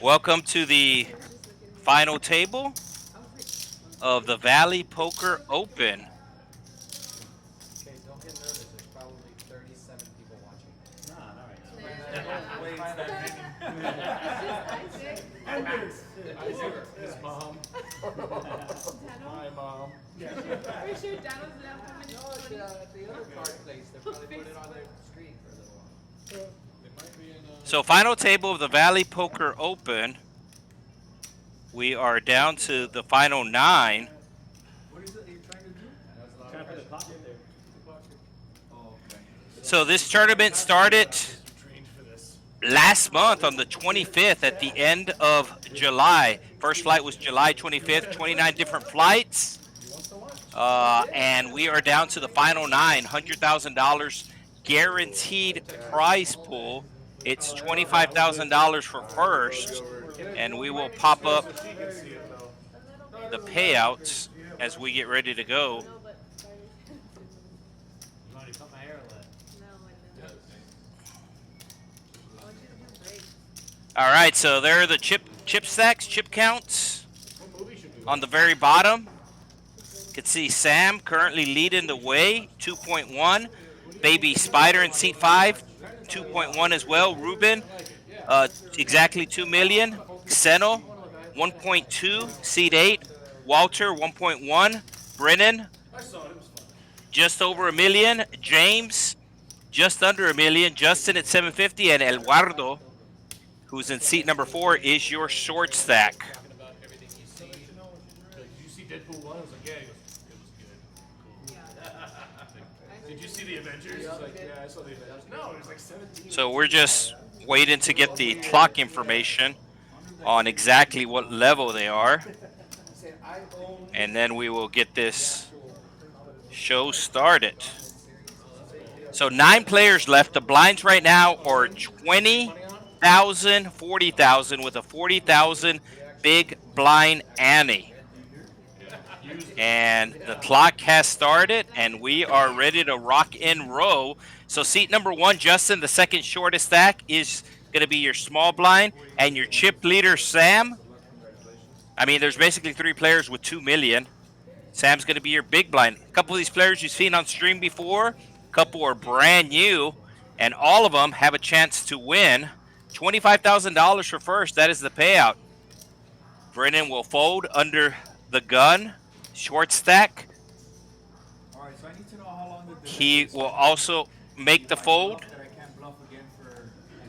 Welcome to the final table of the Valley Poker Open. Okay, don't get nervous. There's probably 37 people watching. Nah, not right His mom. My mom. Pretty sure Dano's left him in No, his at the other card place, they probably put it on their screen for a little while. So, final table of the Valley Poker Open. We are down to the final 9. What is it that you're trying to do? Trying to put the clock in there. Oh, okay. So, this tournament started last month on the 25th at the end of July. First flight was July 25th, 29 different flights. And we are down to the final 9, $100,000 guaranteed prize pool. It's $25,000 for first, and we will pop up the payouts as we get ready to go. You want to cut my hair or what? All right, so there are the chip stacks, chip counts on the very bottom. You can see Sam currently leading the way, 2.1. Baby Spider in seat 5, 2.1 as well. Ruben, exactly 2 million. Seno, 1.2, seat 8. Walter, 1.1. Brennan, just over $1 million. James, just under $1 million. Justin at 750, and Elardo, who's in seat number 4, is your short stack. Talking about everything you see. Did you see Deadpool 1? I was like, yeah, it was good. Did you see the Avengers? He's like, yeah, I saw the Avengers. No, it was like 17. So we're just waiting to get the clock information on exactly what level they are. And then we will get this show started. So 9 players left. The blinds right now are 20,000, 40,000 with a 40,000 big blind ante. And the clock has started, and we are ready to rock and roll. So seat number 1, Justin, the second shortest stack, is going to be your small blind, and your chip leader, Sam. I mean, there's basically 3 players with 2 million. Sam's going to be your big blind. A couple of these players you've seen on stream before. A couple are brand new, and all of them have a chance to win. $25,000 for first. That is the payout. Brennan will fold under the gun. Short stack. All right, so I need to know how long the He will also make the fold. that I can't bluff again for. I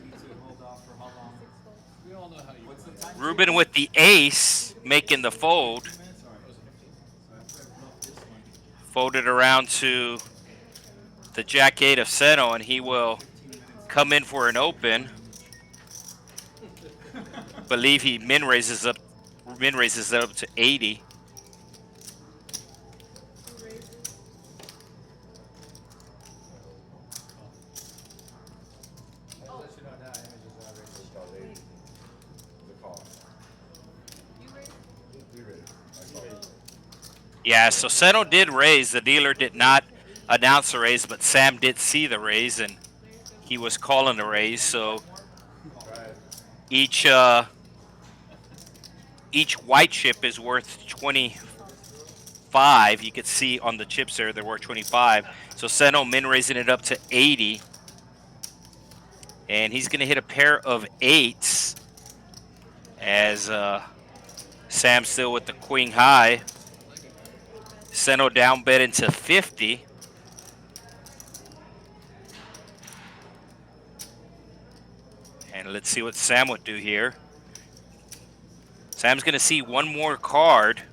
need to hold off for how long? We all know how you What's the time? Ruben with the ace making the fold. 2 minutes? All right. So after I bluff this one. Folded around to the Jack 8 of Seno, and he will come in for an open. Believe he min raises it up to 80. Yeah, so Seno did raise. The dealer did not announce the raise, but Sam did see the raise, and he was calling the raise. So each white chip is worth 25. You could see on the chips there, they're worth 25. So Seno min raising it up to 80. And he's going to hit a pair of 8s as Sam's still with the queen high. Seno down bet into 50. And let's see what Sam would do here. Sam's going to see one more card.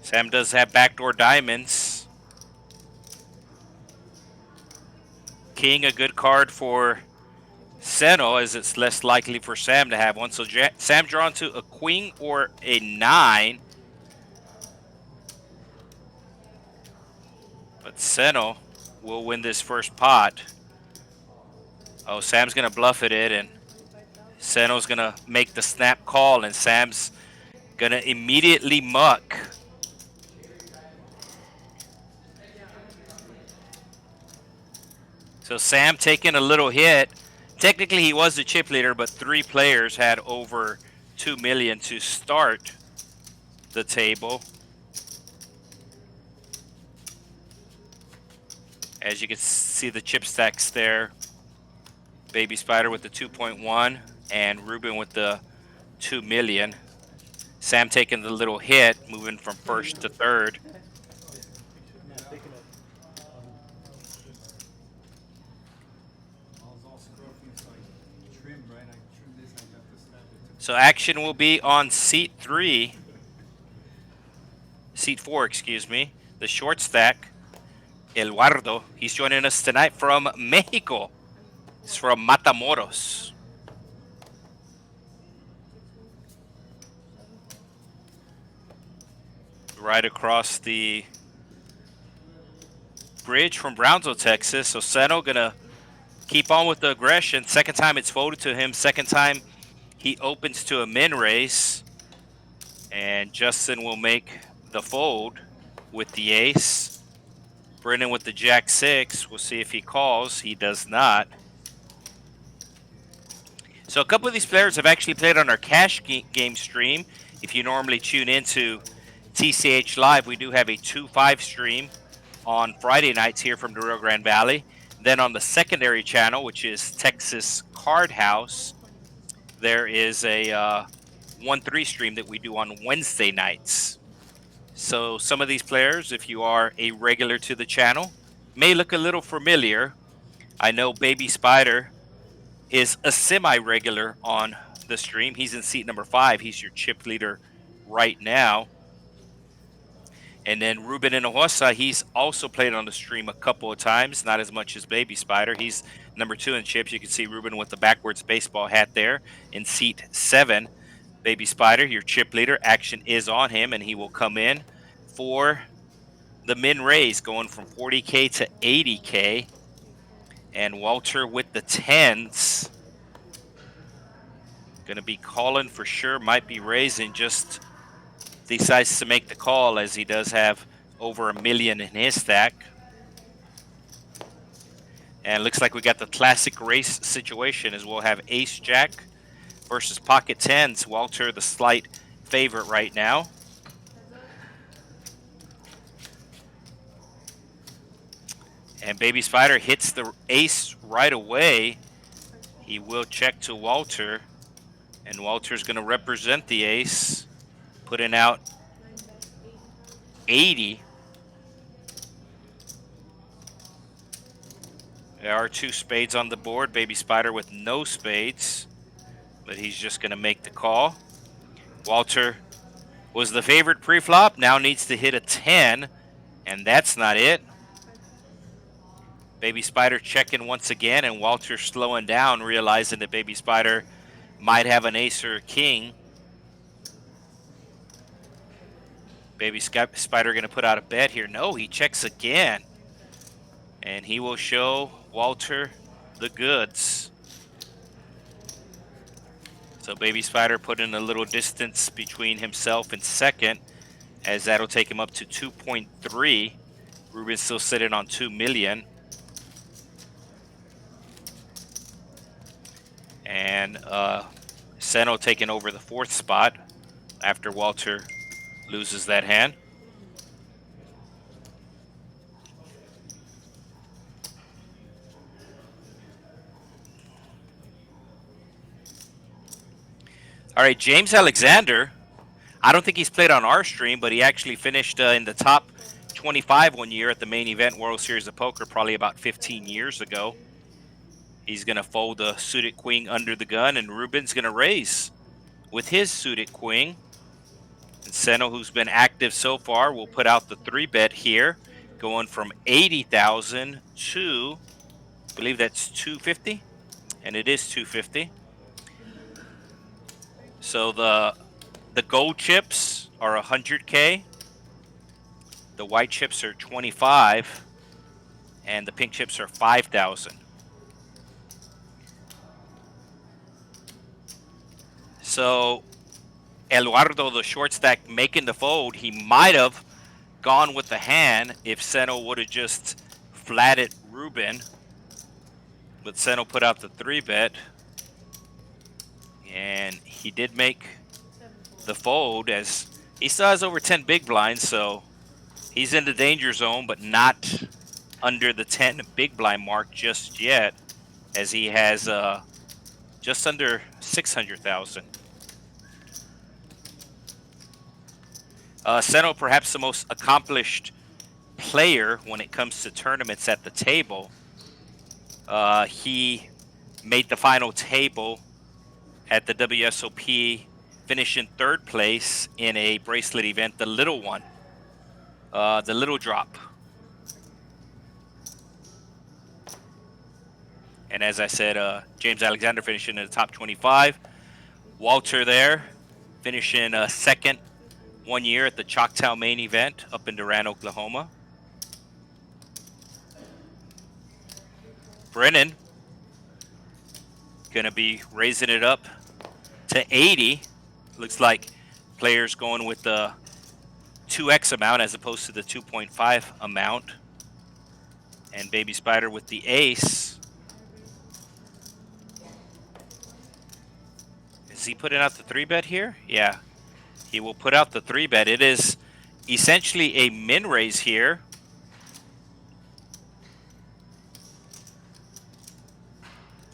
Sam does have backdoor diamonds. King, a good card for Seno, as it's less likely for Sam to have one. So Sam drawn to a queen or a 9. But Seno will win this first pot. Oh, Sam's going to bluff it in, and Seno's going to make the snap call, and Sam's going to immediately muck. So Sam taking a little hit. Technically, he was the chip leader, but 3 players had over 2 million to start the table. As you can see the chip stacks there. Baby Spider with the 2.1 and Ruben with the 2 million. Sam taking the little hit, moving from first to third. So action will be on seat 4, excuse me, the short stack. Elardo, he's joining us tonight from Mexico. He's from Matamoros. Right across the bridge from Brownsville, Texas. So Seno gonna keep on with the aggression. Second time it's folded to him. Second time he opens to a min raise. And Justin will make the fold with the ace. Brendan with the jack 6. We'll see if he calls. He does not. So a couple of these players have actually played on our cash game stream. If you normally tune into TCH Live, we do have a 2-5 stream on Friday nights here from the Rio Grande Valley. Then on the secondary channel, which is Texas Card House, there is a 1-3 stream that we do on Wednesday nights. So some of these players, if you are a regular to the channel, may look a little familiar. I know Baby Spider is a semi-regular on the stream. He's in seat number 5. He's your chip leader right now. And then Ruben Hinojosa, he's also played on the stream a couple of times, not as much as Baby Spider. He's number 2 in chips. You can see Ruben with the backwards baseball hat there in seat 7. Baby Spider, your chip leader, action is on him, and he will come in for the min raise, going from 40K to 80K. And Walter with the 10s. Going to be calling for sure, might be raising, just decides to make the call as he does have over 1 million in his stack. And looks like we got the classic race situation as we'll have ace jack versus pocket 10s. Walter the slight favorite right now. And Baby Spider hits the ace right away. He will check to Walter. And Walter's going to represent the ace, putting out 80. There are 2 spades on the board. Baby Spider with no spades, but he's just going to make the call. Walter was the favorite pre-flop, now needs to hit a 10, and that's not it. Baby Spider checking once again, and Walter slowing down, realizing that Baby Spider might have an ace or a king. Baby Spider going to put out a bet here. No, he checks again. And he will show Walter the goods. So Baby Spider putting a little distance between himself and second, as that'll take him up to 2.3. Ruben's still sitting on 2 million. And Seno taking over the 4th spot after Walter loses that hand. All right, James Alexander. I don't think he's played on our stream, but he actually finished in the top 25 one year at the main event World Series of Poker, probably about 15 years ago. He's going to fold the suited queen under the gun, and Ruben's going to raise with his suited queen. And Seno, who's been active so far, will put out the 3-bet here, going from 80,000 to, I believe that's 250, and it is 250. So the gold chips are 100K, the white chips are 25, and the pink chips are 5,000. So Elardo, the short stack, making the fold. He might have gone with the hand if Seno would have just flatted Ruben. but Seno put out the 3-bet. And he did make the fold, as he still has over 10 big blinds, so he's in the danger zone, but not under the 10 big blind mark just yet, as he has just under 600,000. Seno, perhaps the most accomplished player when it comes to tournaments at the table. He made the final table at the WSOP, finishing 3rd place in a bracelet event, the little one, the little drop. And as I said, James Alexander finishing in the top 25. Walter there, finishing 2nd 1 year at the Choctaw main event up in Durant, Oklahoma. Brennan gonna be raising it up to 80. Looks like players going with the 2x amount as opposed to the 2.5 amount. And Baby Spider with the ace. Is he putting out the 3-bet here? Yeah, he will put out the 3-bet. It is essentially a min raise here.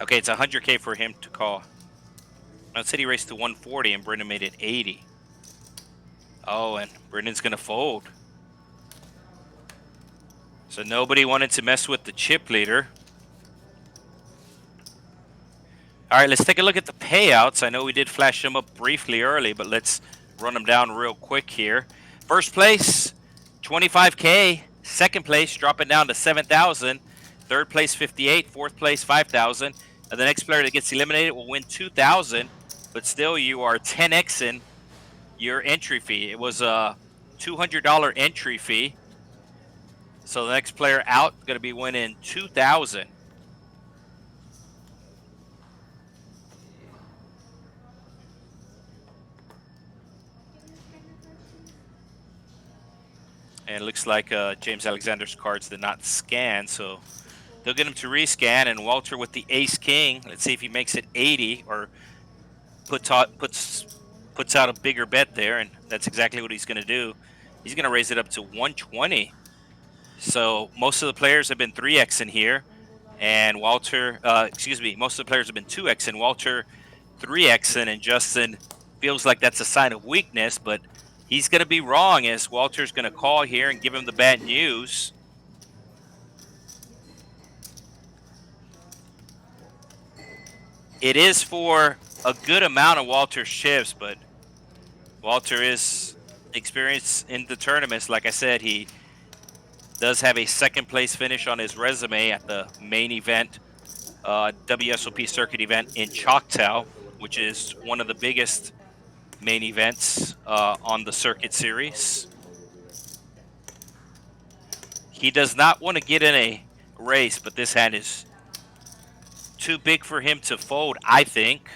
Okay, it's 100K for him to call. No, it said he raced to 140 and Brendan made it 80. Oh, and Brendan's going to fold. So nobody wanted to mess with the chip leader. All right, let's take a look at the payouts. I know we did flash them up briefly early, but let's run them down real quick here. First place, 25K. Second place, dropping down to 7,000. Third place, 58. Fourth place, 5,000. And the next player that gets eliminated will win 2,000. But still, you are 10xing your entry fee. It was a $200 entry fee. So the next player out going to be winning 2,000. And it looks like James Alexander's cards did not scan, so they'll get him to rescan. And Walter with the ace-king. Let's see if he makes it 80 or puts out a bigger bet there, and that's exactly what he's going to do. He's going to raise it up to 120. So most of the players have been 3x in here, and Walter, most of the players have been 2x in. Walter 3x in, and Justin feels like that's a sign of weakness, but he's going to be wrong, as Walter's going to call here and give him the bad news. It is for a good amount of Walter's chips, but Walter is experienced in the tournaments. Like I said, he does have a second place finish on his resume at the main event, WSOP circuit event in Choctaw, which is one of the biggest main events on the circuit series. He does not want to get in a race, but this hand is too big for him to fold, I think.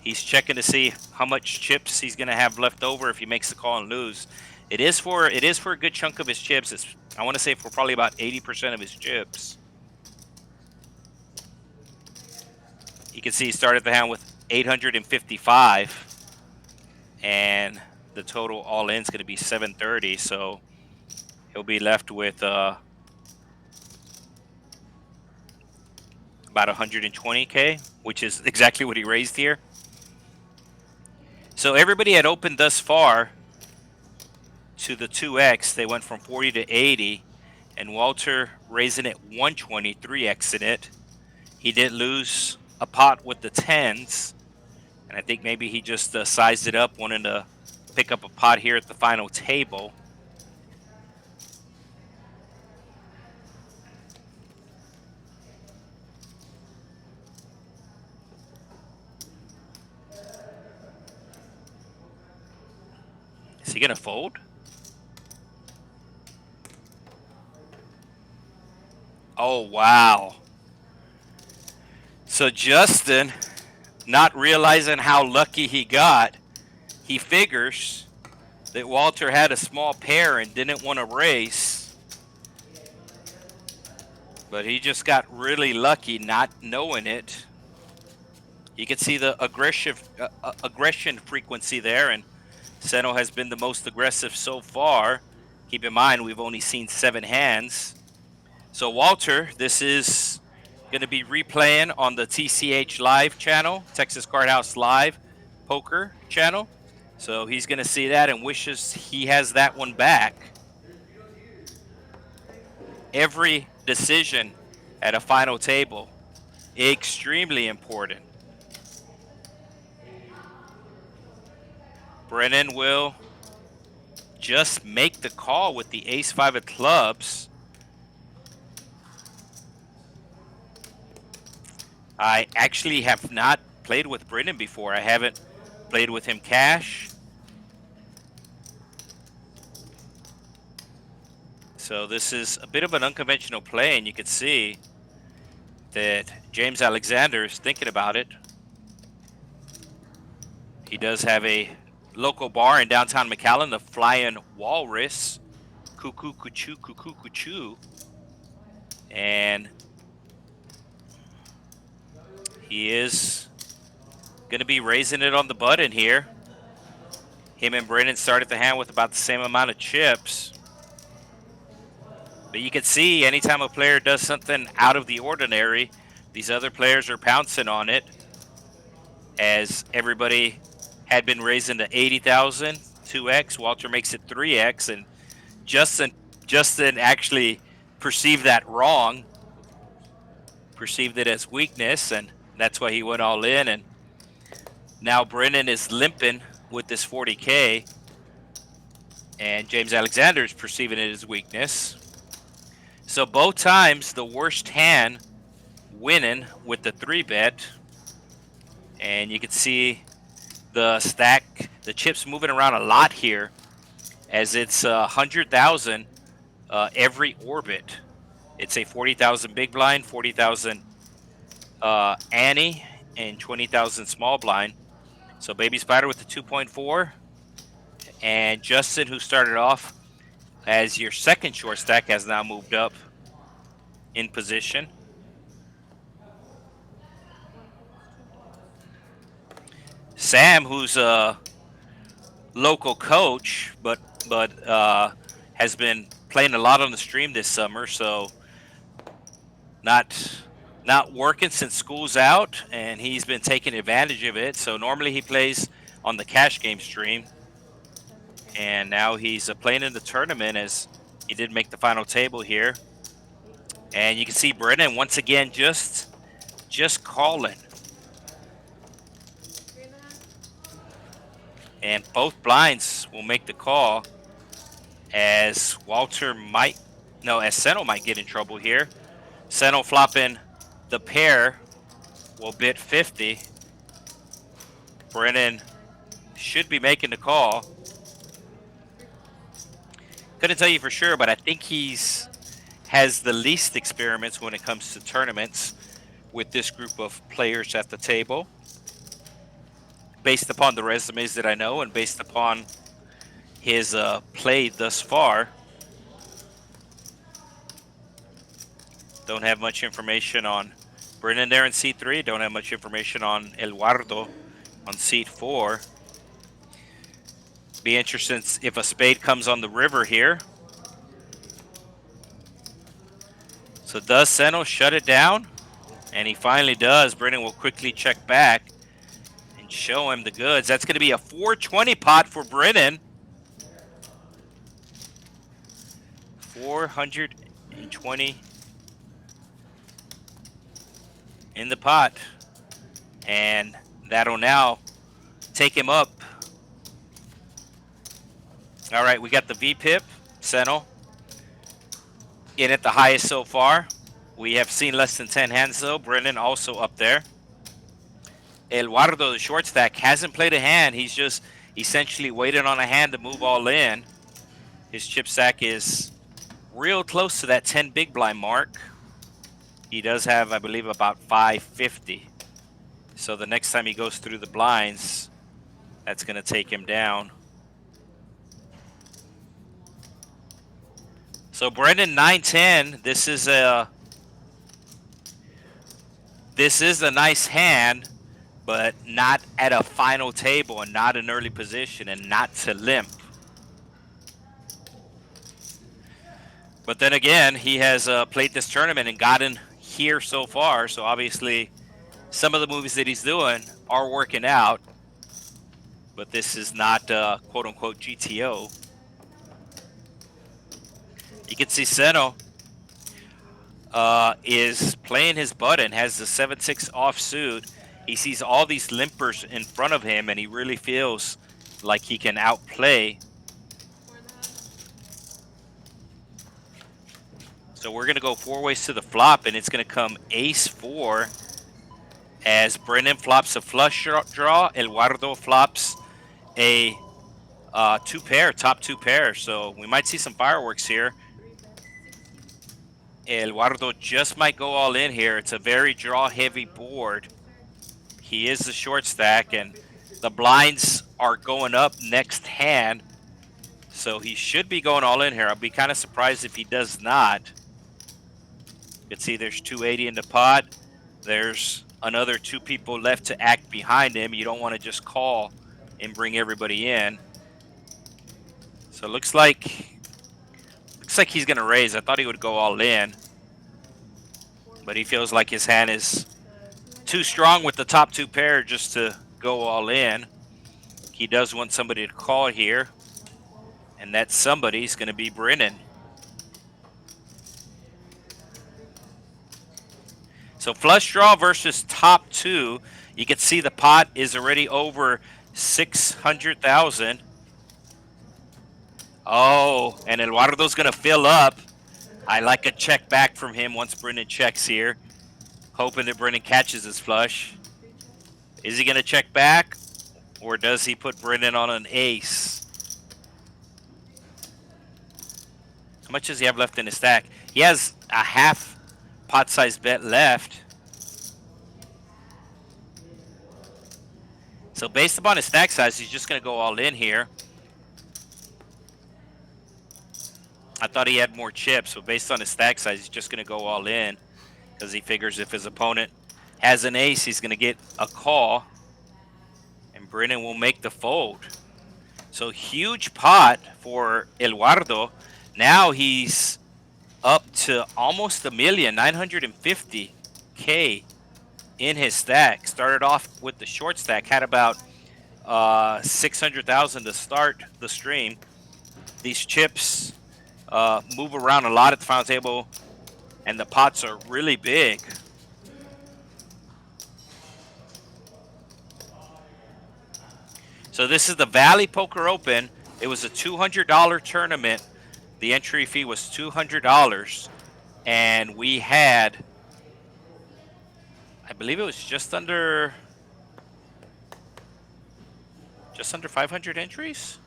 He's checking to see how much chips he's going to have left over if he makes the call and lose. It is for a good chunk of his chips. It's, I want to say, for probably about 80% of his chips. You can see he started the hand with 855, and the total all-in is going to be 730. So he'll be left with about 120K, which is exactly what he raised here. So everybody had opened thus far to the 2x. They went from 40 to 80, and Walter raising it 120, 3xing it. He did lose a pot with the 10s, and I think maybe he just sized it up, wanting to pick up a pot here at the final table. Is he going to fold? Oh, wow. So Justin, not realizing how lucky he got, he figures that Walter had a small pair and didn't want to race. But he just got really lucky not knowing it. You can see the aggression frequency there, and Seno has been the most aggressive so far. Keep in mind, we've only seen 7 hands. So Walter, this is going to be replaying on the TCH Live channel, Texas Card House Live Poker channel. So he's going to see that and wishes he has that one back. Every decision at a final table, extremely important. Brennan will just make the call with the ace-5 of clubs. I actually have not played with Brennan before. I haven't played with him cash. So this is a bit of an unconventional play, and you can see that James Alexander is thinking about it. He does have a local bar in downtown McAllen, the Flying Walrus. Cuckoo, cuckoo, cuckoo, cuckoo. And he is going to be raising it on the button here. Him and Brennan started the hand with about the same amount of chips. But you can see anytime a player does something out of the ordinary, these other players are pouncing on it. As everybody had been raising to 80,000, 2x, Walter makes it 3x, and Justin actually perceived that wrong, perceived it as weakness, and that's why he went all in. And now Brennan is limping with this 40K, and James Alexander is perceiving it as weakness. So both times the worst hand winning with the 3-bet, and you can see the stack, the chips moving around a lot here, as it's 100,000 every orbit. It's a 40,000 big blind, 40,000 ante, and 20,000 small blind. So Baby Spider with the 2.4, and Justin, who started off as your second short stack, has now moved up in position. Sam, who's a local coach, but has been playing a lot on the stream this summer, so not working since school's out, and he's been taking advantage of it. So normally he plays on the cash game stream, and now he's playing in the tournament, as he did make the final table here. And you can see Brennan once again just calling. And both blinds will make the call, as Walter might, no, as Seno might get in trouble here. Seno flopping the pair will bid 50. Brennan should be making the call. Couldn't tell you for sure, but I think has the least experiments when it comes to tournaments with this group of players at the table, based upon the resumes that I know and based upon his play thus far. Don't have much information on Brennan there in seat 3. Don't have much information on Elardo on seat 4. Be interesting if a spade comes on the river here. So does Seno shut it down? And he finally does. Brennan will quickly check back and show him the goods. That's going to be a 420 pot for Brennan. 420 in the pot. And that'll now take him up. All right, we got the VPIP, Seno, in at the highest so far. We have seen less than 10 hands, though. Brennan also up there. Elardo, the short stack, hasn't played a hand. He's just essentially waited on a hand to move all in. His chip stack is real close to that 10 big blind mark. He does have, I believe, about 550. So the next time he goes through the blinds, that's going to take him down. So Brendan 9-10. This is a this is a nice hand, but not at a final table and not an early position and not to limp. But then again, he has played this tournament and gotten here so far. So obviously some of the moves that he's doing are working out. But this is not quote-unquote GTO. You can see Seno is playing his button, has the 7-6 offsuit. He sees all these limpers in front of him, and he really feels like he can outplay. So we're going to go 4 ways to the flop, and it's going to come ace-4 as Brennan flops a flush draw. Elardo flops a top 2 pair. So we might see some fireworks here. Elardo just might go all in here. It's a very draw-heavy board. He is the short stack, and the blinds are going up next hand. So he should be going all in here. I'll be kind of surprised if he does not. You can see there's 280 in the pot. There's another 2 people left to act behind him. You don't want to just call and bring everybody in. So it looks like he's going to raise. I thought he would go all in. But he feels like his hand is too strong with the top 2 pair just to go all in. He does want somebody to call here. And that somebody's going to be Brennan. So flush draw versus top 2. You can see the pot is already over 600,000. Oh, and Elardo's going to fill up. I like a check back from him once Brennan checks here. Hoping that Brennan catches his flush. Is he going to check back? Or does he put Brennan on an ace? How much does he have left in his stack? He has a half pot-sized bet left. So based upon his stack size, he's just going to go all in here. I thought he had more chips, but based on his stack size, he's just going to go all in because he figures if his opponent has an ace, he's going to get a call, and Brennan will make the fold. So huge pot for Elardo. Now he's up to almost $1 million, 950K in his stack. Started off with the short stack, had about 600,000 to start the stream. These chips move around a lot at the final table, and the pots are really big. So this is the Valley Poker Open. It was a $200 tournament. The entry fee was $200, and we had, I believe it was just under 500 entries.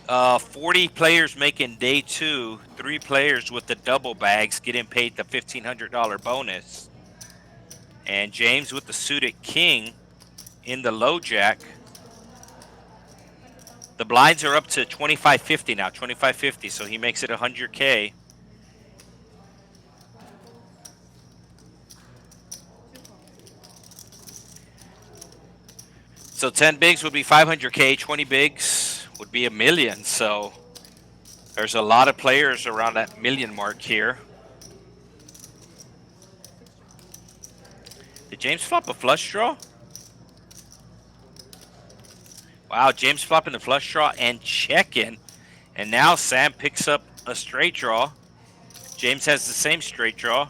Uh, 40 players making day 2, 3 players with the double bags getting paid the $1,500 bonus, and James with the suited king in the low jack. The blinds are up to 2550 now, 2550, so he makes it 100K. So 10 bigs would be 500K, 20 bigs would be $1 million. So there's a lot of players around that $1 million mark here. Did James flop a flush draw? Wow, James flopping the flush draw and checking. And now Sam picks up a straight draw. James has the same straight draw.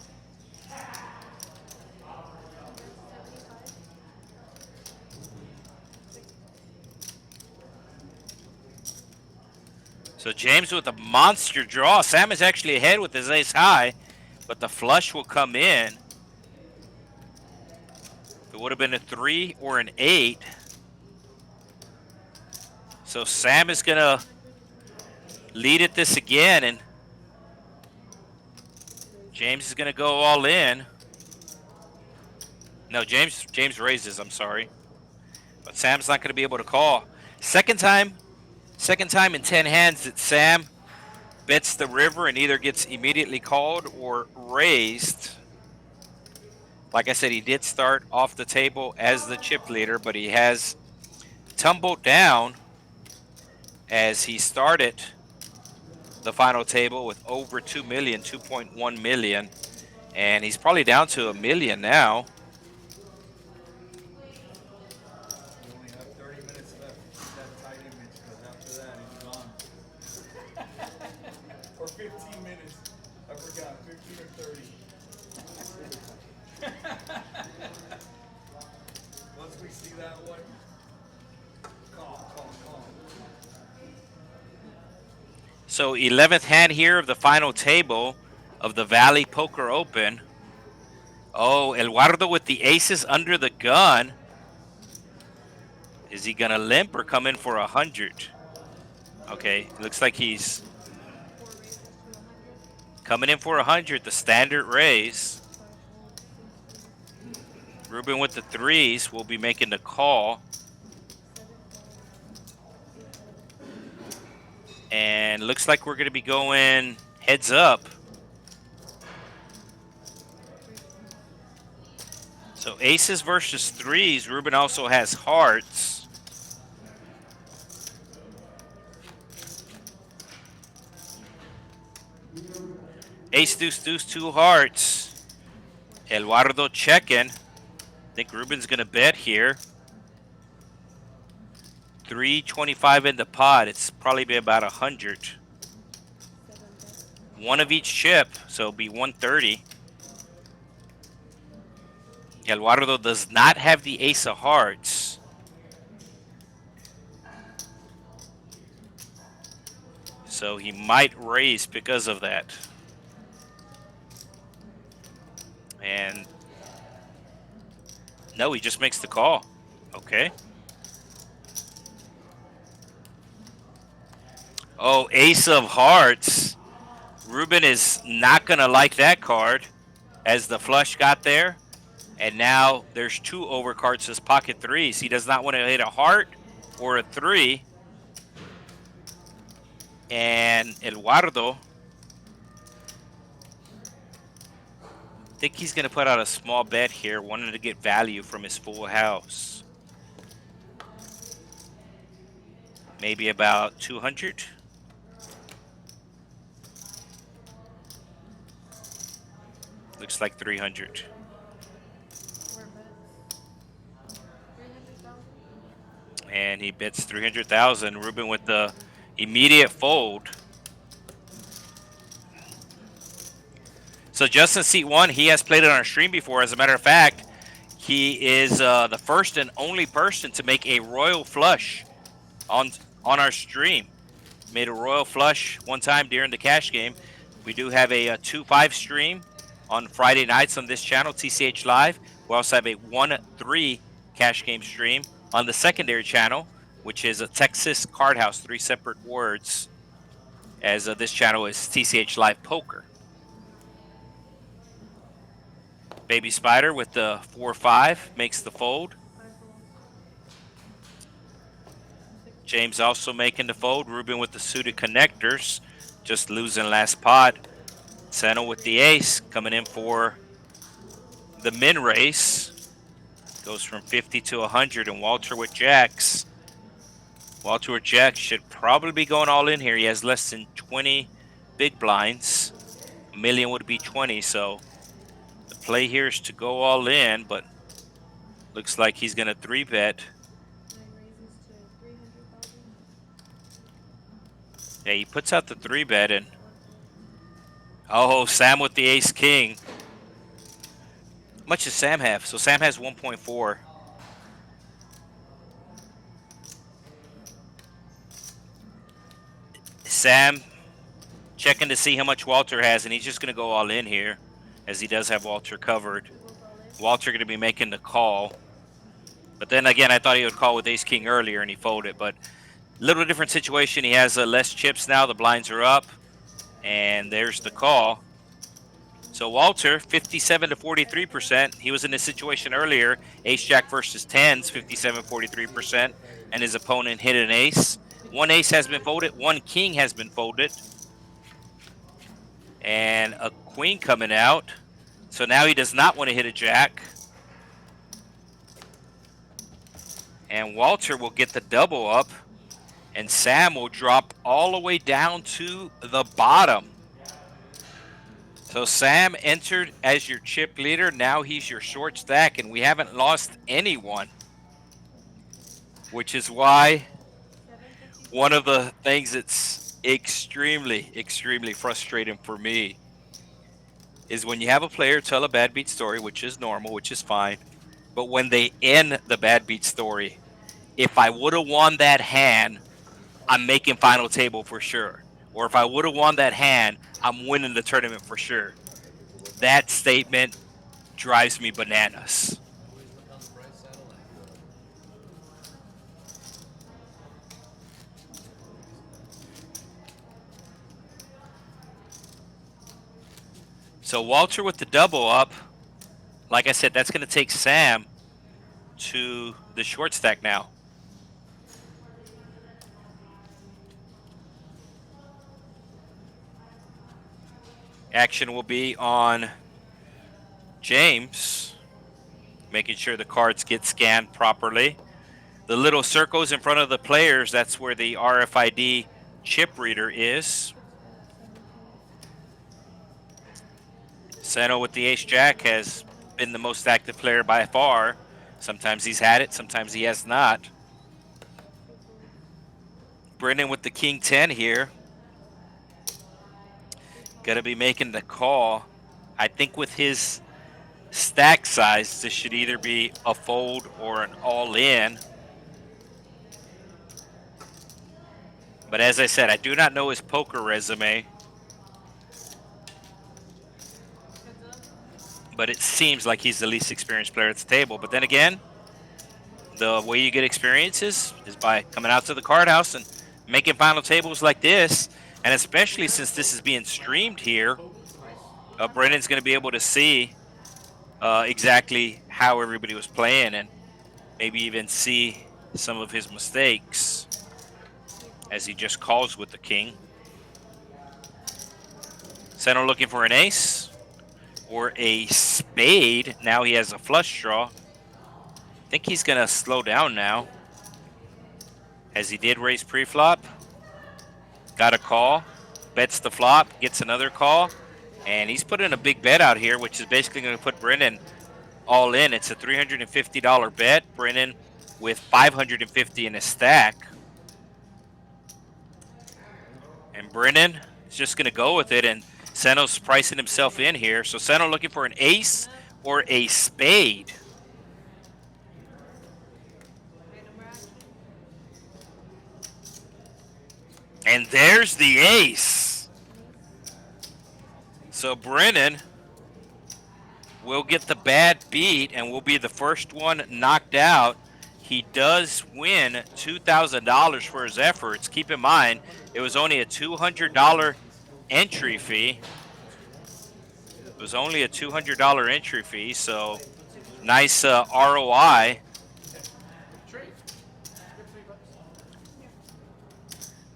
So James with a monster draw. Sam is actually ahead with his ace high, but the flush will come in. It would have been a 3 or an 8. So Sam is going to lead at this again, and James is going to go all in. No, James raises, I'm sorry. But Sam's not going to be able to call. Second time in 10 hands that Sam bets the river and either gets immediately called or raised. Like I said, he did start off the table as the chip leader, but he has tumbled down as he started the final table with over 2 million, 2.1 million, and he's probably down to 1 million now. You only have 30 minutes left. Keep that tight image, because after that, it's gone. Or 15 minutes. I forgot, 15 or 30. Once we see that one, calm. So 11th hand here of the final table of the Valley Poker Open. Oh, Elardo with the aces under the gun. Is he going to limp or come in for 100? Okay, looks like he's coming in for 100, the standard raise. Ruben with the threes will be making the call. And looks like we're going to be going heads up. So aces versus threes. Ruben also has hearts. Ace, deuce, deuce, 2 hearts. Elardo checking. I think Ruben's going to bet here. 325 in the pot. It's probably be about 100. One of each chip, so it'll be 130. Elardo does not have the ace of hearts. So he might raise because of that. And no, he just makes the call. Okay. Oh, ace of hearts. Ruben is not going to like that card as the flush got there. And now there's 2 overcards as pocket threes. He does not want to hit a heart or a 3. And Elardo, I think he's going to put out a small bet here, wanting to get value from his full house. Maybe about 200. Looks like 300. And he bets 300,000. Ruben with the immediate fold. So Justin Seat 1, he has played it on our stream before. As a matter of fact, he is the first and only person to make a royal flush on our stream. Made a royal flush one time during the cash game. We do have a 2-5 stream on Friday nights on this channel, TCH Live. We also have a 1-3 cash game stream on the secondary channel, which is a Texas Card House, 3 separate words, as this channel is TCH Live Poker. Baby Spider with the 4-5 makes the fold. James also making the fold. Ruben with the suited connectors, just losing last pot. Sano with the ace, coming in for the min race. Goes from 50 to 100, and Walter with jacks. Walter with jacks should probably be going all in here. He has less than 20 big blinds. A million would be 20, so the play here is to go all in, but looks like he's going to 3-bet. Yeah, he puts out the 3-bet, and oh, Sam with the ace-king. How much does Sam have? So Sam has 1.4. Sam checking to see how much Walter has, and he's just going to go all in here, as he does have Walter covered. Walter going to be making the call. But then again, I thought he would call with ace-king earlier, and he folded. But little different situation. He has less chips now. The blinds are up, and there's the call. So Walter, 57 to 43%. He was in this situation earlier, ace-jack versus tens, 57, 43%, and his opponent hit an ace. One ace has been folded. One king has been folded. And a queen coming out. So now he does not want to hit a jack. And Walter will get the double up. And Sam will drop all the way down to the bottom. So Sam entered as your chip leader. Now he's your short stack, and we haven't lost anyone. Which is why one of the things that's extremely, extremely frustrating for me is when you have a player tell a bad beat story, which is normal, which is fine. But when they end the bad beat story, if I would have won that hand, I'm making final table for sure. Or if I would have won that hand, I'm winning the tournament for sure. That statement drives me bananas. So Walter with the double up. Like I said, that's going to take Sam to the short stack now. Action will be on James, making sure the cards get scanned properly. The little circles in front of the players, that's where the RFID chip reader is. Seno with the ace-jack has been the most active player by far. Sometimes he's had it, sometimes he has not. Brendan with the king-10 here. Gonna be making the call. I think with his stack size, this should either be a fold or an all-in. But as I said, I do not know his poker resume. But it seems like he's the least experienced player at the table. But then again, the way you get experiences is by coming out to the card house and making final tables like this. And especially since this is being streamed here, Brendan's going to be able to see exactly how everybody was playing and maybe even see some of his mistakes as he just calls with the king. Center looking for an ace or a spade. Now he has a flush draw. I think he's going to slow down now, as he did raise pre-flop. Got a call, bets the flop, gets another call, and he's putting a big bet out here, which is basically going to put Brendan all in. It's a $350 bet. Brendan with $550 in his stack. And Brendan is just going to go with it, and Seno's pricing himself in here. So Seno looking for an ace or a spade. And there's the ace. So Brennan will get the bad beat and will be the first one knocked out. He does win $2,000 for his efforts. Keep in mind, it was only a $200 entry fee. It was only a $200 entry fee, so nice ROI.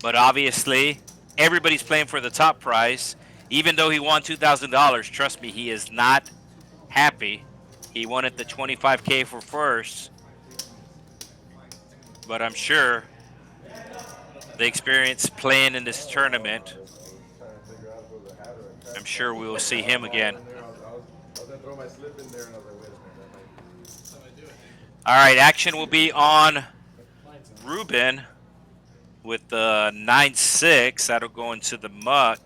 But obviously, everybody's playing for the top prize. Even though he won $2,000, trust me, he is not happy. He wanted the $25K for first. But I'm sure the experience playing in this tournament, I'm sure we will see him again. All right, action will be on Ruben with the 9-6. That'll go into the muck.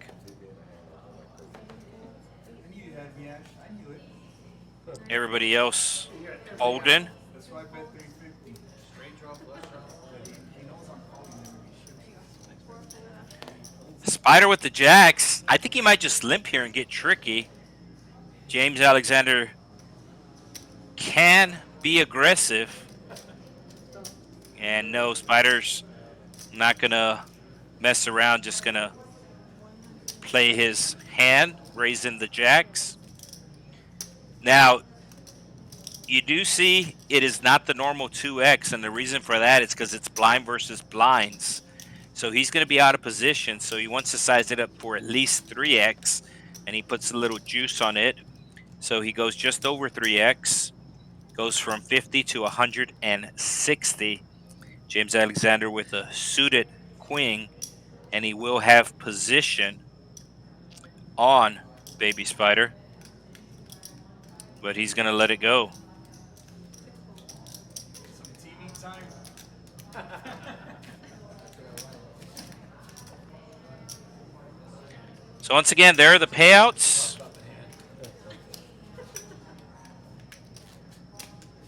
Everybody else folding. Spider with the jacks. I think he might just limp here and get tricky. James Alexander can be aggressive. And no, Spider's not going to mess around, just going to play his hand, raising the jacks. Now, you do see it is not the normal 2x, and the reason for that is because it's blind versus blinds. So he's going to be out of position, so he wants to size it up for at least 3x. and he puts a little juice on it. So he goes just over 3x, goes from 50 to 160. James Alexander with a suited queen, and he will have position on Baby Spider, but he's going to let it go. Some TV time. So once again, there are the payouts.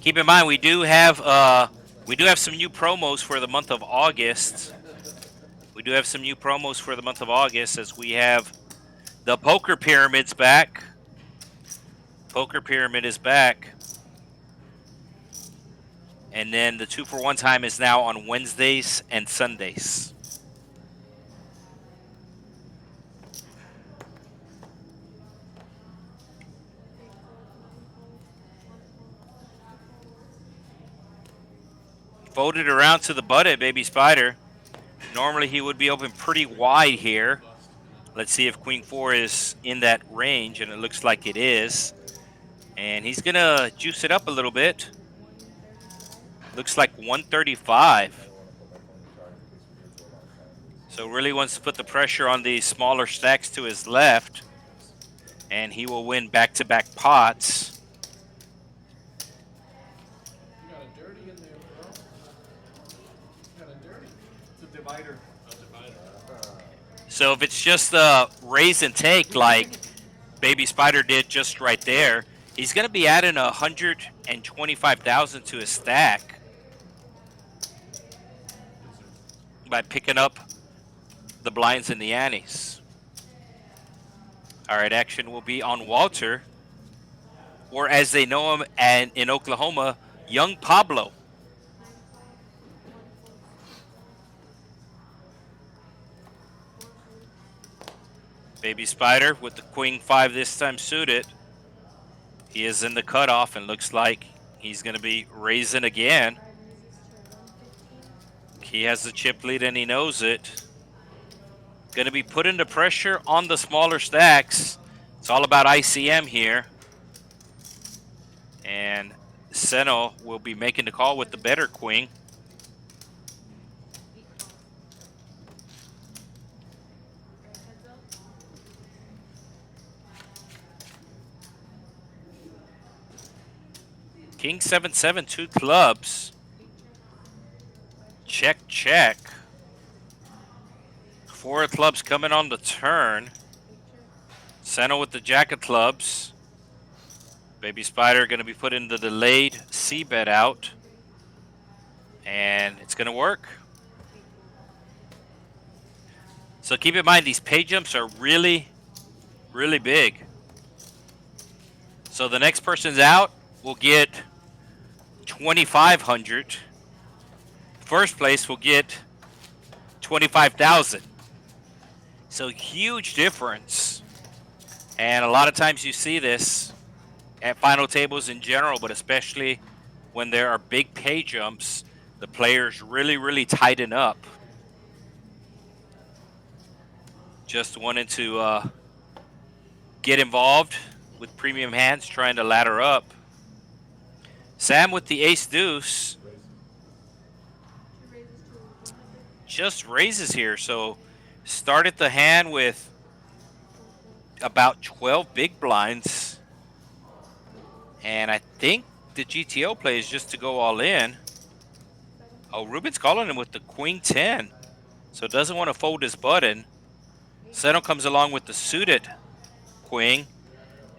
Keep in mind, we do have some new promos for the month of August. We do have some new promos for the month of August, as we have the Poker Pyramid's back. Poker Pyramid is back. And then the 2-for-1 time is now on Wednesdays and Sundays. Folded around to the button, Baby Spider. Normally he would be open pretty wide here. Let's see if Queen 4 is in that range, and it looks like it is. And he's going to juice it up a little bit. Looks like 135. So really wants to put the pressure on the smaller stacks to his left. And he will win back-to-back pots. You got a dirty in there, bro. You got a dirty. It's a divider. A divider. So if it's just a raise and take like Baby Spider did just right there, he's going to be adding 125,000 to his stack by picking up the blinds and the antes. All right, action will be on Walter, or as they know him and in Oklahoma, Young Pablo. Baby Spider with the Queen 5 this time suited. He is in the cutoff and looks like he's going to be raising again. He has the chip lead and he knows it. Going to be putting the pressure on the smaller stacks. It's all about ICM here. And Seno will be making the call with the better queen. King 7-7, 2 clubs. Check, check. 4 of clubs coming on the turn. Seno with the jack of clubs. Baby Spider going to be putting the delayed C bet out. And it's going to work. So keep in mind, these pay jumps are really, really big. So the next person's out will get 2,500. First place will get 25,000. So huge difference. And a lot of times you see this at final tables in general, but especially when there are big pay jumps, the players really, really tighten up. Just wanted to get involved with premium hands, trying to ladder up. Sam with the ace deuce just raises here. So started the hand with about 12 big blinds. And I think the GTO play is just to go all in. Oh, Ruben's calling him with the Queen 10. So doesn't want to fold his button. Seno comes along with the suited Queen.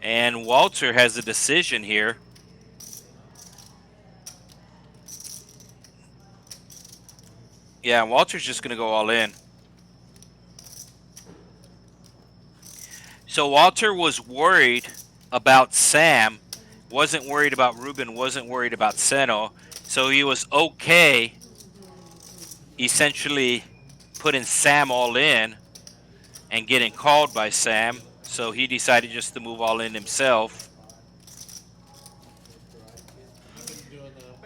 And Walter has a decision here. Yeah, Walter's just going to go all in. So Walter was worried about Sam, wasn't worried about Ruben, wasn't worried about Seno. So he was okay essentially putting Sam all in and getting called by Sam. So he decided just to move all in himself.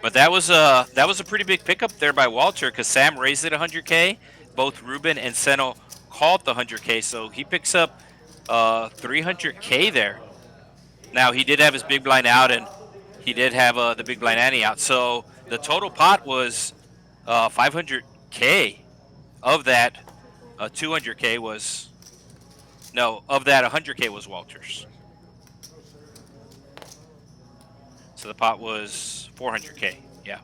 But that was a pretty big pickup there by Walter, because Sam raised it 100K. Both Ruben and Seno called the 100K, so he picks up 300K there. Now, he did have his big blind out, and he did have the big blind ante out. So the total pot was 500K. Of that, 200K was no. Of that, 100K was Walters. So the pot was 400K. Yeah.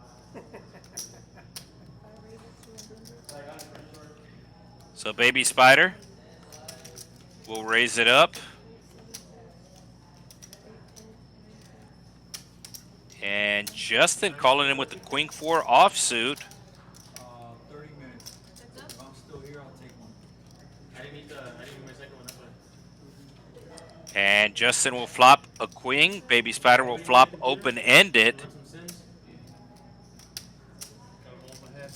So Baby Spider will raise it up. And Justin calling in with the Queen 4 offsuit. 30 minutes. If I'm still here, I'll take one. I didn't eat my second one. That's why. And Justin will flop a queen. Baby Spider will flop open-ended. Want some sins? Gotta hold my head.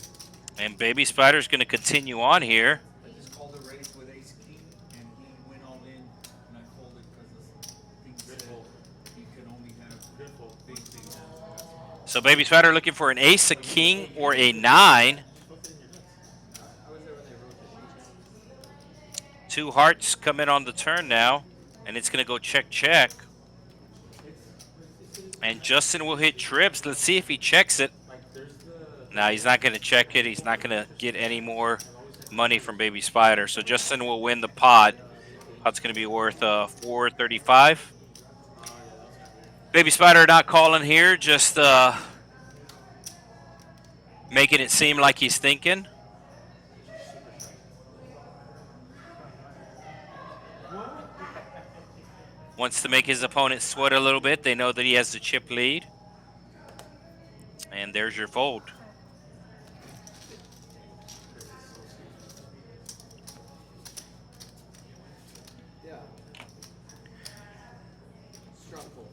And Baby Spider's going to continue on here. I just called a raise with ace king, and he went all in, and I folded because the thing Good said fold. you can only have Good fold. big hands. That's why. So Baby Spider looking for an ace, a king, or a 9. I was there when they wrote the sheets. 2 hearts come in on the turn now. And it's going to go check, check. And Justin will hit trips. Let's see if he checks it. No, he's not going to check it. He's not going to get any more money from Baby Spider. So Justin will win the pot. Pot's going to be worth $435. Baby Spider not calling here, just making it seem like he's thinking. Wants to make his opponent sweat a little bit. They know that he has the chip lead. And there's your fold. Yeah. Strong fold.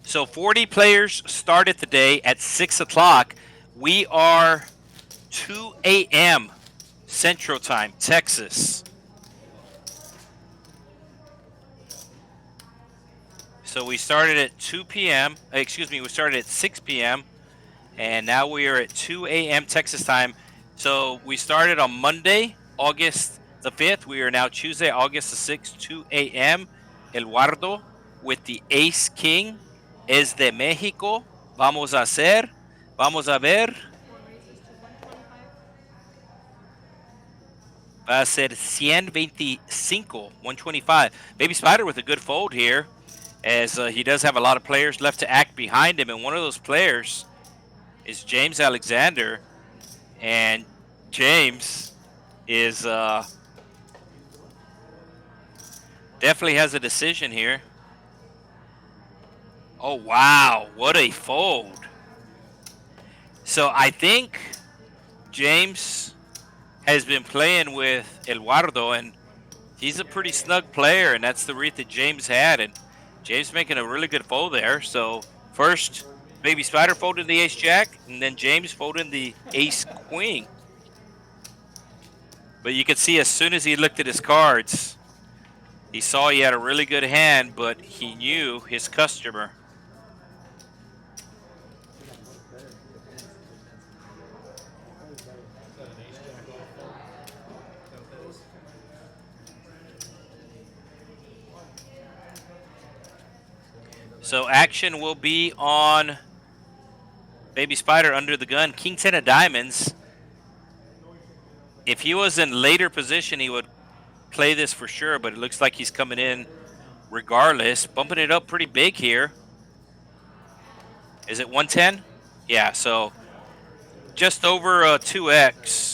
So 40 players started today at 6 o'clock. We are 2 a.m. Central Time, Texas. So we started at 2 p.m. Excuse me, we started at 6 p.m. And now we are at 2 a.m. Texas time. So we started on Monday, August the 5th. We are now Tuesday, August the 6th, 2 a.m. Elardo with the Ace King es de México. Vamos a hacer. Vamos a ver. Va a ser 125, 125. Baby Spider with a good fold here, as he does have a lot of players left to act behind him. And one of those players is James Alexander. And James is definitely has a decision here. Oh, wow. What a fold. So I think James has been playing with Elardo, and he's a pretty snug player, and that's the read that James had. And James making a really good fold there. So first, Baby Spider folded the ace-jack, and then James folded the ace-queen. But you could see as soon as he looked at his cards, he saw he had a really good hand, but he knew his customer. So action will be on Baby Spider under the gun. King 10 of diamonds. If he was in later position, he would play this for sure, but it looks like he's coming in regardless. Bumping it up pretty big here. Is it 110? Yeah, so just over 2x.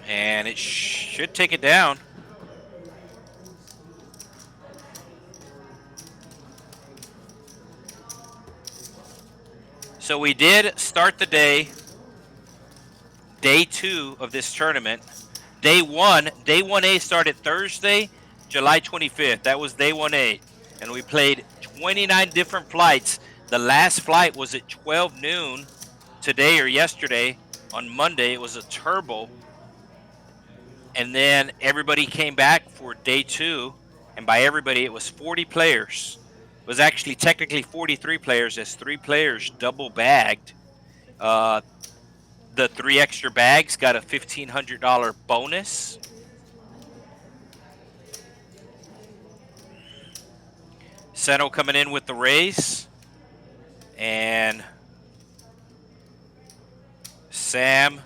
And it should take it down. So we did start the day 2 of this tournament. Day 1A started Thursday, July 25th. That was day 1A. And we played 29 different flights. The last flight was at 12 noon today or yesterday. On Monday, it was a turbo. And then everybody came back for day 2. And by everybody, it was 40 players. It was actually technically 43 players, as 3 players double bagged. the 3 extra bags got a $1,500 bonus. Seno coming in with the raise. And Sam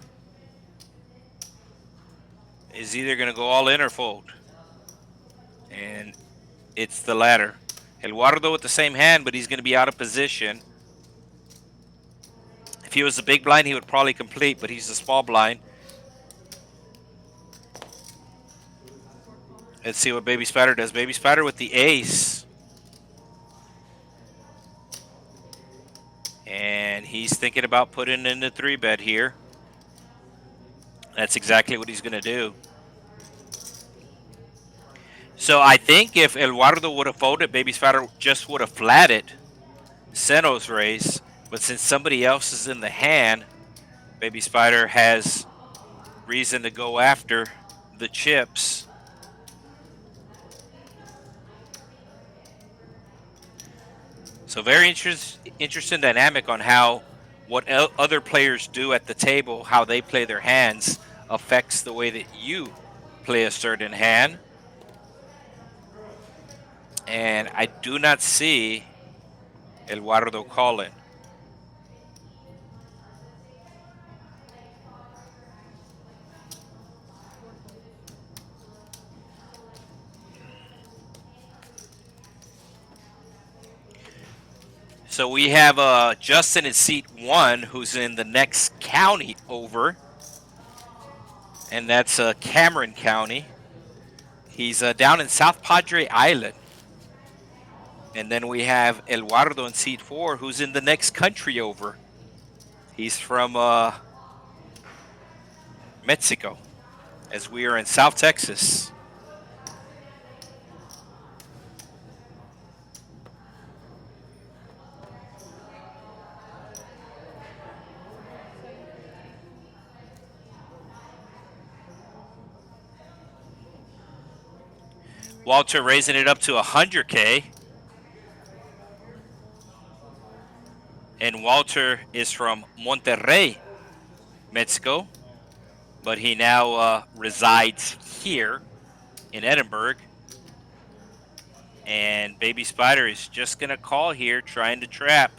is either going to go all in or fold. And it's the latter. Elardo with the same hand, but he's going to be out of position. If he was the big blind, he would probably complete, but he's the small blind. Let's see what Baby Spider does. Baby Spider with the ace. And he's thinking about putting in the 3-bet here. That's exactly what he's going to do. So I think if Elardo would have folded, Baby Spider just would have flatted Seno's raise. But since somebody else is in the hand, Baby Spider has reason to go after the chips. So very interesting dynamic on how what other players do at the table, how they play their hands, affects the way that you play a certain hand. And I do not see Elardo calling. So we have Justin in seat 1, who's in the next county over, and that's Cameron County. He's down in South Padre Island. And then we have Elardo in seat 4, who's in the next country over. He's from Mexico, as we are in South Texas. Walter raising it up to 100K. And Walter is from Monterrey, Mexico. But he now resides here in Edinburg. And Baby Spider is just going to call here, trying to trap.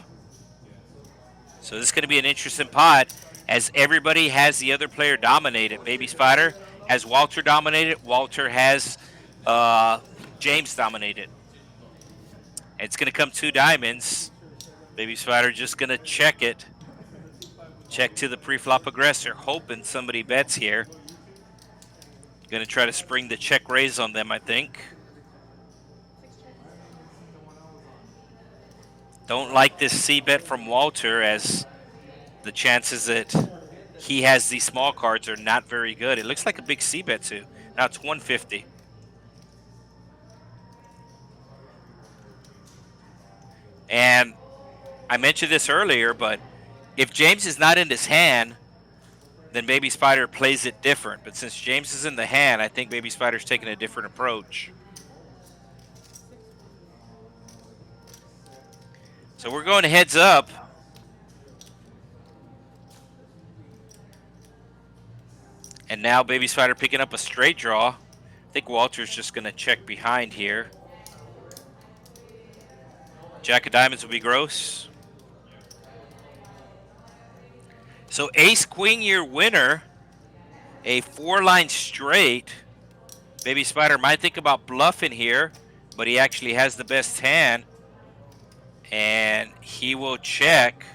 So this is going to be an interesting pot, as everybody has the other player dominated. Baby Spider has Walter dominated. Walter has James dominated. It's going to come 2 diamonds. Baby Spider just going to check it. Check to the pre-flop aggressor, hoping somebody bets here. Going to try to spring the check raise on them, I think. Don't like this C-bet from Walter, as the chances that he has these small cards are not very good. It looks like a big C-bet too. Now it's 150. And I mentioned this earlier, but if James is not in his hand, then Baby Spider plays it different. But since James is in the hand, I think Baby Spider's taking a different approach. So we're going heads up. And now Baby Spider picking up a straight draw. I think Walter's just going to check behind here. Jack of diamonds will be gross. So ace queen, your winner. A 4-line straight. Baby Spider might think about bluffing here, but he actually has the best hand. And he will check.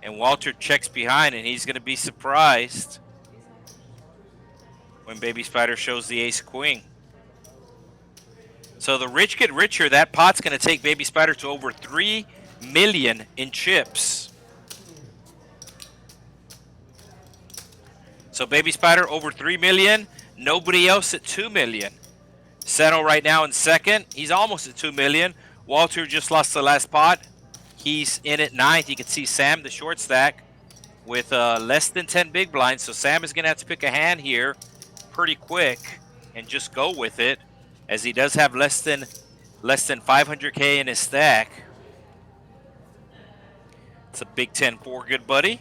And Walter checks behind, and he's going to be surprised when Baby Spider shows the ace queen. So the rich get richer. That pot's going to take Baby Spider to over 3 million in chips. So Baby Spider over 3 million. Nobody else at 2 million. Seno right now in second. He's almost at 2 million. Walter just lost the last pot. He's in at 9th. You can see Sam, the short stack, with less than 10 big blinds. So Sam is going to have to pick a hand here pretty quick and just go with it, as he does have less than 500K in his stack. It's a Big 10-4, good buddy.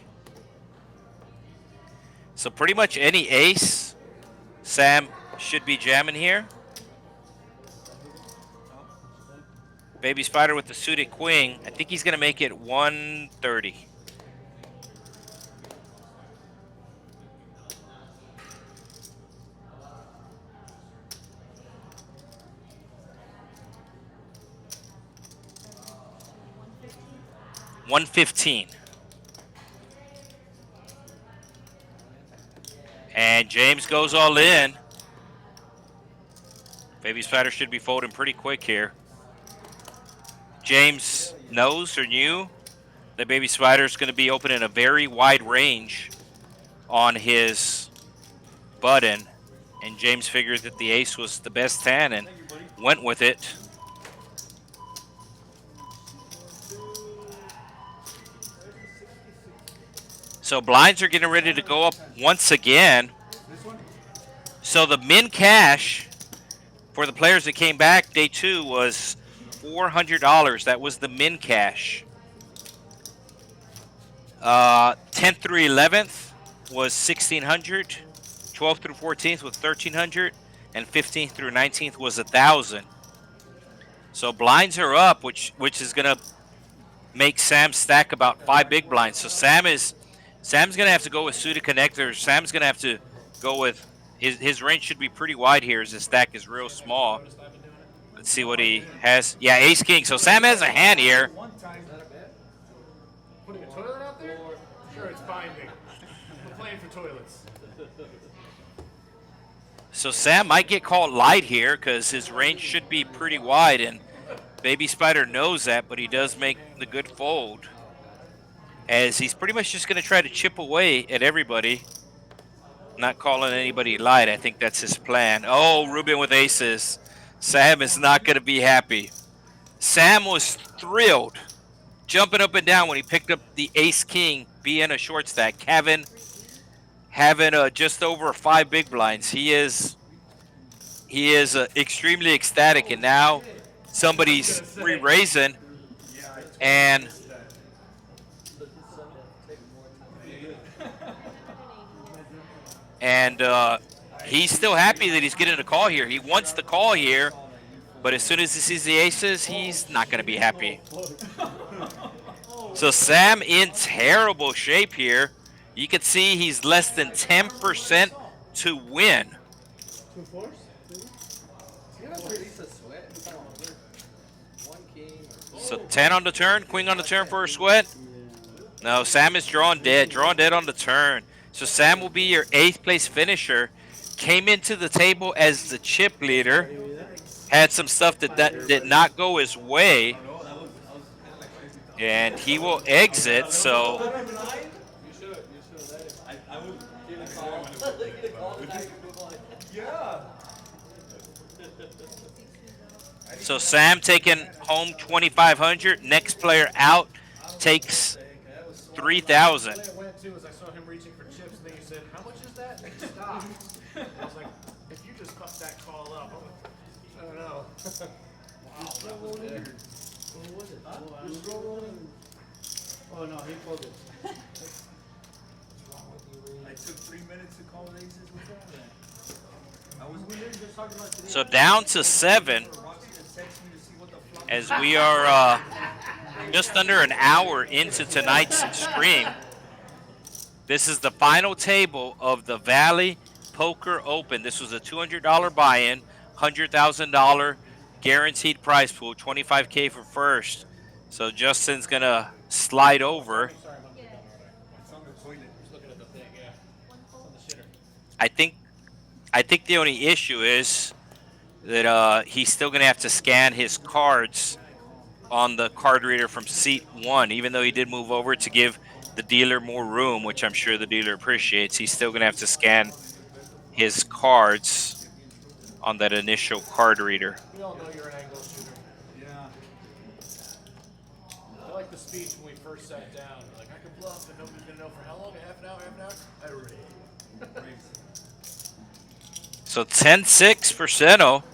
So pretty much any ace, Sam should be jamming here. Baby Spider with the suited queen. I think he's going to make it 130. $115. And James goes all in. Baby Spider should be folding pretty quick here. James knows or knew that Baby Spider is going to be opening a very wide range on his button. And James figured that the ace was the best hand and went with it. So blinds are getting ready to go up once again. So the min cash for the players that came back day 2 was $400. That was the min cash. 10th through 11th was $1,600. 12th through 14th was $1,300. And 15th through 19th was $1,000. So blinds are up, which is going to make Sam stack about 5 big blinds. So Sam's going to have to go with suited connectors. Sam's going to have to go with his range should be pretty wide here as his stack is real small. Let's see what he has. Yeah, ace king. So Sam has a hand here. Putting a toilet out there? Sure, it's binding. We're playing for toilets. So Sam might get caught light here because his range should be pretty wide, and Baby Spider knows that, but he does make the good fold, as he's pretty much just going to try to chip away at everybody, not calling anybody light. I think that's his plan. Oh, Ruben with aces. Sam is not going to be happy. Sam was thrilled, jumping up and down when he picked up the ace-king, being a short stack. Having just over 5 big blinds. He is extremely ecstatic, and now somebody's re-raising, and he's still happy that he's getting a call here. He wants the call here, but as soon as he sees the aces, he's not going to be happy. So Sam in terrible shape here. You can see he's less than 10% to win. So 10 on the turn, queen on the turn for a sweat. No, Sam is drawn dead on the turn. So Sam will be your 8th place finisher. Came into the table as the chip leader. Had some stuff that did not go his way. And he will exit, so... So Sam taking home $2,500. Next player out takes $3,000. I went to as I saw him reaching for chips, and then he said, "How much is that?" And he stopped. I was like, "If you just fucked that call up, I don't know." Wow, that was weird. What was it? Oh no, he pulled it. I took 3 minutes to call aces. What's wrong with that? Just talking about today. So down to 7 as we are just under an hour into tonight's stream. This is the final table of the Valley Poker Open. This was a $200 buy-in, $100,000 guaranteed prize pool, $25K for first. So Justin's gonna slide over. I think the only issue is that he's still gonna have to scan his cards on the card reader from seat 1, even though he did move over to give the dealer more room, which I'm sure the dealer appreciates. He's still gonna have to scan his cards on that initial card reader. We all know you're an angle shooter. Yeah. I like the speech when we first sat down. You're like, I can bluff, and nobody's gonna know for how long? Half an hour? I read. So 10-6 for Seno.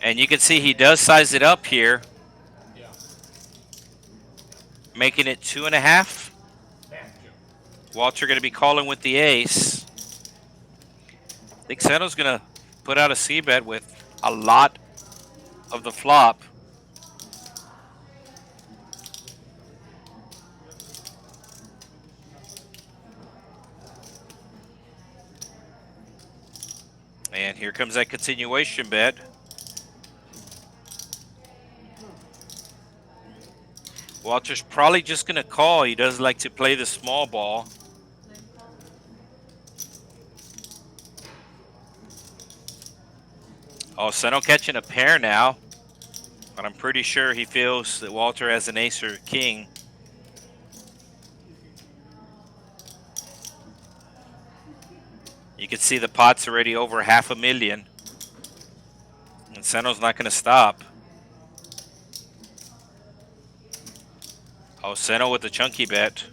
And you can see he does size it up here, Yeah. making it 2.5. Man, Walter going to be calling with the ace. I think Sano's going to put out a c-bet with a lot of the flop. And here comes that continuation bet. Walter's probably just going to call. He does like to play the small ball. Oh, Seno catching a pair now. But I'm pretty sure he feels that Walter has an ace or king. You can see the pot's already over $500,000. And Seno's not going to stop. Oh, Seno with the chunky bet.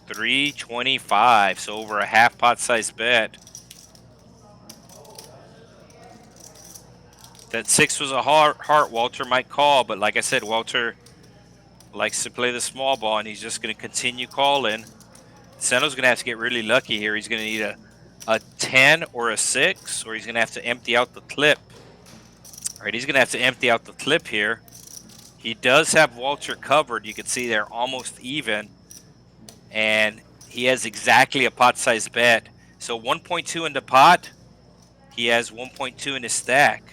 325, so over a half pot size bet. That 6 was a heart. Walter might call, but like I said, Walter likes to play the small ball, and he's just going to continue calling. Seno's going to have to get really lucky here. He's going to need a 10 or a 6, or he's going to have to empty out the clip. All right, he's going to have to empty out the clip here. He does have Walter covered. You can see they're almost even, and he has exactly a pot size bet. So 1.2 in the pot, he has 1.2 in his stack.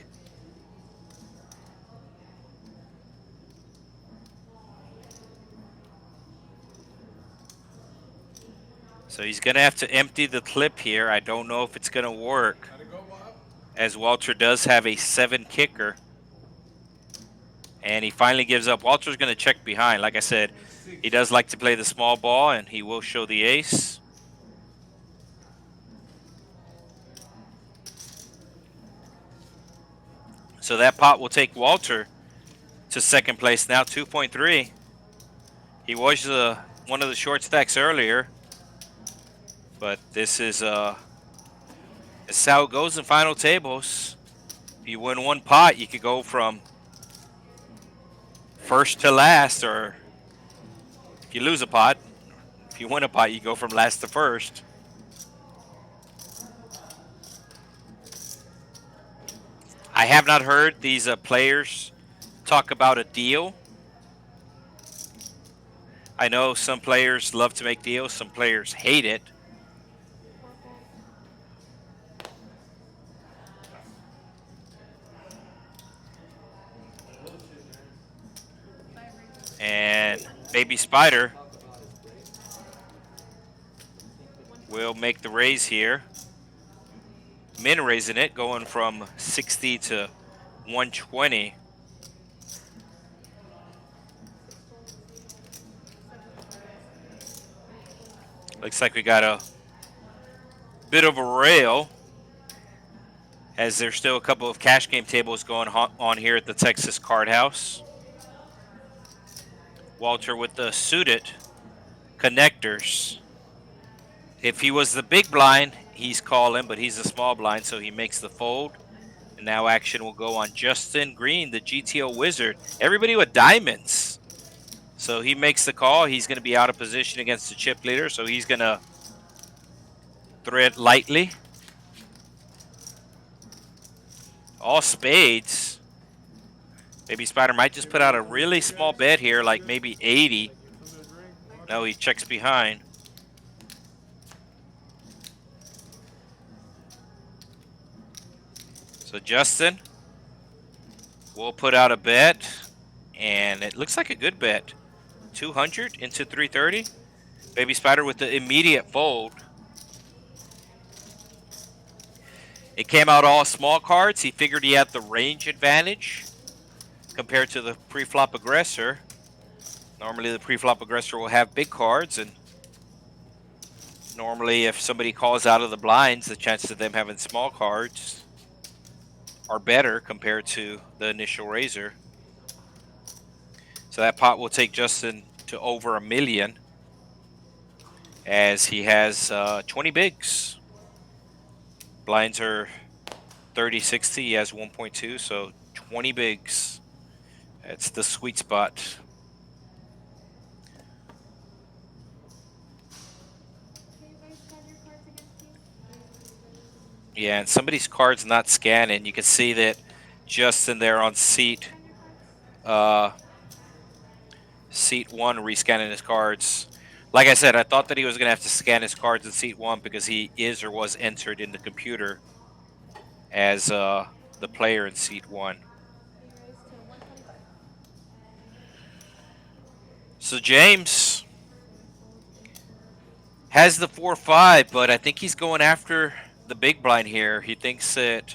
So he's going to have to empty the clip here. I don't know if it's going to work, as Walter does have a 7 kicker. And he finally gives up. Walter's going to check behind. Like I said, he does like to play the small ball, and he will show the ace. So that pot will take Walter to second place now, 2.3. He was one of the short stacks earlier, but this is how it goes in final tables. If you win one pot, you could go from first to last, or if you lose a pot, if you win a pot, you go from last to first. I have not heard these players talk about a deal. I know some players love to make deals, some players hate it. And Baby Spider will make the raise here. Min raising it, going from 60 to 120. Looks like we got a bit of a rail, as there's still a couple of cash game tables going on here at the Texas Card House. Walter with the suited connectors. If he was the big blind, he's calling, but he's the small blind, so he makes the fold. And now action will go on Justin Green, the GTO wizard. Everybody with diamonds. So he makes the call. He's going to be out of position against the chip leader, so he's going to thread lightly. All spades. Maybe Spider might just put out a really small bet here, like maybe 80. No, he checks behind. So Justin will put out a bet, and it looks like a good bet. 200 into 330. Baby Spider with the immediate fold. It came out all small cards. He figured he had the range advantage compared to the pre-flop aggressor. Normally the pre-flop aggressor will have big cards, and normally if somebody calls out of the blinds, the chances of them having small cards are better compared to the initial raiser. So that pot will take Justin to over $1 million, as he has 20 bigs. Blinds are 30-60. He has 1.2, so 20 bigs. That's the sweet spot. Yeah, and somebody's card's not scanning. You can see that Justin there on seat 1 rescanning his cards. Like I said, I thought that he was going to have to scan his cards in seat 1 because he is or was entered in the computer as the player in seat 1. So James has the 4-5, but I think he's going after the big blind here. He thinks that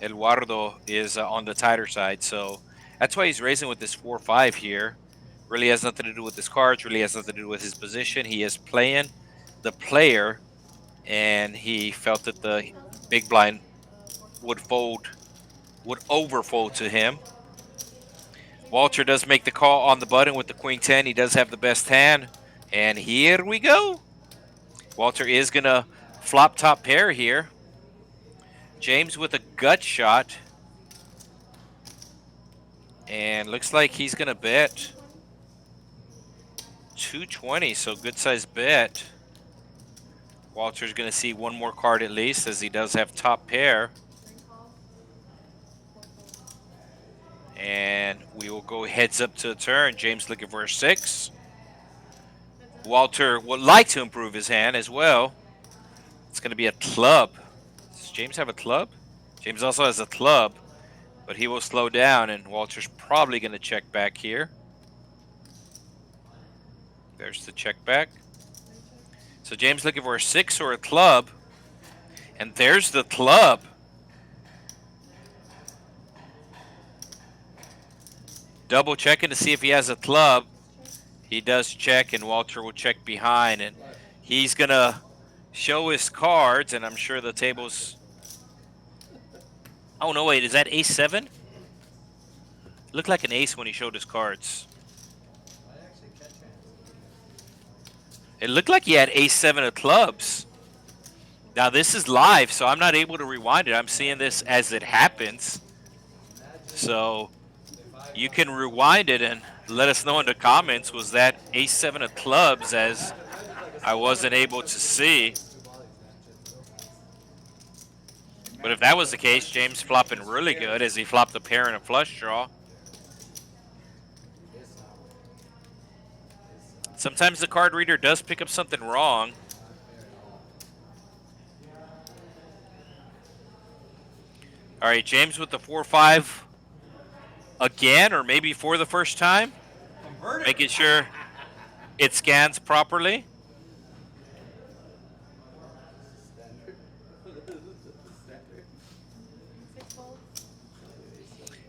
Elardo is on the tighter side, so that's why he's raising with this 4-5 here. Really has nothing to do with his cards, really has nothing to do with his position. He is playing the player, and he felt that the big blind would overfold to him. Walter does make the call on the button with the queen 10. He does have the best hand, and here we go. Walter is going to flop top pair here. James with a gut shot. And looks like he's going to bet 220, so good size bet. Walter's going to see one more card at least, as he does have top pair. And we will go heads up to the turn. James looking for a 6. Walter would like to improve his hand as well. It's going to be a club. Does James have a club? James also has a club, but he will slow down, and Walter's probably going to check back here. There's the check back. So James looking for a 6 or a club. And there's the club. Double checking to see if he has a club. He does check, and Walter will check behind. And he's going to show his cards, and I'm sure the table's... Oh, no, wait. Is that ace-7? Looked like an ace when he showed his cards. It looked like he had ace-7 of clubs. Now, this is live, so I'm not able to rewind it. I'm seeing this as it happens. So you can rewind it and let us know in the comments, was that ace-7 of clubs, as I wasn't able to see. But if that was the case, James flopping really good as he flopped a pair and a flush draw. Sometimes the card reader does pick up something wrong. All right, James with the 4-5 again, or maybe for the first time. Making sure it scans properly.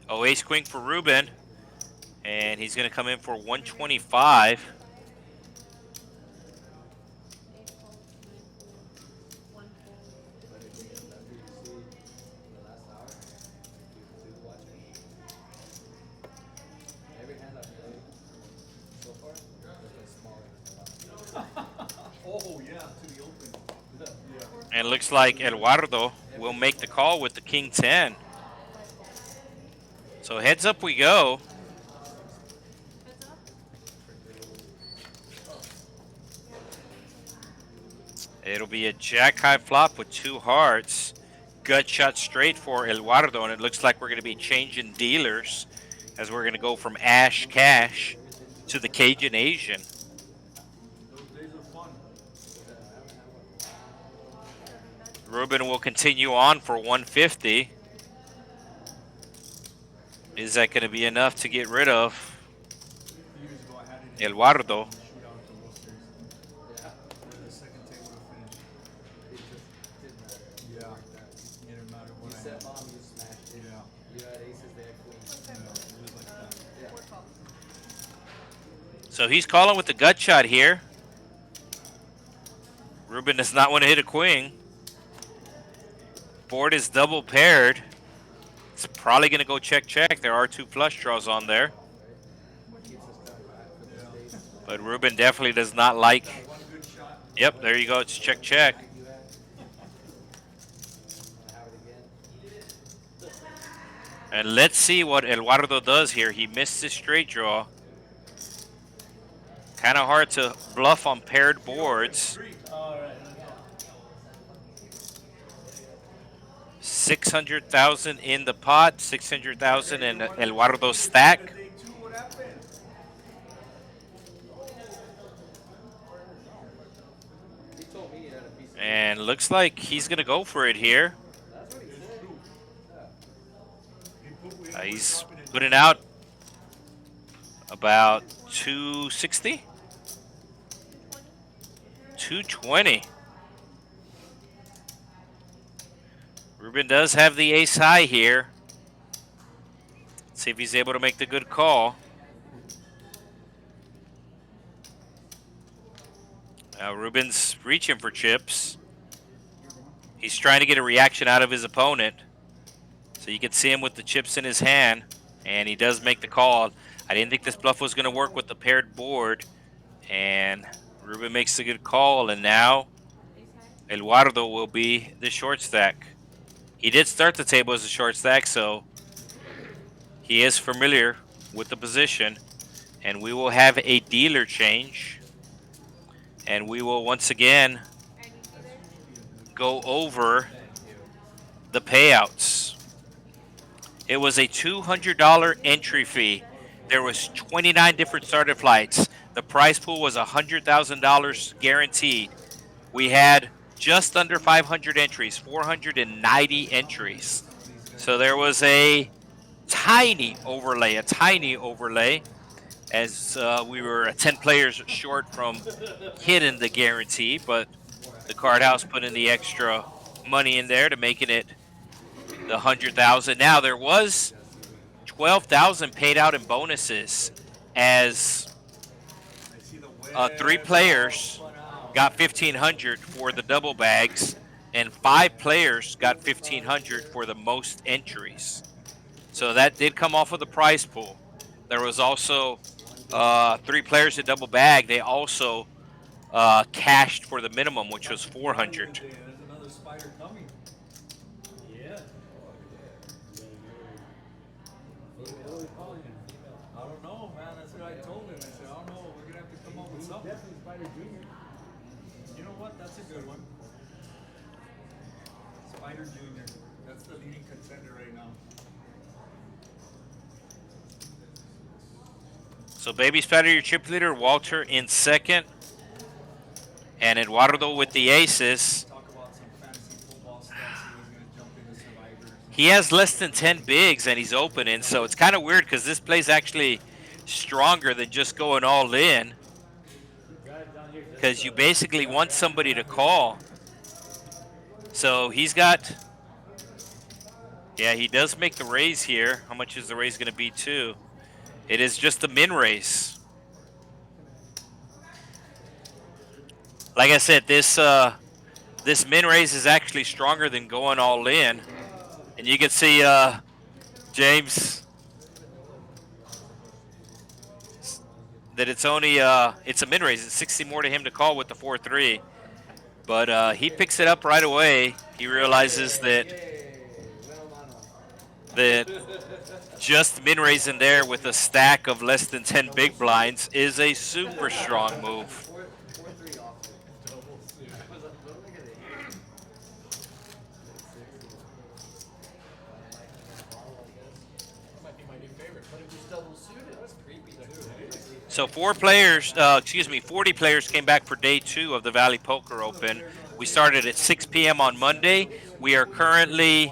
Oh, ace queen for Ruben. And he's going to come in for 125. And looks like Elardo will make the call with the king 10. So heads up we go. It'll be a jack high flop with 2 hearts. Gut shot straight for Elardo, and it looks like we're going to be changing dealers as we're going to go from Ash Cash to the Cajun Asian. Ruben will continue on for 150. Is that going to be enough to get rid of Elardo? So he's calling with the gut shot here. Ruben does not want to hit a queen. Board is double paired. It's probably going to go check, check. There are 2 flush draws on there. But Ruben definitely does not like. Yep, there you go. It's check, check. And let's see what Elardo does here. He missed his straight draw. Kind of hard to bluff on paired boards. 600,000 in the pot, 600,000 in Elardo stack. Day two, what happened? He told me he had a piece of And looks like he's going to go for it here. That's what he said. He's putting out about 260, 220. Ruben does have the ace high here. Let's see if he's able to make the good call. Now Ruben's reaching for chips. He's trying to get a reaction out of his opponent. So you can see him with the chips in his hand, and he does make the call. I didn't think this bluff was going to work with the paired board, and Ruben makes a good call, and now Elardo will be the short stack. He did start the table as a short stack, so he is familiar with the position, and we will have a dealer change, and we will once again go over the payouts. It was a $200 entry fee. There was 29 different starter flights. The prize pool was $100,000 guaranteed. We had just under 500 entries, 490 entries. So there was a tiny overlay, as we were 10 players short from hitting the guarantee, but the card house put in the extra money in there to making it the 100,000. Now there was 12,000 paid out in bonuses, as 3 players got 1,500 for the double bags, and 5 players got 1,500 for the most entries. So that did come off of the prize pool. There was also 3 players at double bag. They also cashed for the minimum, which was 400. There's another spider coming. Yeah. I don't know, man. That's what I told him. I said, I don't know. We're going to have to come up with something. Definitely Spider Junior. You know what? That's a good one. Spider Junior. That's the leading contender right now. So Baby Spider, your chip leader, Walter in second, and Eduardo with the aces. Talk about some fantasy football stats. He was going to jump into Survivors. He has less than 10 bigs and he's opening, so it's kind of weird because this play's actually stronger than just going all in, because you basically want somebody to call. So he's got, yeah, he does make the raise here. How much is the raise going to be too? It is just a min raise. Like I said, this min raise is actually stronger than going all in. And you can see James, that it's only it's a min raise. It's 60 more to him to call with the 4-3. But he picks it up right away. He realizes that just min raising there with a stack of less than 10 big blinds is a super strong move. 4-3 off. Might be my new favorite. But it was double suited. That's creepy too. So 40 players came back for day 2 of the Valley Poker Open. We started at 6 p.m. on Monday. We are currently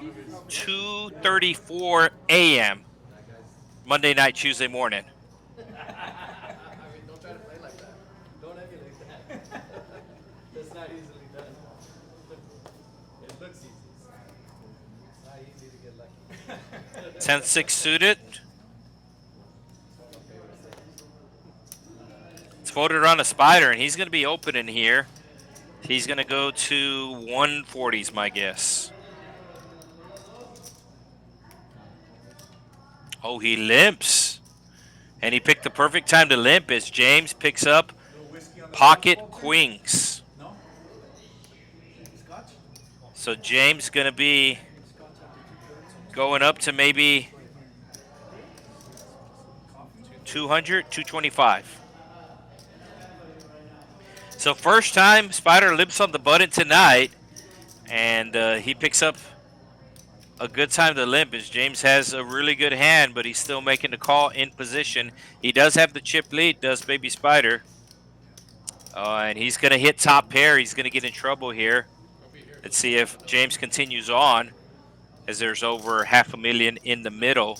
2:34 a.m. Monday night, Tuesday morning. I mean, don't try to play like that. Don't emulate that. That's not easily done. It looks easy. It's not easy to get lucky. 10-6 suited. It's folded on a spider, and he's going to be opening here. He's going to go to 140s, my guess. Oh, he limps. And he picked the perfect time to limp as James picks up pocket queens. So James going to be going up to maybe 200, 225. So first time Spider limps on the button tonight, and he picks up a good time to limp as James has a really good hand, but he's still making the call in position. He does have the chip lead, does Baby Spider. And he's going to hit top pair. He's going to get in trouble here. Let's see if James continues on, as there's over $500,000 in the middle.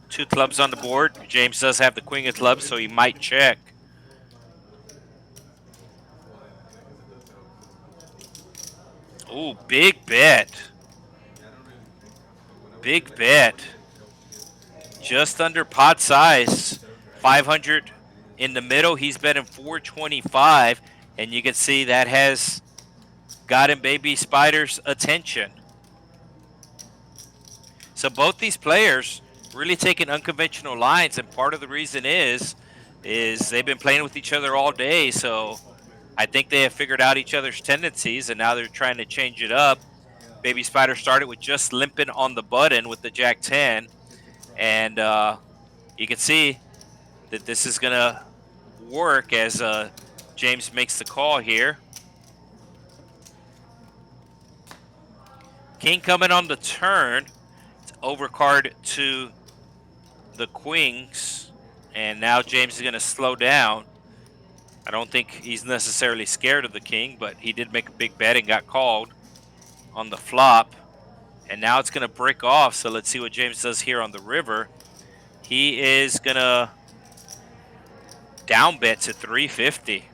2 clubs on the board. James does have the queen of clubs, so he might check. Ooh, big bet. Big bet. Just under pot size. 500 in the middle. He's betting 425, and you can see that has gotten Baby Spider's attention. So both these players really taking unconventional lines, and part of the reason is they've been playing with each other all day, so I think they have figured out each other's tendencies, and now they're trying to change it up. Baby Spider started with just limping on the button with the Jack-10, and you can see that this is going to work as James makes the call here. King coming on the turn. It's overcard to the queens, and now James is going to slow down. I don't think he's necessarily scared of the king, but he did make a big bet and got called on the flop. And now it's going to break off, so let's see what James does here on the river. He is going to down bet to 350.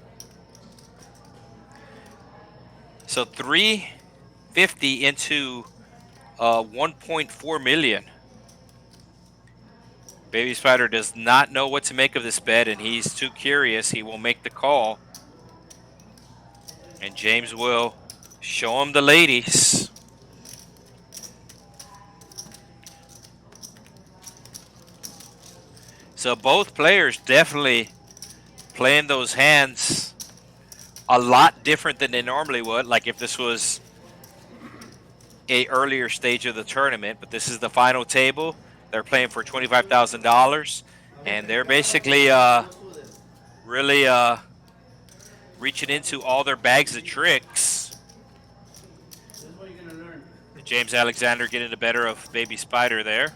So 350 into 1.4 million. Baby Spider does not know what to make of this bet, and he's too curious. He will make the call. And James will show him the ladies. So both players definitely playing those hands a lot different than they normally would. Like if this was a earlier stage of the tournament, but this is the final table. They're playing for $25,000, and they're basically really reaching into all their bags of tricks. James Alexander getting the better of Baby Spider there.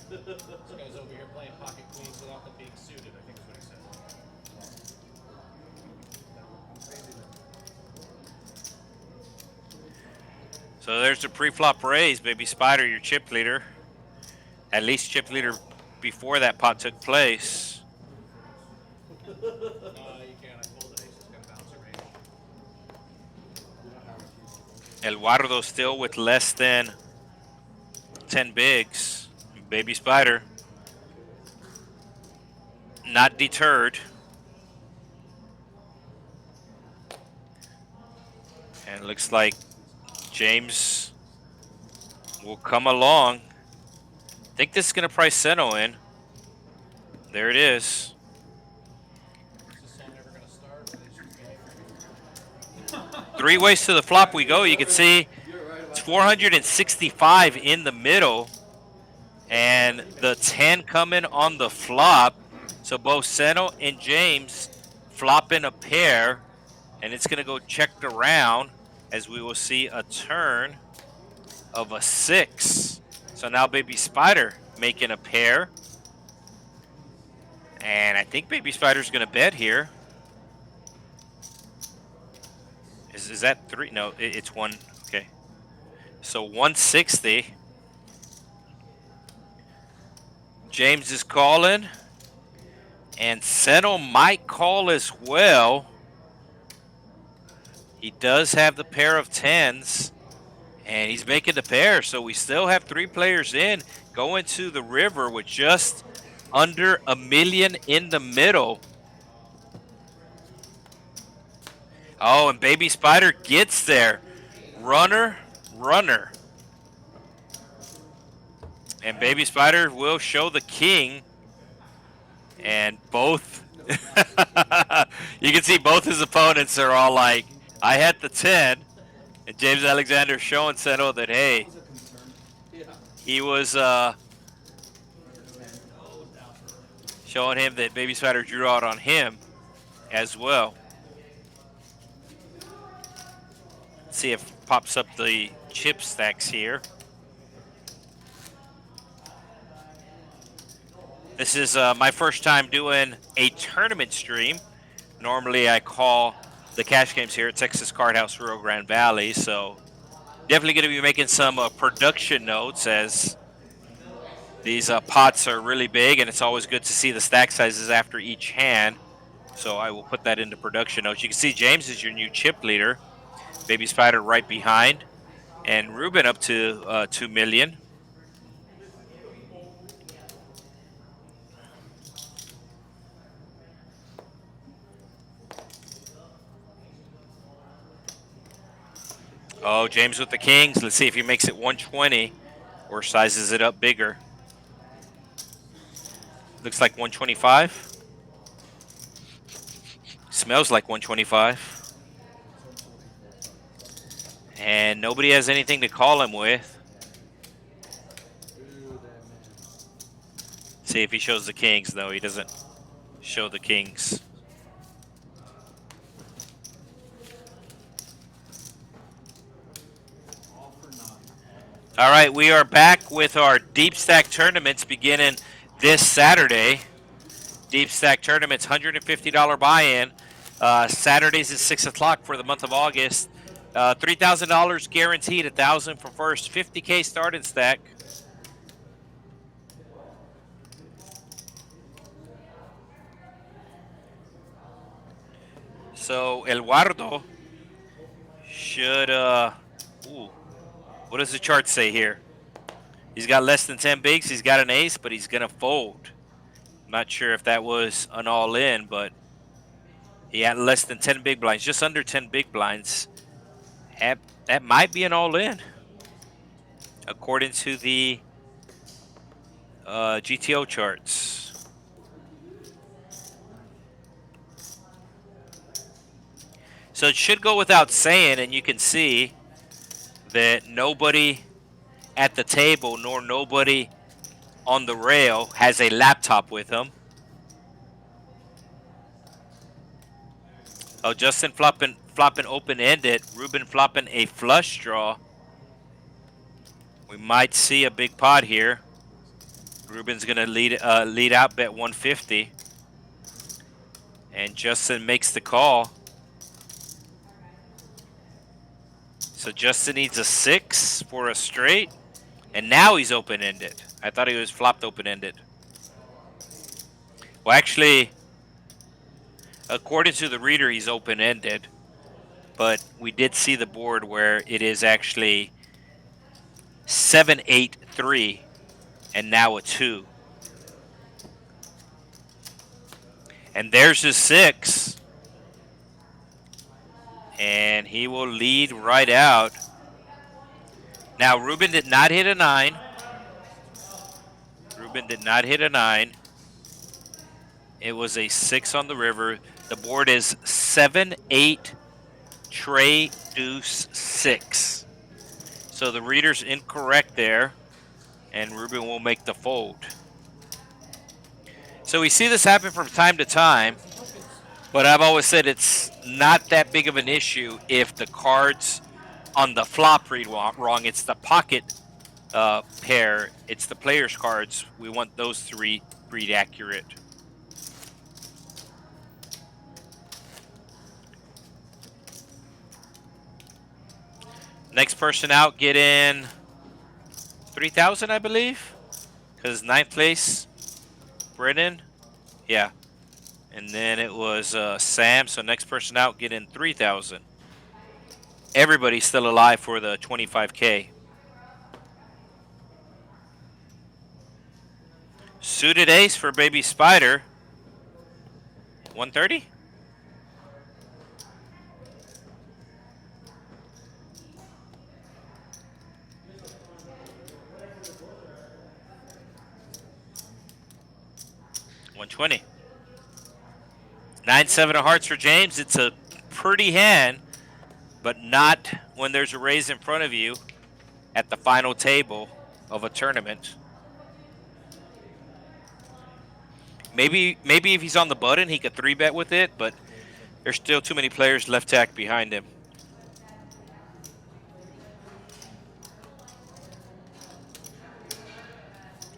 This guy's over here playing pocket queens without them being suited, I think is what he said. So there's the pre-flop raise. Baby Spider, your chip leader. At least chip leader before that pot took place. You can't. I told the ace is going to bounce a range. Elardo still with less than 10 bigs. Baby Spider not deterred. And it looks like James will come along. I think this is going to price Seno in. There it is. Is this song ever going to start? 3 ways to the flop we go. You can see it's 465 in the middle. And the 10 coming on the flop. So both Seno and James flopping a pair. And it's going to go checked around as we will see a turn of a 6. So now Baby Spider making a pair. And I think Baby Spider's going to bet here. Is that 3? No, it's 1. Okay. So 160. James is calling. And Seno might call as well. He does have the pair of 10s. And he's making the pair. So we still have 3 players in. Going to the river with just under $1 million in the middle. Oh, and Baby Spider gets there. Runner, runner. And Baby Spider will show the king. And both, you can see both his opponents are all like, I had the 10. And James Alexander showing Seno that, hey, he was showing him that Baby Spider drew out on him as well. See if it pops up the chip stacks here. This is my first time doing a tournament stream. Normally I call the cash games here at Texas Card House, Rio Grande Valley. So definitely going to be making some production notes, as these pots are really big, and it's always good to see the stack sizes after each hand. So I will put that into production notes. You can see James is your new chip leader. Baby Spider right behind. And Ruben up to 2 million. Oh, James with the kings. Let's see if he makes it 120 or sizes it up bigger. Looks like 125. Smells like 125. And nobody has anything to call him with. See if he shows the kings. No, he doesn't show the kings. All right, we are back with our deep stack tournaments beginning this Saturday. Deep stack tournaments, $150 buy-in. Saturdays at 6 o'clock for the month of August. $3,000 guaranteed, $1,000 for first, $50K starting stack. So Elardo should, what does the chart say here? He's got less than 10 bigs. He's got an ace, but he's going to fold. I'm not sure if that was an all-in, but he had less than 10 big blinds, just under 10 big blinds. That might be an all-in, according to the GTO charts. So it should go without saying, and you can see that nobody at the table nor nobody on the rail has a laptop with them. Oh, Justin flopping open-ended. Ruben flopping a flush draw. We might see a big pot here. Ruben's going to lead out, bet 150. And Justin makes the call. So Justin needs a 6 for a straight. And now he's open-ended. I thought he was flopped open-ended. Well, actually, according to the reader, he's open-ended. But we did see the board where it is actually 7, 8, 3, and now a 2. And there's his 6. And he will lead right out. Now, Ruben did not hit a 9. Ruben did not hit a 9. It was a 6 on the river. The board is 7, 8, Trey, Deuce, 6. So the reader's incorrect there, and Ruben will make the fold. So we see this happen from time to time, but I've always said it's not that big of an issue if the cards on the flop read wrong. It's the pocket pair. It's the player's cards. We want those to read accurate. Next person out, get in 3,000, I believe, because 9th place, Brennan. Yeah. And then it was Sam. So next person out, get in 3,000. Everybody's still alive for the 25K. Suited ace for Baby Spider. 130? $120. 9-7 of hearts for James. It's a pretty hand, but not when there's a raise in front of you at the final table of a tournament. Maybe if he's on the button, he could 3-bet with it, but there's still too many players left tack behind him.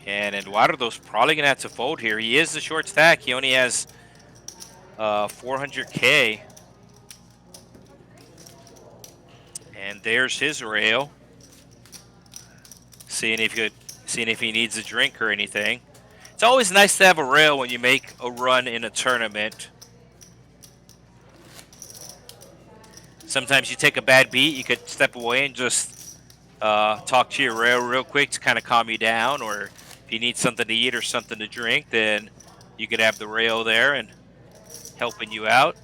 And Elardo's probably going to have to fold here. He is the short stack. He only has 400K. And there's his rail. Seeing if he needs a drink or anything. It's always nice to have a rail when you make a run in a tournament. Sometimes you take a bad beat, you could step away and just talk to your rail real quick to kind of calm you down. Or if you need something to eat or something to drink, then you could have the rail there and helping you out.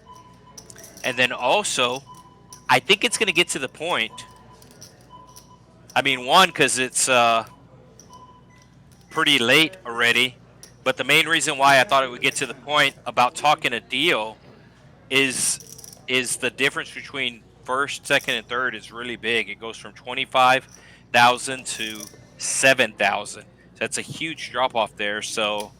And then also, I think it's going to get to the point. I mean, one, because it's pretty late already. But the main reason why I thought it would get to the point about talking a deal is the difference between first, second, and third is really big. It goes from 25,000 to 7,000. So that's a huge drop off there. So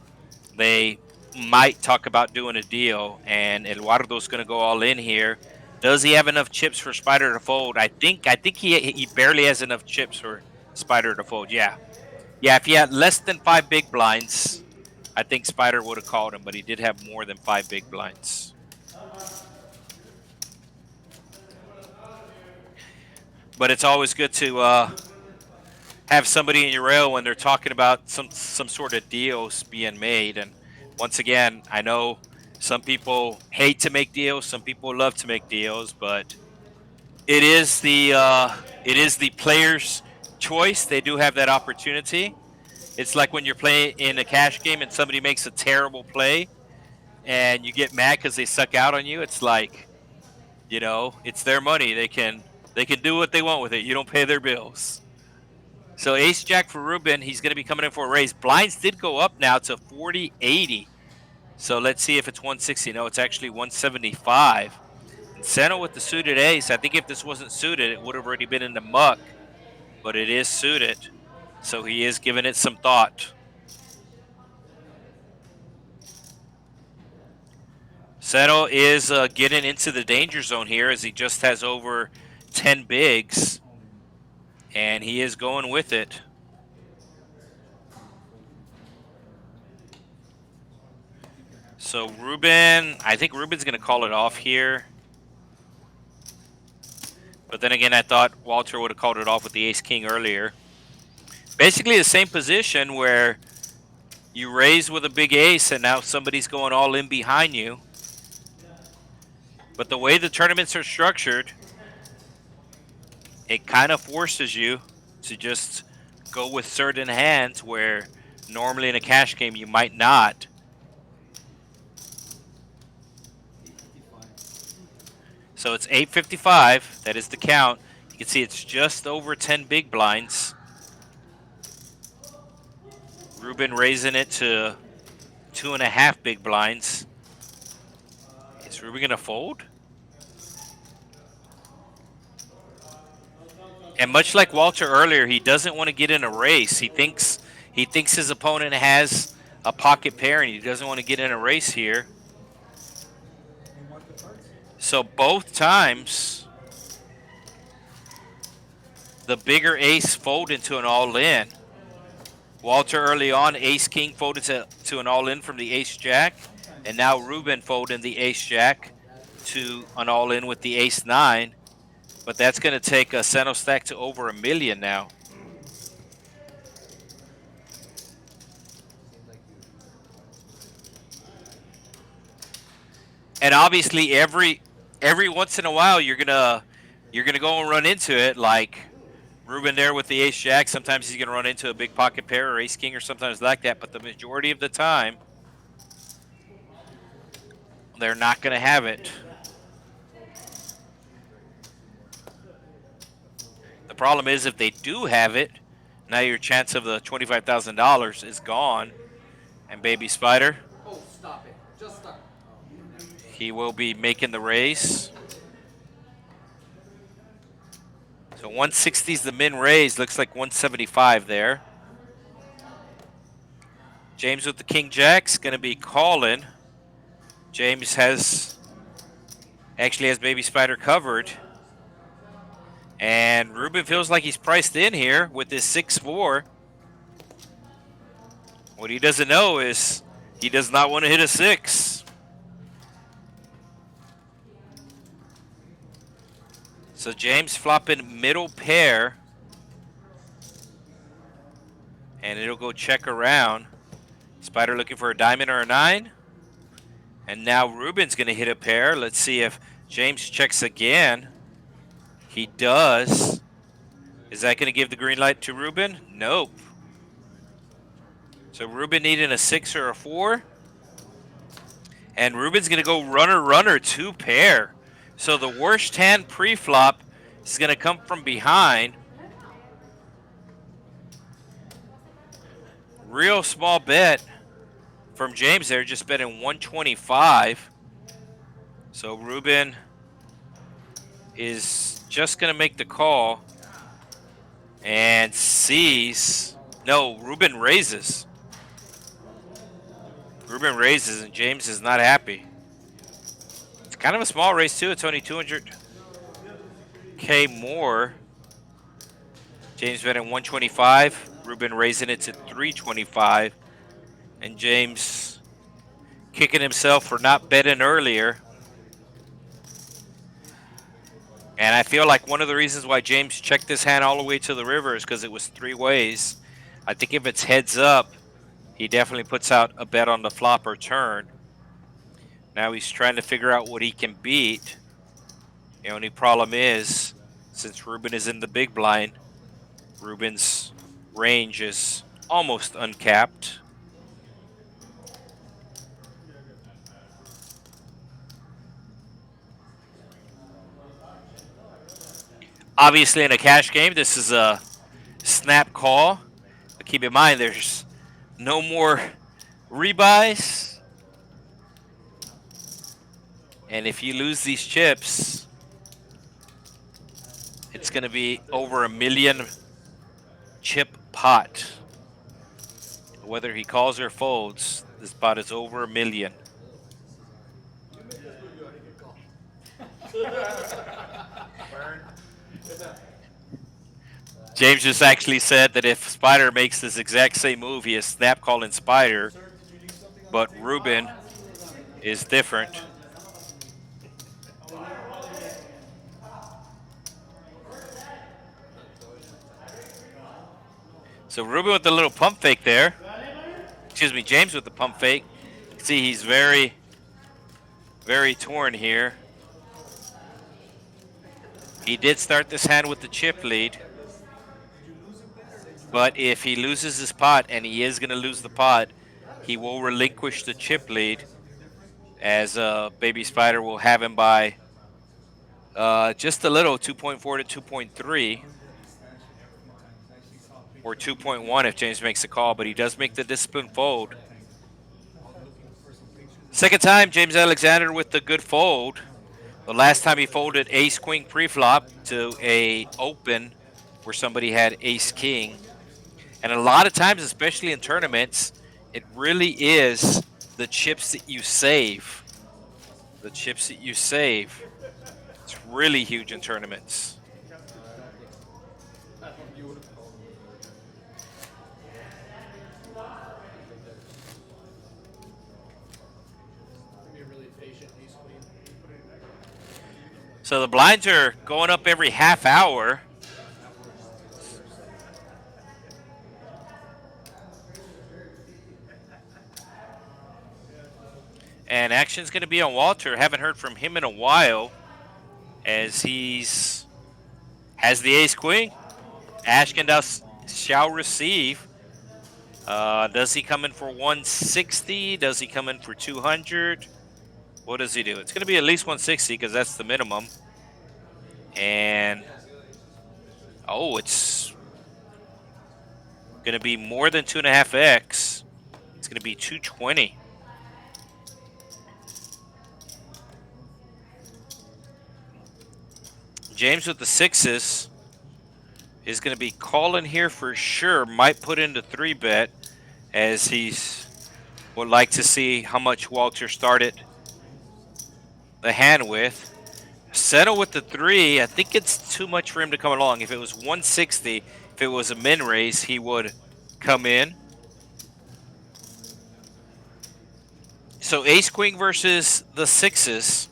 they might talk about doing a deal, and Elardo's going to go all in here. Does he have enough chips for Spider to fold? I think he barely has enough chips for Spider to fold. Yeah. Yeah, if he had less than 5 big blinds, I think Spider would have called him, but he did have more than 5 big blinds. But it's always good to have somebody in your rail when they're talking about some sort of deals being made. And once again, I know some people hate to make deals, some people love to make deals, but it is the player's choice. They do have that opportunity. It's like when you're playing in a cash game and somebody makes a terrible play and you get mad because they suck out on you. It's like, it's their money. They can do what they want with it. You don't pay their bills. So ace jack for Ruben. He's going to be coming in for a raise. Blinds did go up now to 40.80. So let's see if it's 160. No, it's actually 175. And Seno with the suited ace. I think if this wasn't suited, it would have already been in the muck. But it is suited. So he is giving it some thought. Seno is getting into the danger zone here as he just has over 10 bigs. And he is going with it. So Ruben, I think Ruben's going to call it off here. But then again, I thought Walter would have called it off with the ace-king earlier. Basically the same position where you raise with a big ace and now somebody's going all in behind you. But the way the tournaments are structured, it kind of forces you to just go with certain hands where normally in a cash game you might not. So it's 855. That is the count. You can see it's just over 10 big blinds. Ruben raising it to 2.5 big blinds. Is Ruben going to fold? And much like Walter earlier, he doesn't want to get in a race. He thinks his opponent has a pocket pair, and he doesn't want to get in a race here. So both times, the bigger ace folded into an all-in. Walter early on, ace-king folded to an all-in from the ace-jack. And now Ruben folding the ace-jack to an all-in with the ace-9. But that's going to take a Seno stack to over $1 million now. And obviously, every once in a while, you're gonna go and run into it. Like Ruben there with the ace-jack. Sometimes he's gonna run into a big pocket pair or ace-king or sometimes like that. But the majority of the time, they're not gonna have it. The problem is if they do have it, now your chance of the $25,000 is gone. And Baby Spider, Oh, stop it. Just stop. he will be making the raise. So 160 is the min raise. Looks like 175 there. James with the king jack's going to be calling. James actually has Baby Spider covered. And Ruben feels like he's priced in here with this 6-4. What he doesn't know is he does not want to hit a 6. So James flopping middle pair. And it'll go check around. Spider looking for a diamond or a 9. And now Ruben's going to hit a pair. Let's see if James checks again. He does. Is that going to give the green light to Ruben? Nope. So Ruben needing a 6 or a 4. And Ruben's going to go runner, 2 pair. So the worst hand pre-flop is going to come from behind. Real small bet from James there, just betting 125. So Ruben is just going to make the call and sees. No, Ruben raises. Ruben raises, and James is not happy. It's kind of a small raise, too. It's only 200K more. James betting 125. Ruben raising it to 325. And James kicking himself for not betting earlier. And I feel like one of the reasons why James checked this hand all the way to the river is because it was 3 ways. I think if it's heads up, he definitely puts out a bet on the flop or turn. Now he's trying to figure out what he can beat. The only problem is, since Ruben is in the big blind, Ruben's range is almost uncapped. Obviously, in a cash game, this is a snap call. But keep in mind, there's no more rebuys. And if you lose these chips, it's going to be over $1 million chip pot. Whether he calls or folds, this pot is over $1 million. James just actually said that if Spider makes this exact same move, he is snap calling Spider, but Ruben is different. So Ruben with the little pump fake there. Excuse me, James with the pump fake. See, he's very, very torn here. He did start this hand with the chip lead. But if he loses his pot, and he is going to lose the pot, he will relinquish the chip lead, as Baby Spider will have him by just a little, 2.4 to 2.3, or 2.1 if James makes a call, but he does make the discipline fold. Second time, James Alexander with the good fold. The last time he folded ace-queen pre-flop to a open where somebody had ace-king. And a lot of times, especially in tournaments, it really is the chips that you save. The chips that you save. It's really huge in tournaments. So the blinds are going up every half hour. And action's going to be on Walter. Haven't heard from him in a while, as has the ace-queen. Ashken shall receive. Does he come in for 160? Does he come in for 200? What does he do? It's going to be at least 160 because that's the minimum. And, oh, it's going to be more than 2.5x. It's going to be 220. James with the 6s is going to be calling here for sure. Might put into 3-bet, as he's would like to see how much Walter started the hand with. Settle with the 3. I think it's too much for him to come along. If it was 160, if it was a min raise, he would come in. So ace queen versus the sixes.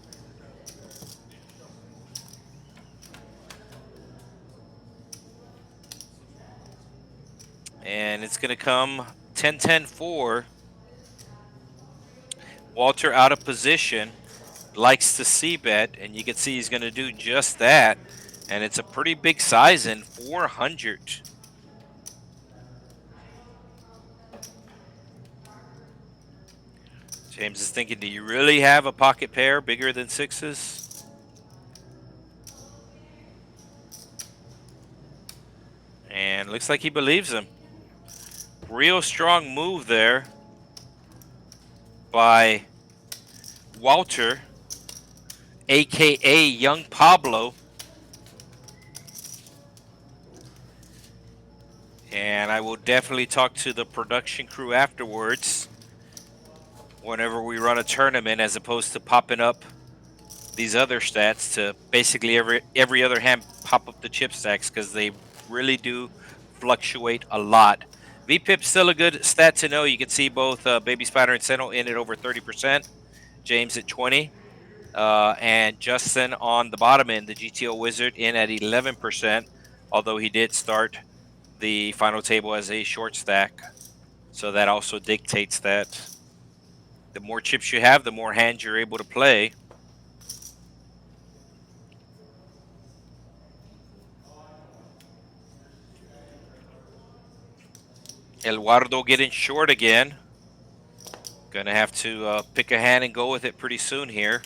And it's going to come 10-10-4. Walter out of position. Likes to c-bet, and you can see he's going to do just that. And it's a pretty big size in 400. James is thinking, do you really have a pocket pair bigger than sixes? And looks like he believes him. Real strong move there by Walter, a.k.a. Young Pablo. And I will definitely talk to the production crew afterwards whenever we run a tournament, as opposed to popping up these other stats to basically every other hand pop up the chip stacks, because they really do fluctuate a lot. VPIP's still a good stat to know. You can see both Baby Spider and Seno in at over 30%, James at 20%, and Justin on the bottom end, the GTO Wizard, in at 11%, although he did start the final table as a short stack. So that also dictates that the more chips you have, the more hands you're able to play. Elardo getting short again. Gonna have to pick a hand and go with it pretty soon here.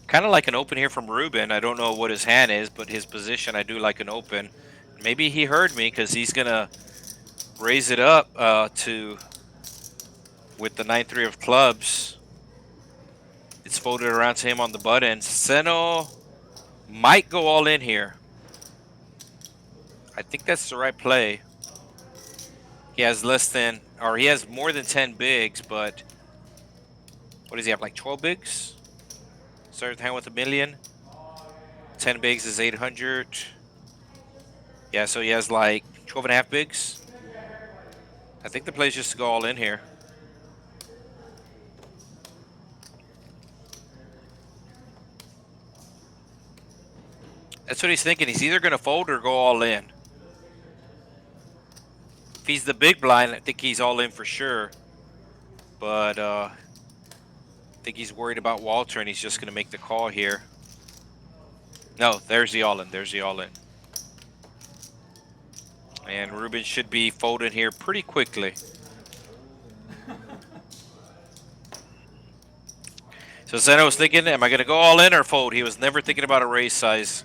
Kind of like an open here from Ruben. I don't know what his hand is, but his position, I do like an open. Maybe he heard me, because he's gonna raise it up with the 9-3 of clubs. It's folded around to him on the button. Seno might go all in here. I think that's the right play. He has he has more than 10 bigs, but what does he have, like 12 bigs? Started the hand with $1 million. 10 bigs is 800. Yeah, so he has like 12 and a half bigs. I think the play is just to go all in here. That's what he's thinking. He's either going to fold or go all in. If he's the big blind, I think he's all in for sure. But I think he's worried about Walter, and he's just going to make the call here. No, there's the all in. There's the all in. And Ruben should be folding here pretty quickly. So Zeno was thinking, am I going to go all in or fold? He was never thinking about a raise size.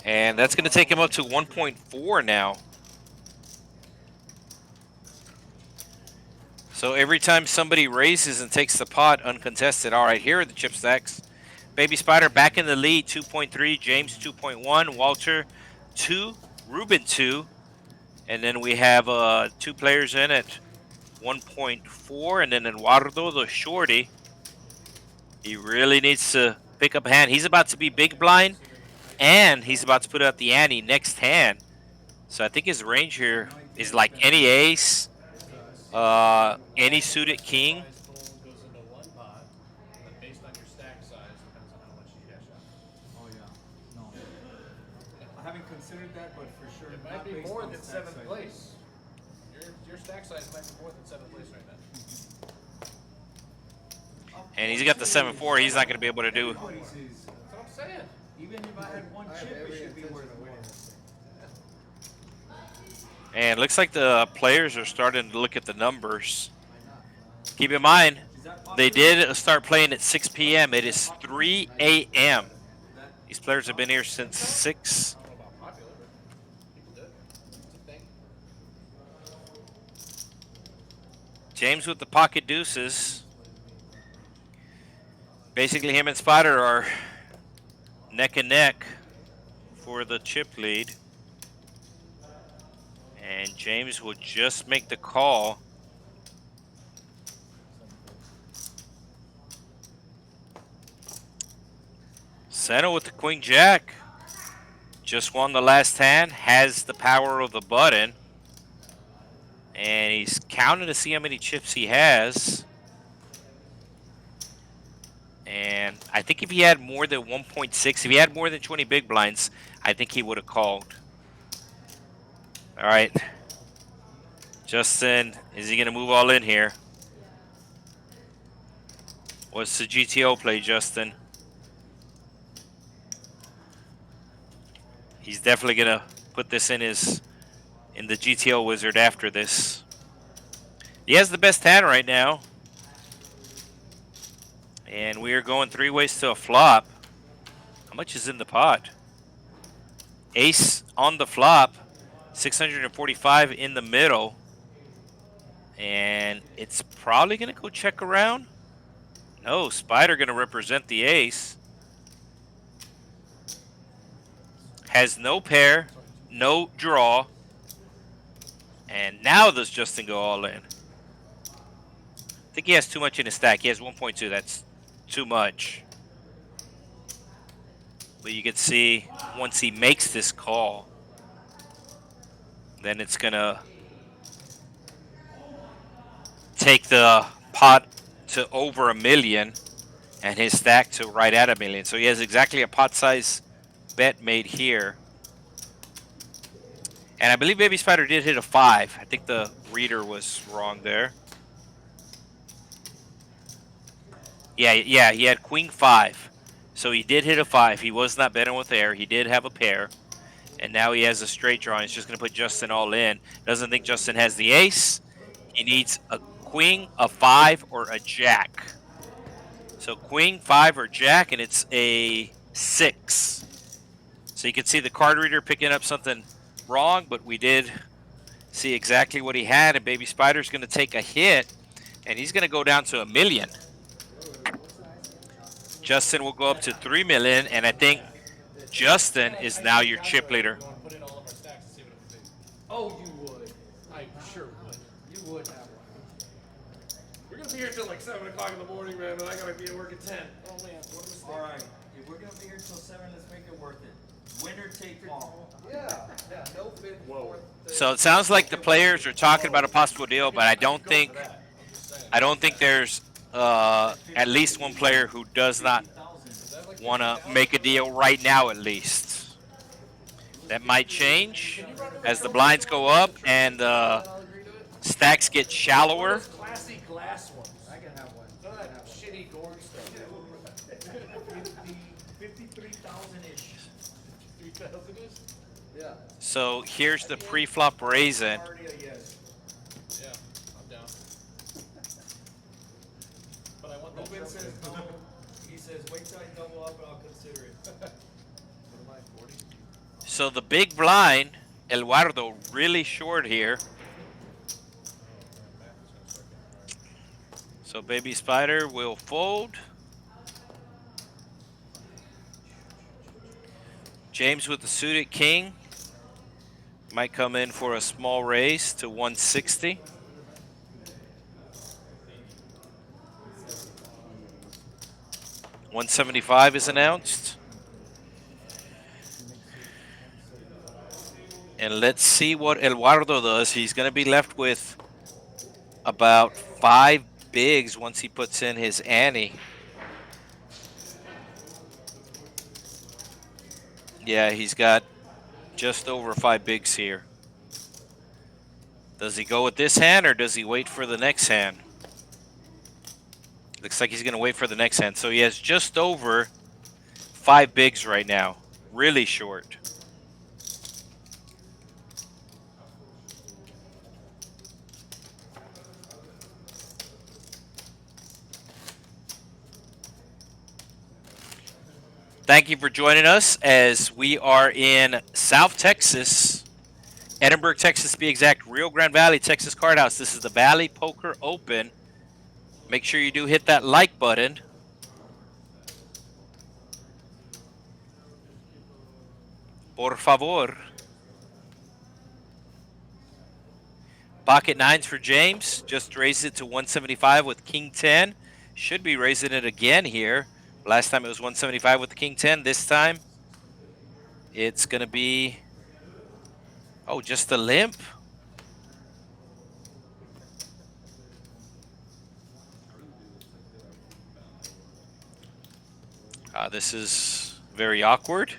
And that's going to take him up to 1.4 now. So every time somebody raises and takes the pot uncontested. All right, here are the chip stacks. Baby Spider back in the lead, 2.3. James, 2.1. Walter, 2. Ruben, 2. And then we have 2 players in at 1.4. And then Elardo, the shorty. He really needs to pick up a hand. He's about to be big blind, and he's about to put out the ante next hand. So I think his range here is like any ace, any suited king. Goes into one pot, but based on your stack size, depends on how much you cash out. Oh yeah, no. I haven't considered that, but for sure. It might be more than 7th place. Your stack size might be more than 7th place right now. And he's got the 7-4. He's not going to be able to do. That's what I'm saying. Even if I had one chip, it should be worth more. And looks like the players are starting to look at the numbers. Keep in mind, they did start playing at 6 p.m. It is 3 a.m. These players have been here since 6. I don't know about popular, but people do. It's a thing. James with the pocket deuces. Basically, him and Spider are neck and neck for the chip lead. And James will just make the call. Seno with the queen jack. Just won the last hand, has the power of the button. And he's counting to see how many chips he has. And I think if he had more than 1.6, if he had more than 20 big blinds, I think he would have called. All right. Justin, is he going to move all in here? What's the GTO play, Justin? He's definitely going to put this in the GTO wizard after this. He has the best hand right now. And we are going 3 ways to a flop. How much is in the pot? Ace on the flop, 645 in the middle. And it's probably going to go check around. No, Spider going to represent the ace. Has no pair, no draw. And now does Justin go all in? I think he has too much in his stack. He has 1.2. That's too much. But you can see once he makes this call, then it's going to take the pot to over $1 million and his stack to right at $1 million. So he has exactly a pot size bet made here. And I believe Baby Spider did hit a 5. I think the reader was wrong there. Yeah, he had Queen 5. So he did hit a 5. He was not betting with air. He did have a pair. And now he has a straight draw. He's just going to put Justin all in. Doesn't think Justin has the ace. He needs a queen, a 5, or a jack. So queen, 5, or jack, and it's a 6. So you can see the card reader picking up something wrong, but we did see exactly what he had, and Baby Spider's going to take a hit, and he's going to go down to $1 million. Justin will go up to $3 million, and I think Justin is now your chip leader. Put in all of our stacks and see what it would be. Oh, you would. I sure would. You would have one. We're gonna be here till like 7 o'clock in the morning, man, and I gotta be at work at 10. Oh man, what was All right, if we're gonna be here till 7, let's make it worth it. Winner take all. Yeah, no fifth, fourth. So it sounds like the players are talking about a possible deal, but I don't think there's at least one player who does not want to make a deal right now, at least. That might change as the blinds go up and stacks get shallower. Classy glass ones. I can have one. None of that shitty gourd stuff. 53,000-ish. 3,000-ish? Yeah. So here's the pre-flop raisin. Already a yes. Yeah, I'm down. But I want that Ruben trophy. says no. He says, wait till I double up and I'll consider it. What am I, 40? So the big blind, Elardo, really short here. So Baby Spider will fold. James with the suited king might come in for a small raise to 160. $175 is announced. And let's see what Elardo does. He's going to be left with about 5 bigs once he puts in his ante. Yeah, he's got just over 5 bigs here. Does he go with this hand or does he wait for the next hand? Looks like he's going to wait for the next hand. So he has just over 5 bigs right now. Really short. Thank you for joining us as we are in South Texas, Edinburg, Texas to be exact, Rio Grande Valley, Texas Card House. This is the Valley Poker Open. Make sure you do hit that like button. Por favor. Pocket 9s for James. Just raised it to 175 with King 10. Should be raising it again here. Last time it was 175 with the King 10. This time it's going to be, oh, just a limp. This is very awkward.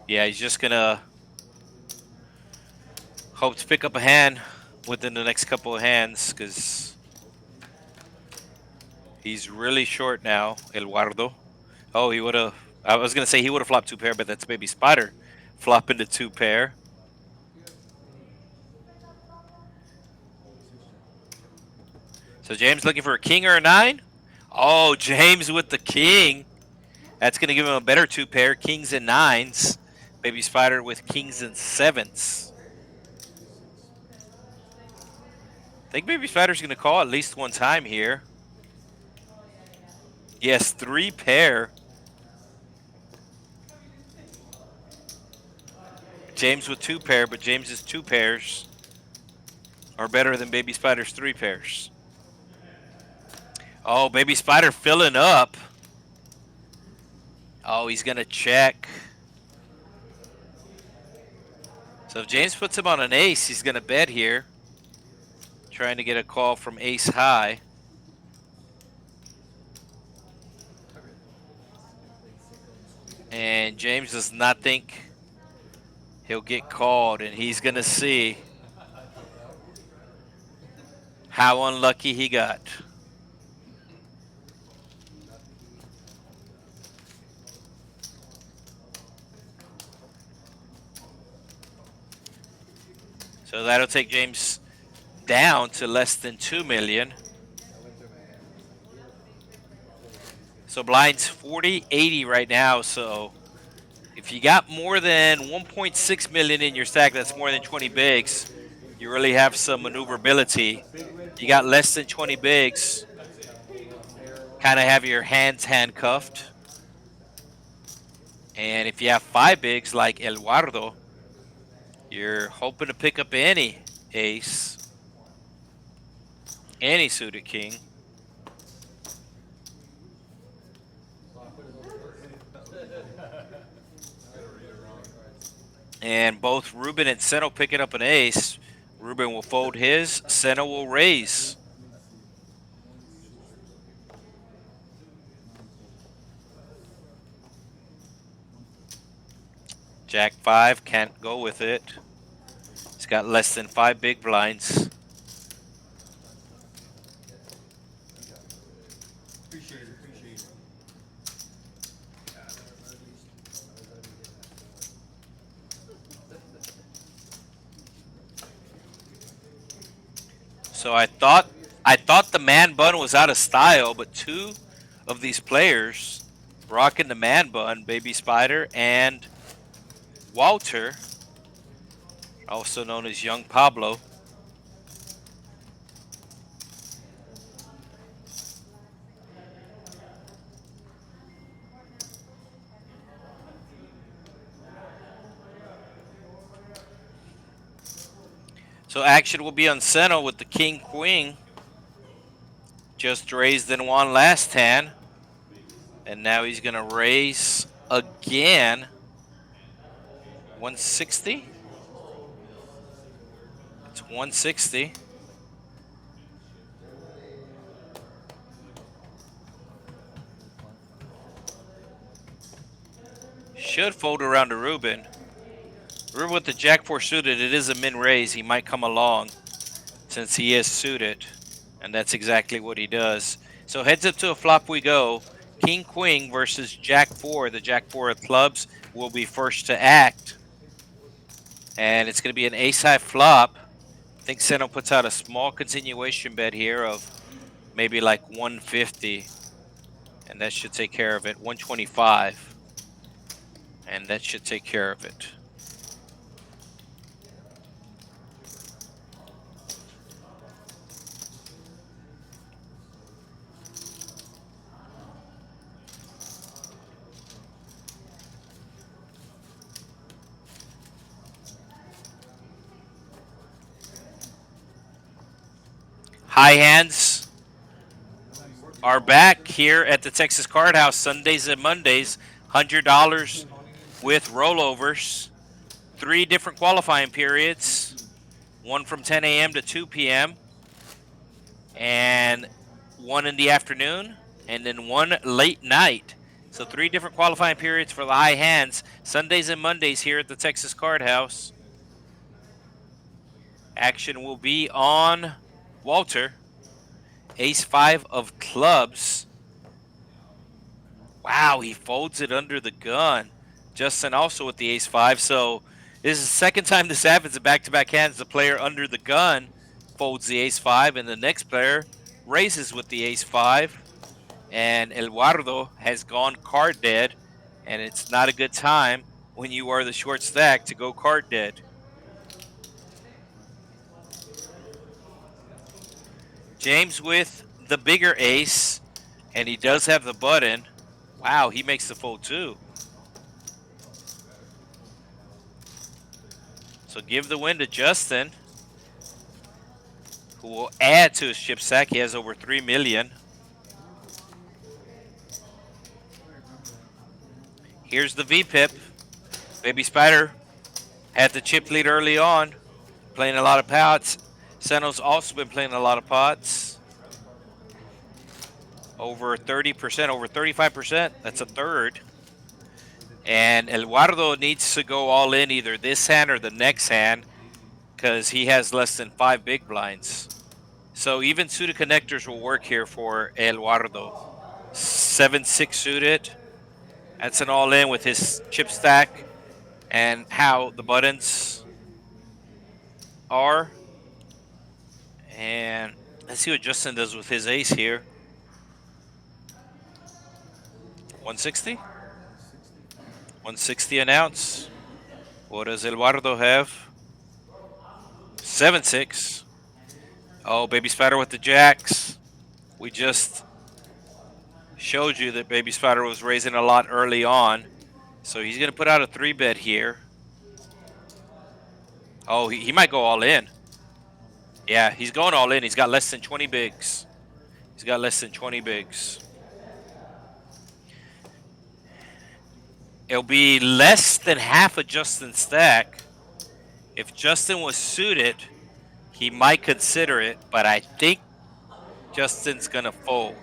Yeah, he's just going to hope to pick up a hand within the next couple of hands because he's really short now, Elardo. Oh, he would have. I was going to say he would have flopped 2 pair, but that's Baby Spider flopping to 2 pair. So James looking for a king or a 9. Oh, James with the king. That's going to give him a better 2 pair, kings and 9s. Baby Spider with kings and 7s. I think Baby Spider's going to call at least one time here. Yes, 3 pair. James with 2 pair, but James's 2 pairs are better than Baby Spider's 3 pairs. Oh, Baby Spider filling up. Oh, he's going to check. So if James puts him on an ace, he's going to bet here. Trying to get a call from ace high. And James does not think he'll get called, and he's going to see how unlucky he got. So that'll take James down to less than 2 million. So blinds 40-80 right now. So if you got more than 1.6 million in your stack, that's more than 20 bigs. You really have some maneuverability. You got less than 20 bigs, kind of have your hands handcuffed. And if you have 5 bigs like Elardo, you're hoping to pick up any ace, any suited king. And both Ruben and Seno picking up an ace. Ruben will fold his, Seno will raise. Jack 5 can't go with it. He's got less than 5 big blinds. Appreciate it. So I thought the man bun was out of style, but 2 of these players rocking the man bun, Baby Spider and Walter, also known as Young Pablo. So action will be on Seno with the king queen. Just raised and won last hand. And now he's going to raise again. 160? It's 160. Should fold around to Ruben. Ruben with the Jack 4 suited, it is a min raise. He might come along since he is suited. And that's exactly what he does. So heads up to a flop we go. King Queen versus Jack 4. The Jack 4 of clubs will be first to act. And it's going to be an ace-high flop. I think Seno puts out a small continuation bet here of maybe like 150. And that should take care of it. 125. And that should take care of it. High hands are back here at the Texas Card House Sundays and Mondays. $100 with rollovers. 3 different qualifying periods. One from 10 a.m. to 2 p.m. And one in the afternoon. And then one late night So 3 different qualifying periods for the high hands, Sundays and Mondays here at the Texas Card House. Action will be on Walter. Ace-5 of clubs. Wow, he folds it under the gun. Justin also with the ace-5. So this is the second time this happens in back-to-back hands. The player under the gun folds the ace-5, and the next player raises with the ace-5. And Elardo has gone card dead, and it's not a good time when you are the short stack to go card dead. James with the bigger ace, and he does have the button. Wow, he makes the fold too. So give the win to Justin, who will add to his chip stack. He has over 3 million. Here's the VPIP. Baby Spider had the chip lead early on, playing a lot of pots. Seno's also been playing a lot of pots. Over 30%, over 35%. That's a third. And Elardo needs to go all in either this hand or the next hand because he has less than 5 big blinds. So even suited connectors will work here for Elardo. 7-6 suited. That's an all in with his chip stack and how the buttons are. And let's see what Justin does with his ace here. 160? 160 an ounce. What does Elardo have? 7-6. Oh, Baby Spider with the jacks. We just showed you that Baby Spider was raising a lot early on. So he's going to put out a 3-bet here. Oh, he might go all in. Yeah, he's going all in. He's got less than 20 bigs. He's got less than 20 bigs. It'll be less than half of Justin's stack. If Justin was suited, he might consider it, but I think Justin's going to fold.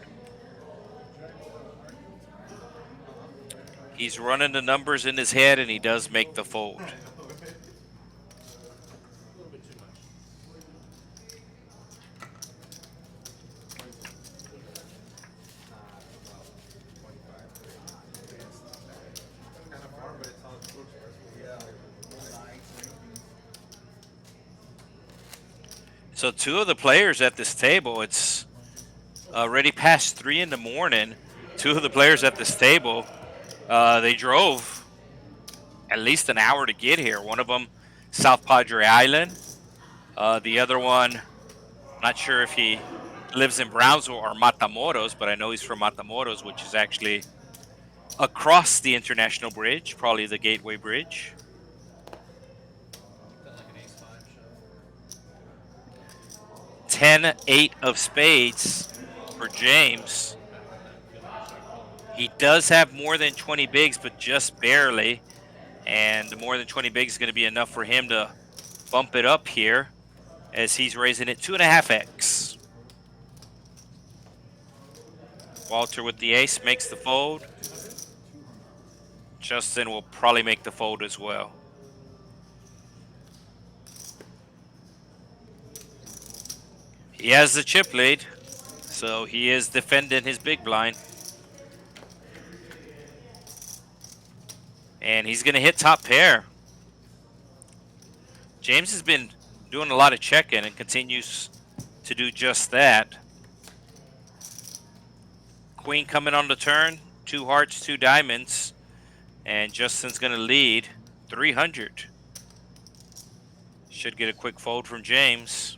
He's running the numbers in his head, and he does make the fold. So 2 of the players at this table, it's already past 3 in the morning. 2 of the players at this table, they drove at least an hour to get here. One of them, South Padre Island. The other one, not sure if he lives in Brownsville or Matamoros, but I know he's from Matamoros, which is actually across the International Bridge, probably the Gateway Bridge. 10-8 of spades for James. He does have more than 20 bigs, but just barely. And the more than 20 bigs is going to be enough for him to bump it up here as he's raising it 2.5x. Walter with the ace makes the fold. Justin will probably make the fold as well. He has the chip lead, so he is defending his big blind. And he's going to hit top pair. James has been doing a lot of check-in and continues to do just that. Queen coming on the turn, 2 hearts, 2 diamonds. And Justin's going to lead 300. Should get a quick fold from James.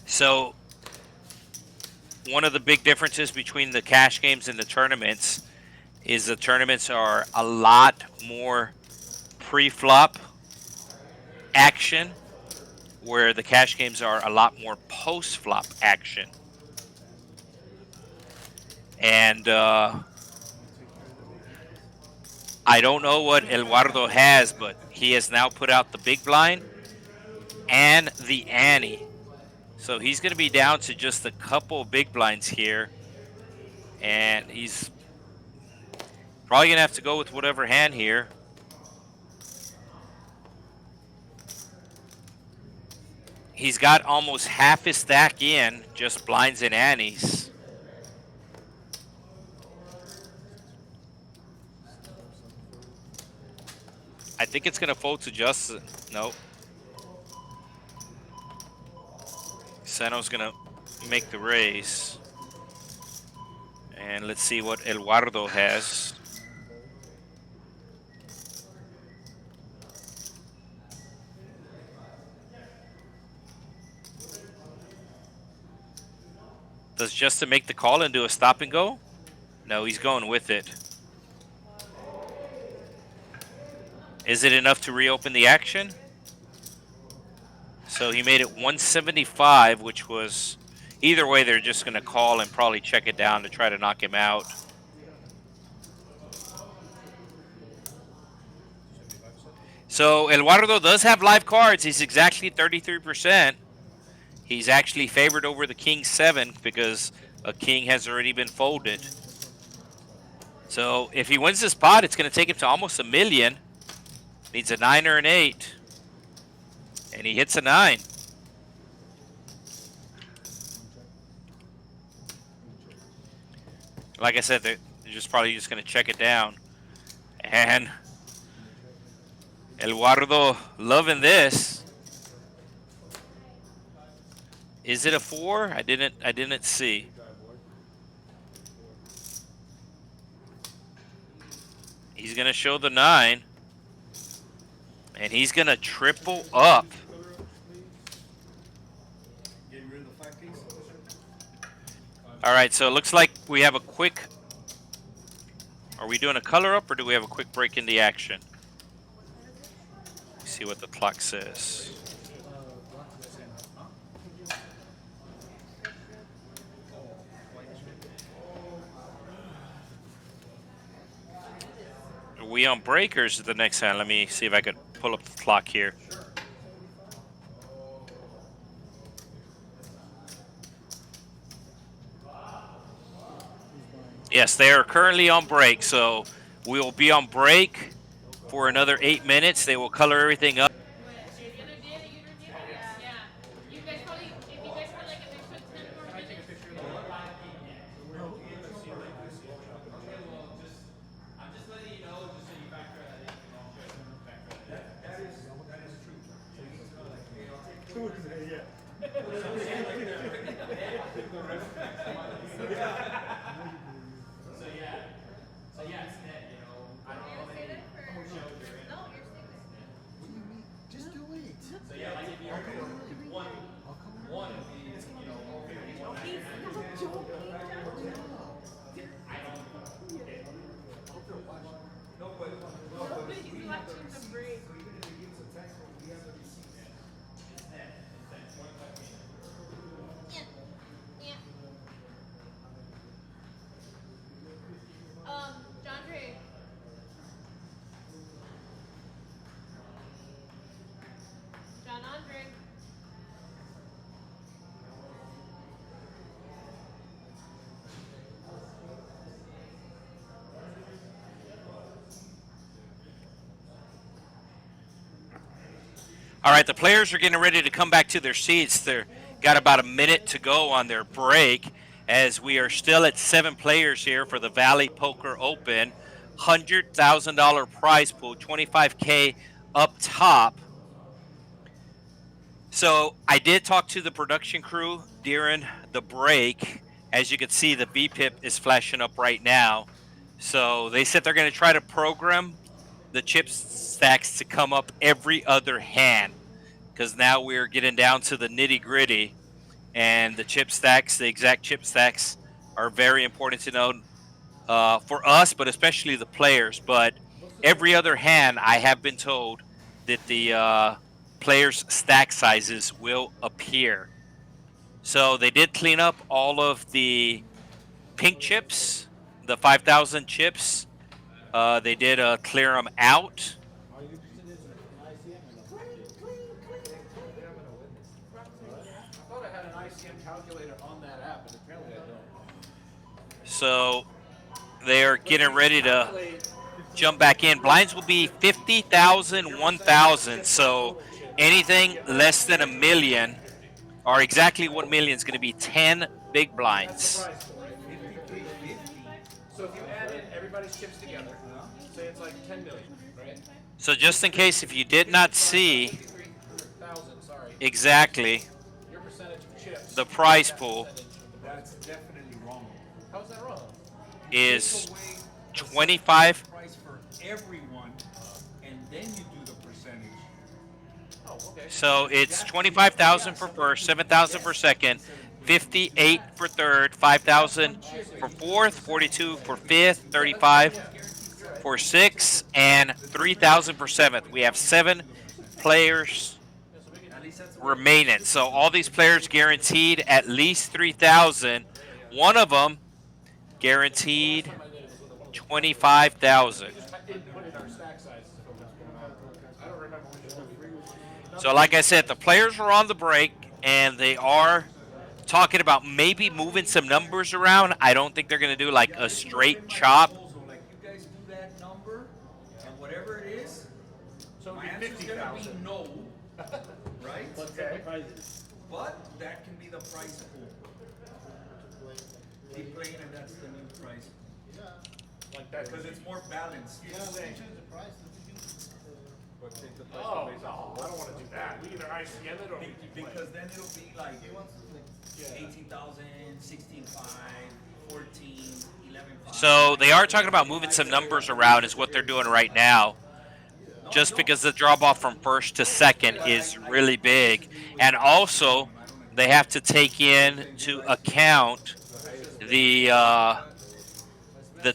So one of the big differences between the cash games and the tournaments is the tournaments are a lot more pre-flop action, where the cash games are a lot more post-flop action. And I don't know what Elardo has, but he has now put out the big blind and the ante. So he's going to be down to just a couple big blinds here. And he's probably going to have to go with whatever hand here. He's got almost half his stack in, just blinds and antes. I think it's going to fold to Justin. Nope. Sano's going to make the raise. And let's see what Elardo has. Does Justin make the call and do a stop and go? No, he's going with it. Is it enough to reopen the action? So he made it 175, which was, either way, they're just going to call and probably check it down to try to knock him out. So Elardo does have live cards. He's exactly 33%. He's actually favored over the King 7 because a King has already been folded. So if he wins this pot, it's going to take him to almost $1 million. Needs a 9 or an 8. And he hits a 9. Like I said, they're probably just going to check it down. And Elardo loving this. Is it a 4? I didn't see. He's going to show the 9. And he's going to triple up. All right, so it looks like we have a quick... Are we doing a color up or do we have a quick break in the action? Let's see what the clock says. Are we on break or is it the next hand? Let me see if I could pull up the clock here. Yes, they are currently on break, so we will be on break for another 8 minutes. They will color everything up. All right, the players are getting ready to come back to their seats. They're got about a minute to go on their break as we are still at 7 players here for the Valley Poker Open. $100,000 prize pool, $25K up top. So I did talk to the production crew during the break. As you can see, the VPIP is flashing up right now. So they said they're going to try to program the chip stacks to come up every other hand, because now we're getting down to the nitty gritty, and the chip stacks, the exact chip stacks, are very important to know for us, but especially the players. But every other hand, I have been told that the players' stack sizes will appear. So they did clean up all of the pink chips, the 5,000 chips. They did clear them out. calculator on that app, and apparently I don't. So they are getting ready to jump back in. Blinds will be 50,000, 1,000. So anything less than a million, or exactly 1 million, is going to be 10 big blinds. Prize pool, right? 50K, 50. So if you add in everybody's chips together, say it's like 10 million, right? So just in case if you did not see 53,000, sorry. exactly Your percentage of chips. the prize that pool percentage of the That's definitely wrong. How is that wrong? is Take away the 25. price for everyone, and then you do the percentage. Oh, okay. So it's 25,000 for first, 7,000 for second, 58 for third, 5,000 for fourth, 42 for fifth, 35 for sixth, and 3,000 for seventh. We have 7 players At least that's remaining. So all these players guaranteed at least 3,000. One of them guaranteed 25,000. I didn't put in our stack sizes. I don't remember which one. So like I said, the players are on the break, and they are talking about maybe moving some numbers around. I don't think they're going to do like a straight chop. Like you guys do that number, and whatever it is, So my it'd be answer's gonna be 50,000. no, right? Okay. But that can be the price pool. Keep playing, and that's the new price. Like that. Because it's more balanced. But take the price Oh, based no, off I don't want to do that. We either ICM it or we keep playing. because then it'll be like 18,000, 16,500, 14, 11,500. So they are talking about moving some numbers around is what they're doing right now. Just because the drop off from first to second is really big. And also they have to take into account the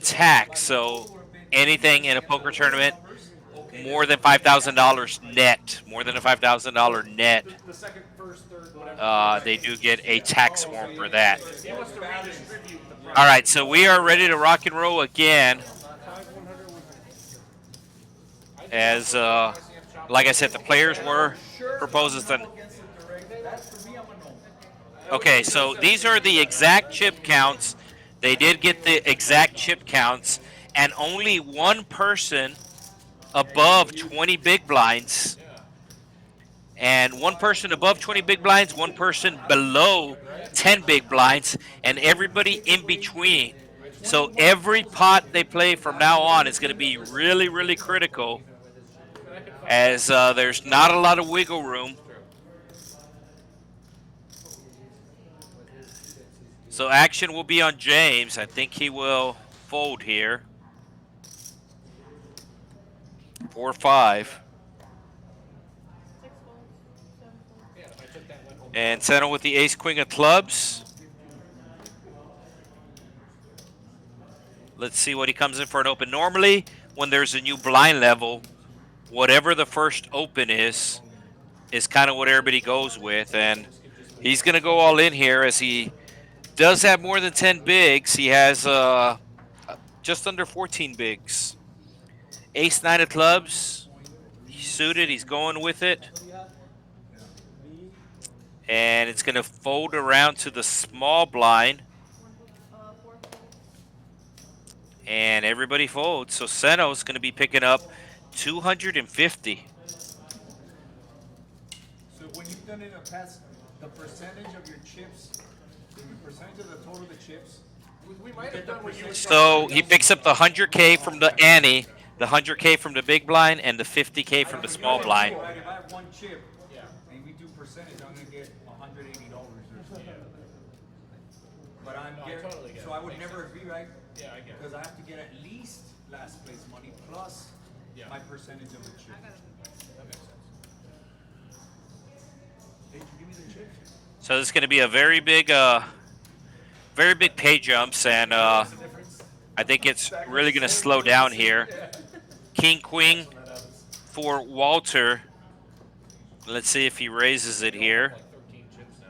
tax. So anything in a poker tournament more than $5,000 net, more than a $5,000 net, The second, first, third, whatever. they do get a tax form for that. He wants to redistribute the prize. All right, so we are ready to rock and roll again. As, like I said, the players were proposing some. Okay, so these are the exact chip counts. They did get the exact chip counts, and only one person above 20 big blinds, and one person above 20 big blinds, one person below 10 big blinds, and everybody in between. So every pot they play from now on is going to be really, really critical, as there's not a lot of wiggle room. So action will be on James. I think he will fold here. 4-5. And settle with the ace queen of clubs. Let's see what he comes in for an open. Normally, when there's a new blind level, whatever the first open is kind of what everybody goes with. And he's going to go all in here, as he does have more than 10 bigs. He has just under 14 bigs. Ace nine of clubs. He's suited. He's going with it. And it's going to fold around to the small blind. And everybody folds. So Seno's going to be picking up 250. So when you've done it in the past, the percentage of your chips, the percentage of the total of the chips. We might have done what you were So he picks up the 100K from the ante, the 100K from the big blind, and the 50K from the small blind. Right, if I have one chip, and we do percentage, I'm gonna get $180 or something. But I'm totally get so it. I would never agree, right? Yeah, I get it. Because I have to get at least last place money plus my percentage of the chip. That makes sense. Hey, did you give me the chips? So this is going to be a very big pay jumps, and I think it's really going to slow down here. King queen for Walter. Let's see if he raises it here. Like 13 chips now.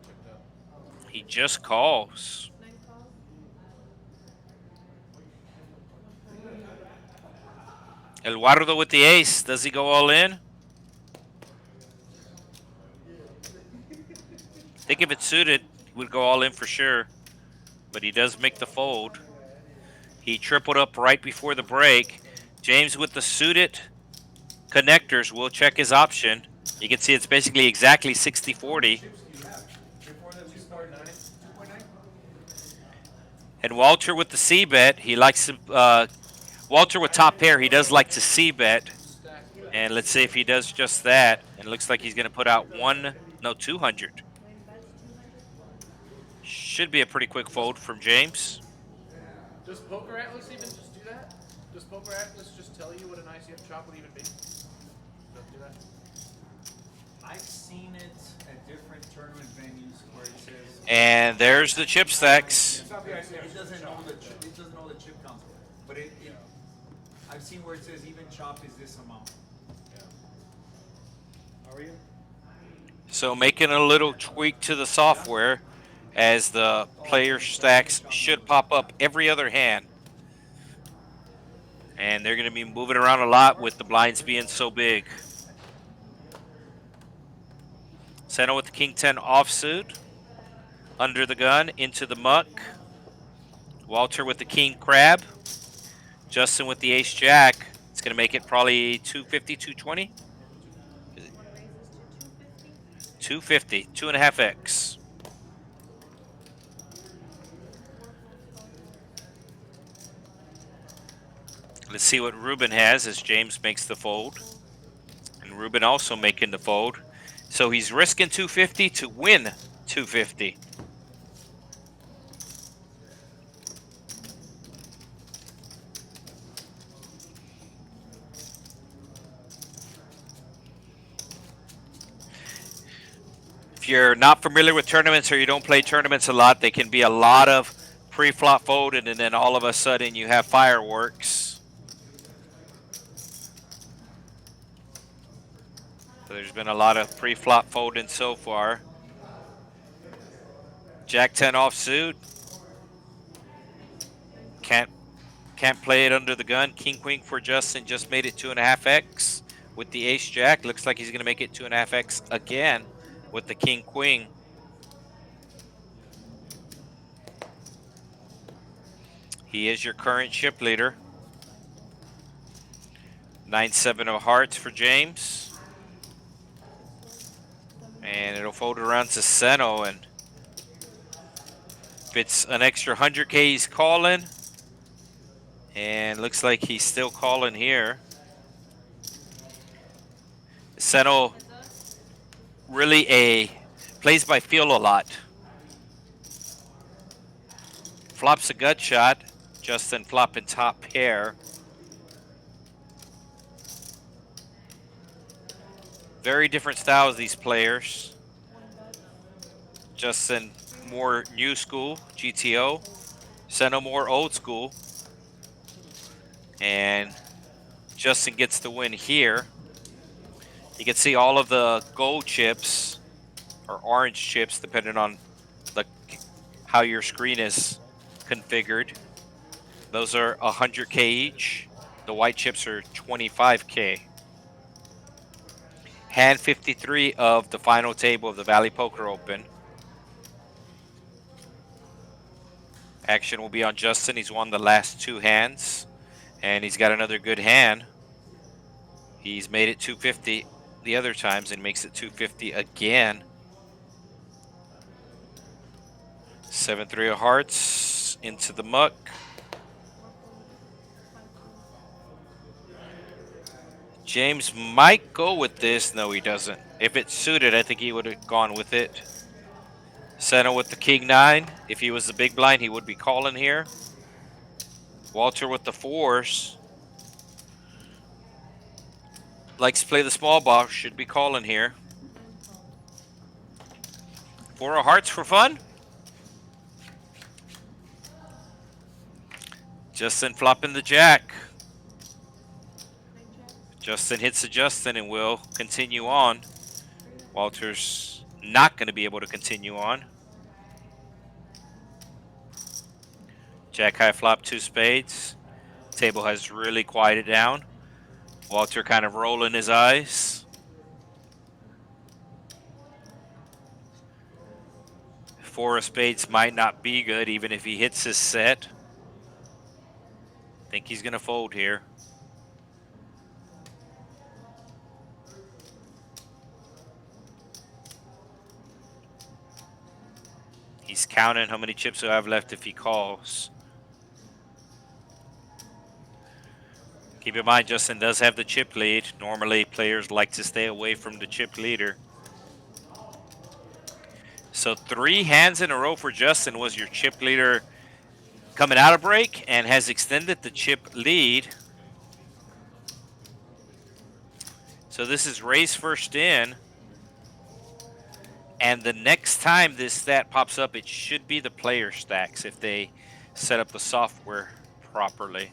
Checked out. He just calls. Elardo with the ace. Does he go all in? I think if it's suited, would go all in for sure, but he does make the fold. He tripled up right before the break. James with the suited connectors will check his option. You can see it's basically exactly 60-40. Chips do you have? Before that we start 2.9? And Walter with the C bet, he likes to, Walter with top pair, he does like to C bet. And let's see if he does just that. And it looks like he's going to put out 200. Should be a pretty quick fold from James. Does Poker Atlas even just do that? Does Poker Atlas just tell you what an ICF chop would even be? Doesn't do that. I've seen it at different tournament venues where it says. And there's the chip stacks. It doesn't know the chip counts, but I've seen where it says even chop is this amount. How are you? So making a little tweak to the software as the player stacks should pop up every other hand. And they're going to be moving around a lot with the blinds being so big. Seno with the King 10 offsuit. Under the gun, into the muck. Walter with the King Crab. Justin with the Ace Jack. It's going to make it probably 250, 220. 250, 2.5x. Let's see what Ruben has as James makes the fold. And Ruben also making the fold. So he's risking 250 to win 250. If you're not familiar with tournaments or you don't play tournaments a lot, they can be a lot of pre-flop folded and then all of a sudden you have fireworks. So there's been a lot of pre-flop folding so far. Jack 10 offsuit. Can't play it under the gun. King Queen for Justin just made it 2.5x with the Ace Jack. Looks like he's going to make it 2.5x again with the King Queen. He is your current chip leader. 9-7 of hearts for James. And it'll fold around to Seno, and if it's an extra 100K he's calling. And looks like he's still calling here. Seno really plays by feel a lot. Flops a gut shot. Justin flopping top pair. Very different styles, these players. Justin more new school, GTO. Seno more old school. And Justin gets the win here. You can see all of the gold chips or orange chips, depending on how your screen is configured. Those are 100K each. The white chips are 25K. Hand 53 of the final table of the Valley Poker Open. Action will be on Justin. He's won the last two hands. And he's got another good hand. He's made it 250 the other times and makes it 250 again. 7-3 of hearts into the muck. James might go with this. No, he doesn't. If it's suited, I think he would have gone with it. Seno with the King 9. If he was the big blind, he would be calling here. Walter with the 4s. Likes to play the small box, should be calling here. 4 of hearts for fun. Justin flopping the Jack. Justin hits the Justin and will continue on. Walter's not going to be able to continue on. Jack high flop, 2 spades. Table has really quieted down. Walter kind of rolling his eyes. 4 of spades might not be good, even if he hits his set. Think he's going to fold here. He's counting how many chips he'll have left if he calls. Keep in mind, Justin does have the chip lead. Normally, players like to stay away from the chip leader. So 3 hands in a row for Justin was your chip leader coming out of break and has extended the chip lead. So this is raise first in. And the next time this stat pops up, it should be the player stacks if they set up the software properly.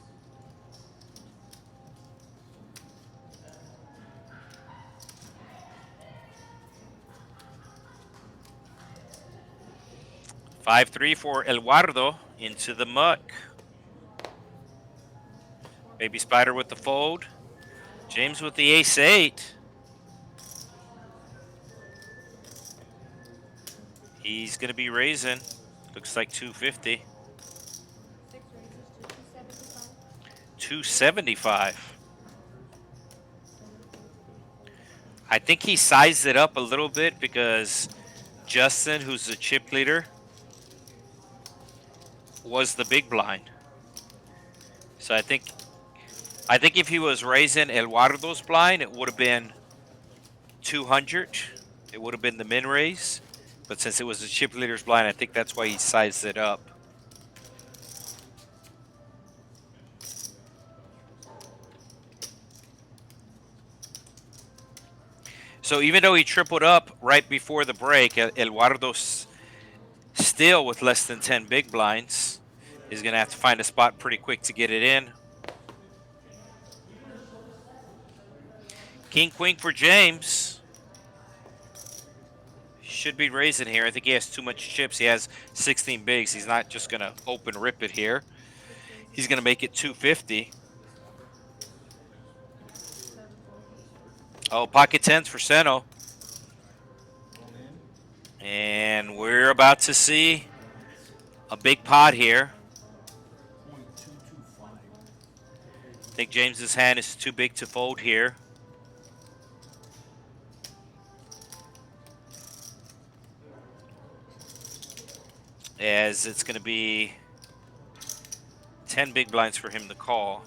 Five-3 for Elardo into the muck. Baby Spider with the fold. James with the ace-8. He's going to be raising. Looks like 250. 275. I think he sized it up a little bit because Justin, who's the chip leader, was the big blind. So I think if he was raising Elardo's blind, it would have been 200. It would have been the min raise. But since it was the chip leader's blind, I think that's why he sized it up. So even though he tripled up right before the break, Elardo's still with less than 10 big blinds. He's going to have to find a spot pretty quick to get it in. King, queen for James. Should be raising here. I think he has too much chips. He has 16 bigs. He's not just going to open rip it here. He's going to make it 250. Oh, pocket tens for Seno. And we're about to see a big pot here. I think James's hand is too big to fold here. As it's going to be 10 big blinds for him to call.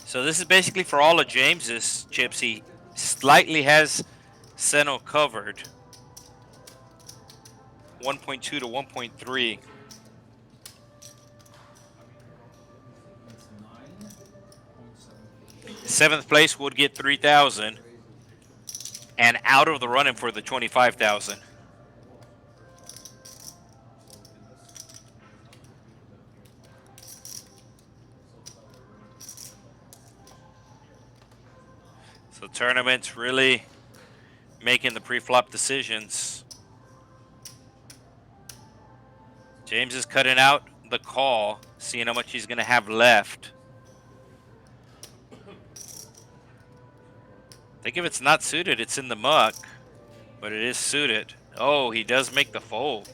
So this is basically for all of James's chips. He slightly has Seno covered. 1.2 to 1.3. Seventh place would get 3,000. And out of the running for the 25,000. So tournament's really making the pre-flop decisions. James is cutting out the call, seeing how much he's going to have left. I think if it's not suited, it's in the muck, but it is suited. Oh, he does make the fold.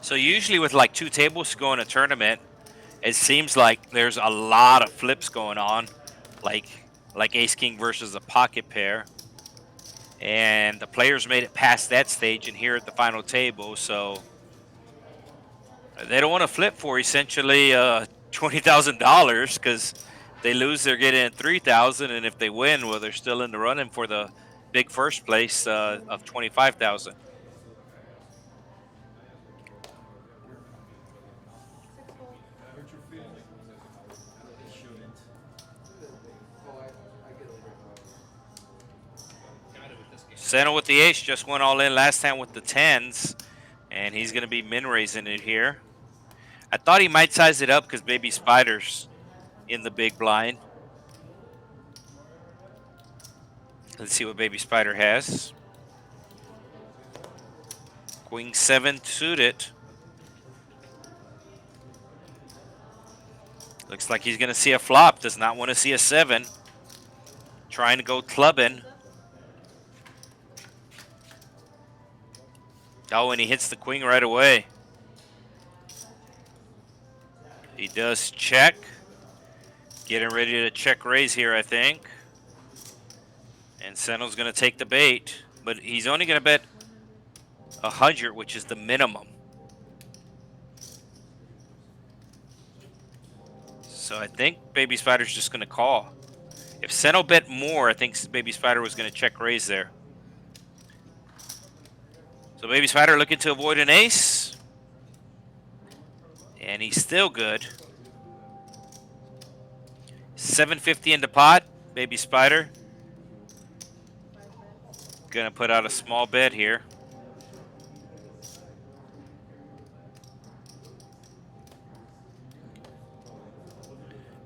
So usually with like 2 tables to go in a tournament, it seems like there's a lot of flips going on, like ace-king versus a pocket pair. And the players made it past that stage and here at the final table, so they don't want to flip for essentially $20,000 because they lose, they're getting $3,000, and if they win, well, they're still in the running for the big first place of $25,000. Seno with the ace just went all in last time with the tens, and he's going to be min-raising it here. I thought he might size it up because Baby Spider's in the big blind. Let's see what Baby Spider has. Queen 7 suited. Looks like he's going to see a flop. Does not want to see a 7. Trying to go clubbing. Oh, and he hits the queen right away. He does check. Getting ready to check raise here, I think. And Senno's going to take the bait. But he's only going to bet 100, which is the minimum. So I think Baby Spider's just going to call. If Senno bet more, I think Baby Spider was going to check raise there. So Baby Spider looking to avoid an ace. And he's still good. 750 in the pot. Baby Spider. Gonna put out a small bet here.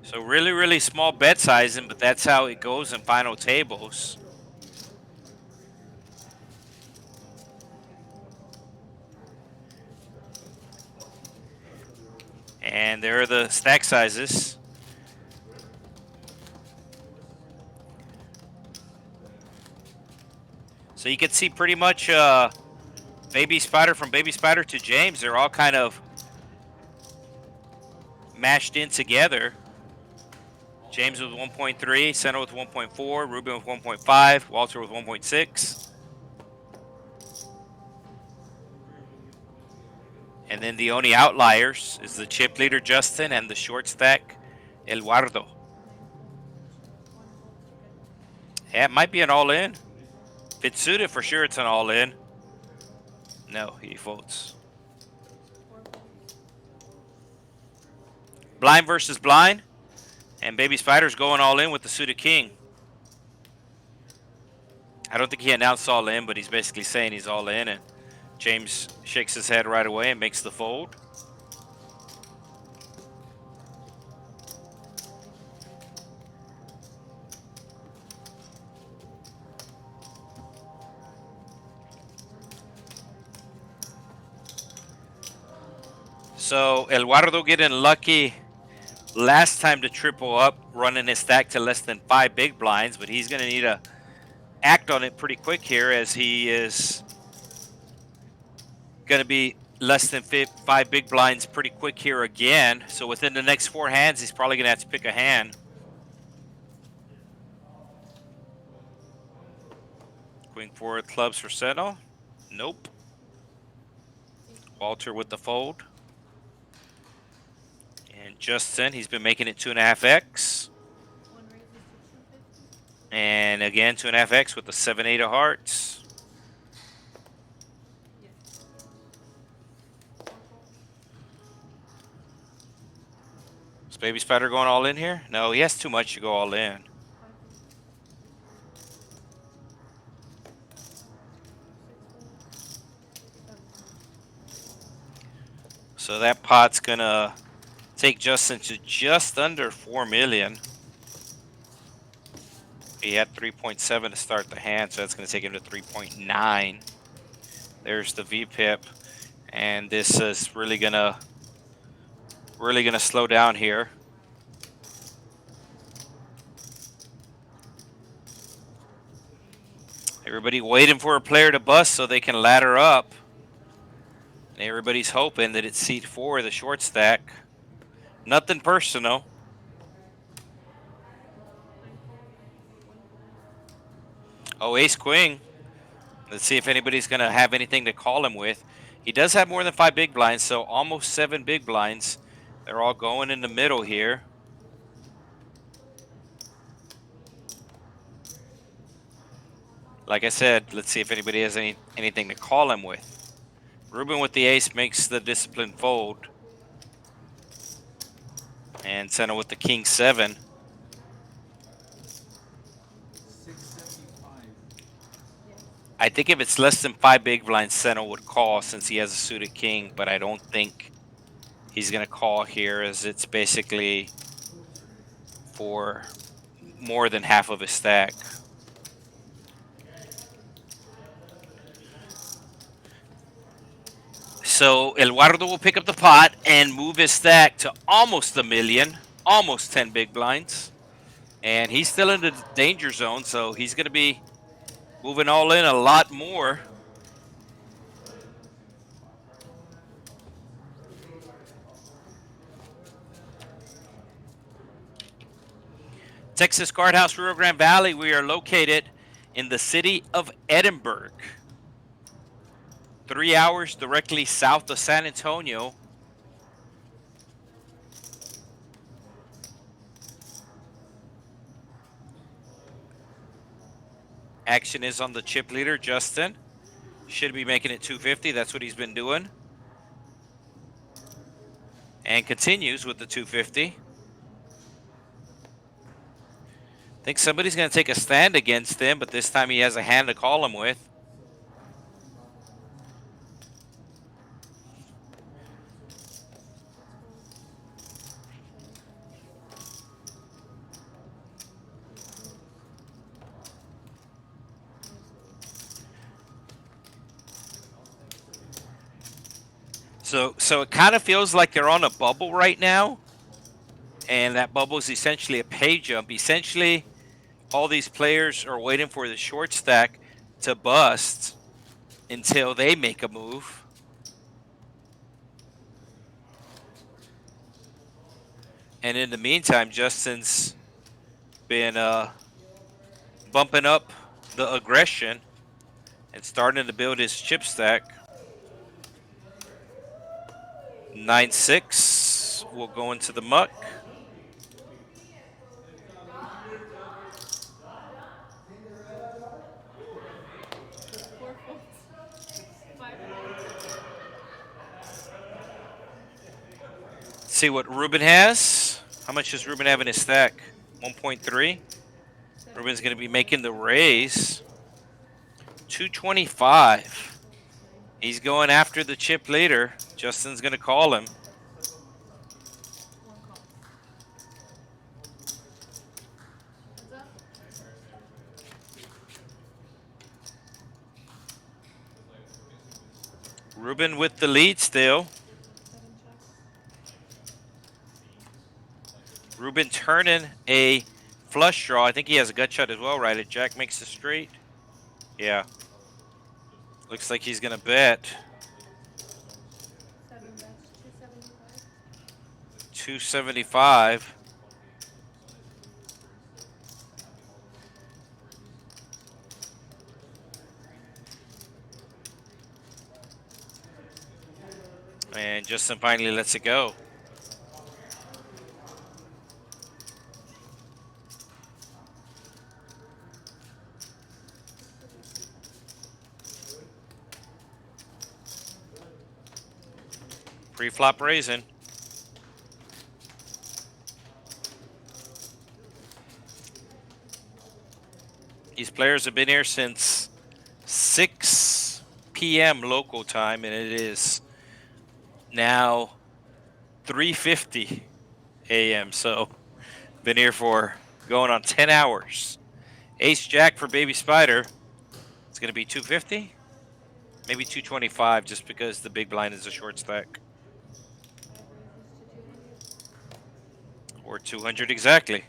So really, really small bet sizing, but that's how it goes in final tables. And there are the stack sizes. So you can see pretty much Baby Spider, from Baby Spider to James, they're all kind of mashed in together. James with 1.3, Senna with 1.4, Ruben with 1.5, Walter with 1.6. And then the only outliers is the chip leader Justin and the short stack Elardo. Yeah, it might be an all-in. If it's suited, for sure it's an all-in. No, he folds. Blind versus blind. And Baby Spider's going all in with the suited king. I don't think he announced all in, but he's basically saying he's all in. And James shakes his head right away and makes the fold. So Elardo getting lucky last time to triple up, running his stack to less than 5 big blinds, but he's going to need to act on it pretty quick here, as he is going to be less than 5 big blinds pretty quick here again. So within the next 4 hands, he's probably going to have to pick a hand. Queen 4 clubs for Senno. Nope. Walter with the fold. And Justin, he's been making it 2.5x. And again, 2.5x with the 7-8 of hearts. Is Baby Spider going all in here? No, he has too much to go all in. So that pot's gonna take Justin to just under 4 million. He had 3.7 to start the hand, so that's gonna take him to 3.9. There's the VPIP, and this is really gonna slow down here. Everybody waiting for a player to bust so they can ladder up. And everybody's hoping that it's seat 4, the short stack. Nothing personal. Oh, ace queen. Let's see if anybody's going to have anything to call him with. He does have more than 5 big blinds, so almost 7 big blinds. They're all going in the middle here. Like I said, let's see if anybody has anything to call him with. Ruben with the ace makes the disciplined fold. And Senna with the king 7. 675. I think if it's less than 5 big blinds, Senna would call since he has a suited king, but I don't think he's going to call here, as it's basically for more than half of his stack. So Elardo will pick up the pot and move his stack to almost a million, almost 10 big blinds. And he's still in the danger zone, so he's going to be moving all in a lot more. Texas Guardhouse, Rio Grande Valley. We are located in the city of Edinburg. 3 hours directly south of San Antonio. Action is on the chip leader, Justin. Should be making it 250. That's what he's been doing. And continues with the 250. I think somebody's going to take a stand against him, but this time he has a hand to call him with. So it kind of feels like they're on a bubble right now. And that bubble is essentially a pay jump. Essentially, all these players are waiting for the short stack to bust until they make a move. And in the meantime, Justin's been bumping up the aggression and starting to build his chip stack. 9-6 will go into the muck. See what Ruben has. How much does Ruben have in his stack? 1.3. Ruben's going to be making the raise. 225. He's going after the chip leader. Justin's going to call him. Ruben with the lead still. Ruben turning a flush draw. I think he has a gut shot as well, right? If Jack makes the straight. Yeah. Looks like he's going to bet. 275. And Justin finally lets it go. Pre-flop raising. These players have been here since 6 p.m. local time, and it is now 3:50 a.m. So, been here for going on 10 hours. Ace Jack for Baby Spider. It's going to be 250, maybe 225, just because the big blind is a short stack. Or 200 exactly.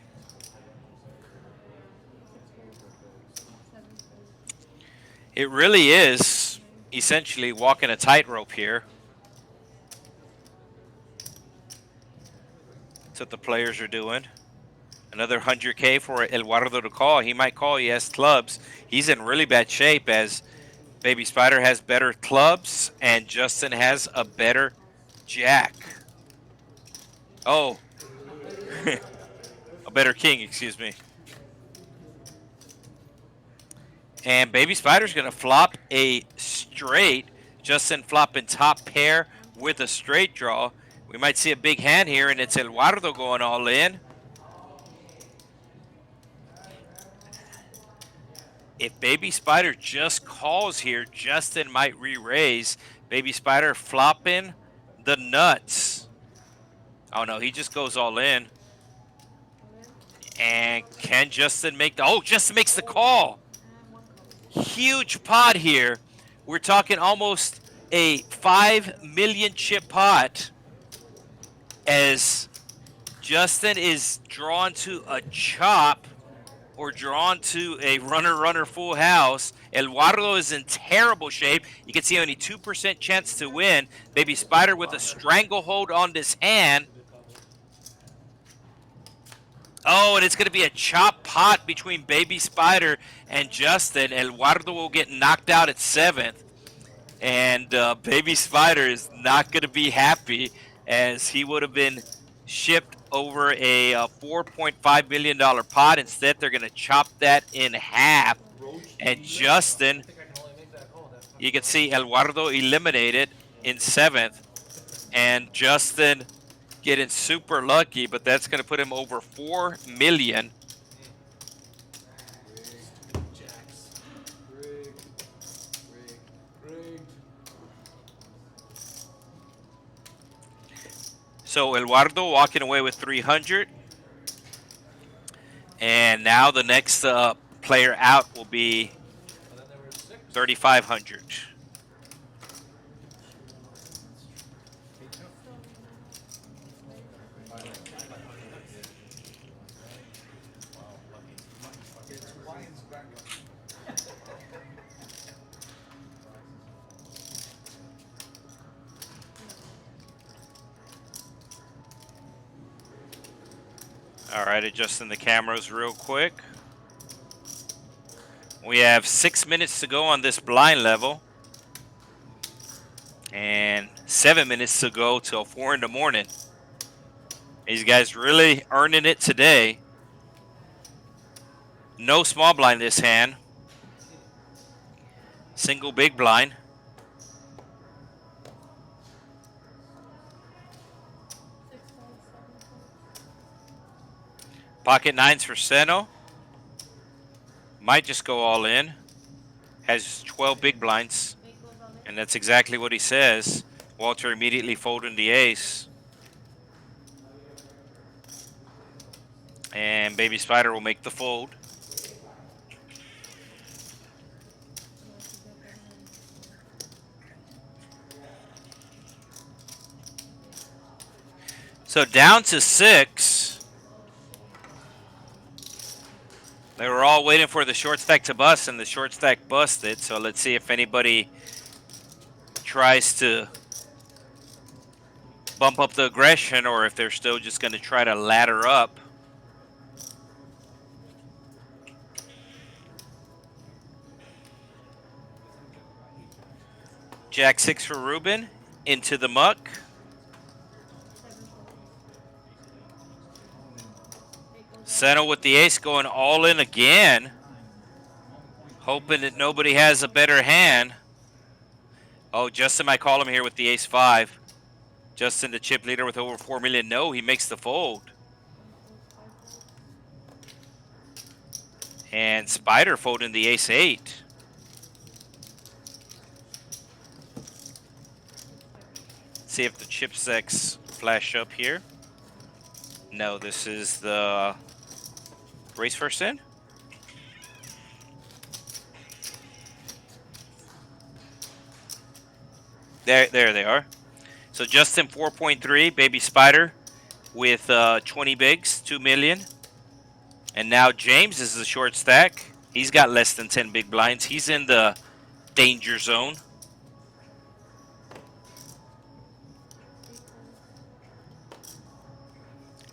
It really is essentially walking a tightrope here. That's what the players are doing. Another 100K for Elardo to call. He might call. He has clubs. He's in really bad shape as Baby Spider has better clubs and Justin has a better jack. Oh. A better king, excuse me. And Baby Spider's going to flop a straight. Justin flopping top pair with a straight draw. We might see a big hand here, and it's Elardo going all in. If Baby Spider just calls here, Justin might re-raise. Baby Spider flopping the nuts. Oh, no, he just goes all in. And can Justin make the... Oh, Justin makes the call. Huge pot here. We're talking almost a 5 million chip pot as Justin is drawn to a chop or drawn to a runner full house. Elardo is in terrible shape. You can see only 2% chance to win. Baby Spider with a stranglehold on this hand. Oh, and it's going to be a chop pot between Baby Spider and Justin. Elardo will get knocked out at 7th. And Baby Spider is not going to be happy, as he would have been shipped over a $4.5 million pot. Instead, they're going to chop that in half. And Justin, you can see Elardo eliminated in 7th. And Justin getting super lucky, but that's going to put him over 4 million. So Elardo walking away with 300. And now the next player out will be 3,500. All right, adjusting the cameras real quick. We have 6 minutes to go on this blind level. And 7 minutes to go till 4 in the morning. These guys really earning it today. No small blind this hand. Single big blind. Pocket nines for Seno. Might just go all in. Has 12 big blinds. And that's exactly what he says. Walter immediately folding the ace. And Baby Spider will make the fold. So down to 6. They were all waiting for the short stack to bust, and the short stack busted. So let's see if anybody tries to bump up the aggression, or if they're still just going to try to ladder up. Jack 6 for Ruben. Into the muck. Seno with the ace going all in again. Hoping that nobody has a better hand. Oh, Justin might call him here with the ace 5. Justin, the chip leader with over 4 million. No, he makes the fold. And Spider folding the ace 8. See if the chip stacks flash up here. No, this is the race first in. There they are. So Justin 4.3, Baby Spider with 20 bigs, 2 million. And now James is the short stack. He's got less than 10 big blinds. He's in the danger zone.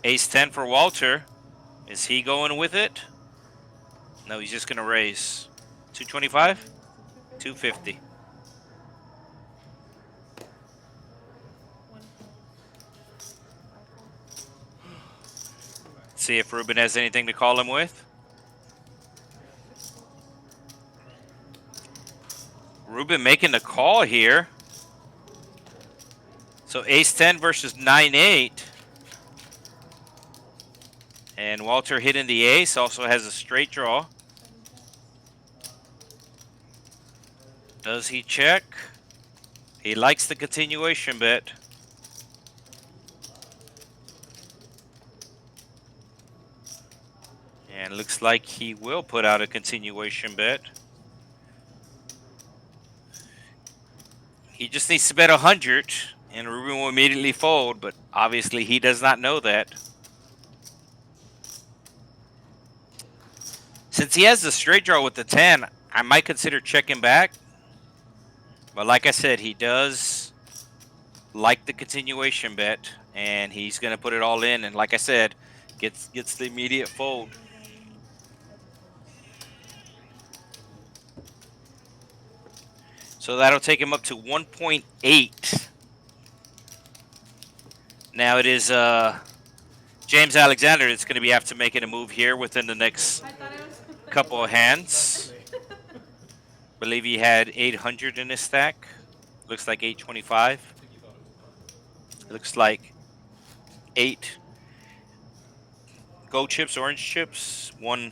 Ace 10 for Walter. Is he going with it? No, he's just going to raise. 225? 250. See if Ruben has anything to call him with. Ruben making the call here. So ace 10 versus 9-8. And Walter hitting the ace, also has a straight draw. Does he check? He likes the continuation bet. And looks like he will put out a continuation bet. He just needs to bet 100, and Ruben will immediately fold, but obviously he does not know that. Since he has the straight draw with the 10, I might consider checking back. But like I said, he does like the continuation bet, and he's going to put it all in. And like I said, gets the immediate fold. So that'll take him up to 1.8. Now it is James Alexander that's going to be after making a move here within the next I thought it was. couple of hands. Believe he had 800 in his stack. Looks like 825. Looks like 8 gold chips, orange chips, 1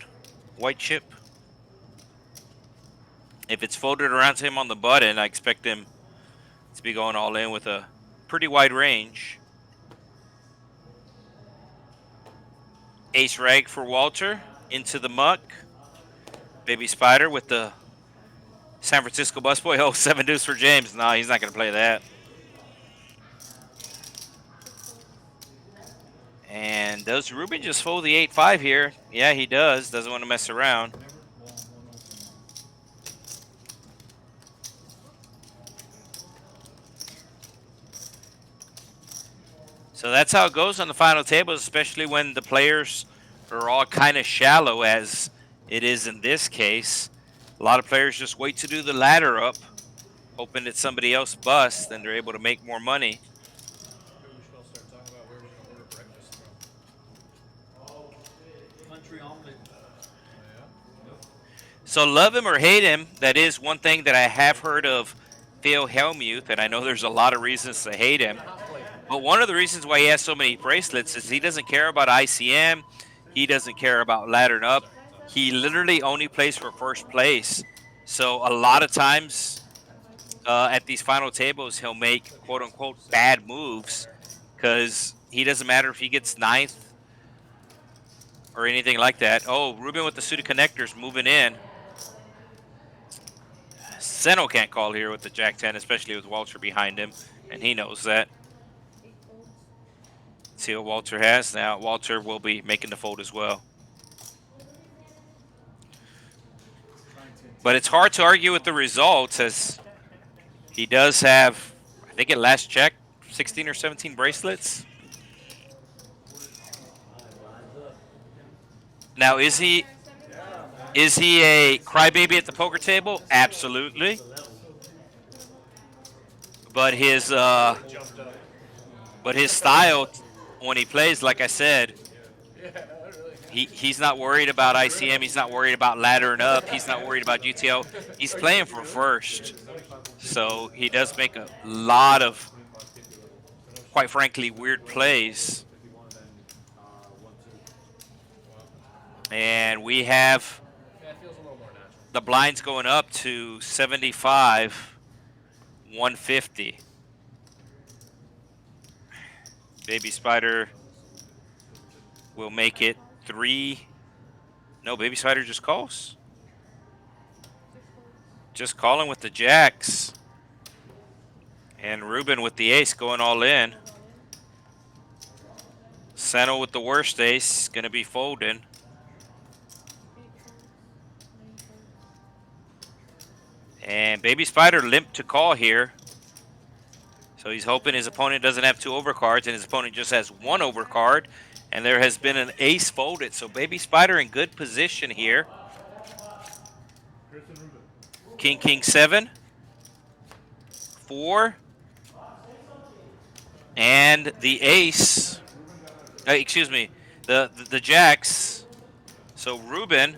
white chip. If it's folded around to him on the button, I expect him to be going all in with a pretty wide range. Ace rag for Walter, into the muck. Baby Spider with the San Francisco busboy. Oh, 7 deuce for James. No, he's not going to play that. And does Ruben just fold the 8-5 here? Yeah, he does. Doesn't want to mess around. So that's how it goes on the final tables, especially when the players are all kind of shallow, as it is in this case. A lot of players just wait to do the ladder up, hoping that somebody else busts, and they're able to make more money. Maybe we should all start talking about where we're going to order breakfast from. Country omelet. So love him or hate him, that is one thing that I have heard of Phil Hellmuth, and I know there's a lot of reasons to hate him. But one of the reasons why he has so many bracelets is he doesn't care about ICM. He doesn't care about laddering up. He literally only plays for first place. So a lot of times at these final tables, he'll make quote-unquote bad moves because he doesn't matter if he gets 9th or anything like that. Oh, Ruben with the suited connectors moving in. Seno can't call here with the Jack-10, especially with Walter behind him, and he knows that. See what Walter has. Now Walter will be making the fold as well. But it's hard to argue with the results, as he does have, I think at last check, 16 or 17 bracelets. Now is he a crybaby at the poker table? Absolutely. But his style when he plays, like I said, he's not worried about ICM. He's not worried about laddering up. He's not worried about GTO. He's playing for first. So he does make a lot of, quite frankly, weird plays. And we have the blinds going up to 75, 150. Baby Spider will make it 3. No, Baby Spider just calls. Just calling with the jacks. And Ruben with the ace going all in. Seno with the worst ace, going to be folding. And Baby Spider limp to call here. So he's hoping his opponent doesn't have 2 overcards and his opponent just has 1 overcard. And there has been an ace folded. So Baby Spider in good position here. King, King 7. 4. And the ace. Excuse me. The jacks. So Ruben,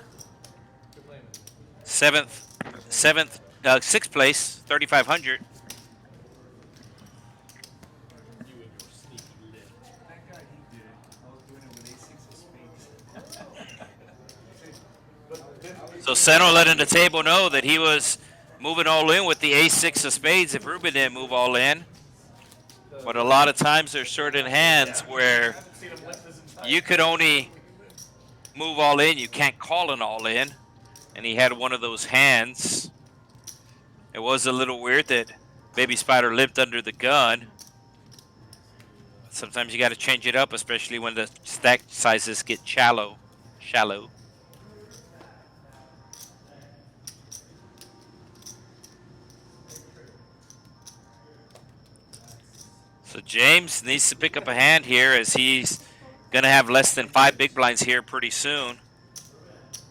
6th place, 3,500. So Seno letting the table know that he was moving all in with the ace-6 of spades if Ruben didn't move all in. But a lot of times there's certain hands where you could only move all in. You can't call an all in. And he had one of those hands. It was a little weird that Baby Spider lived under the gun. Sometimes you got to change it up, especially when the stack sizes get shallow. So James needs to pick up a hand here as he's going to have less than 5 big blinds here pretty soon.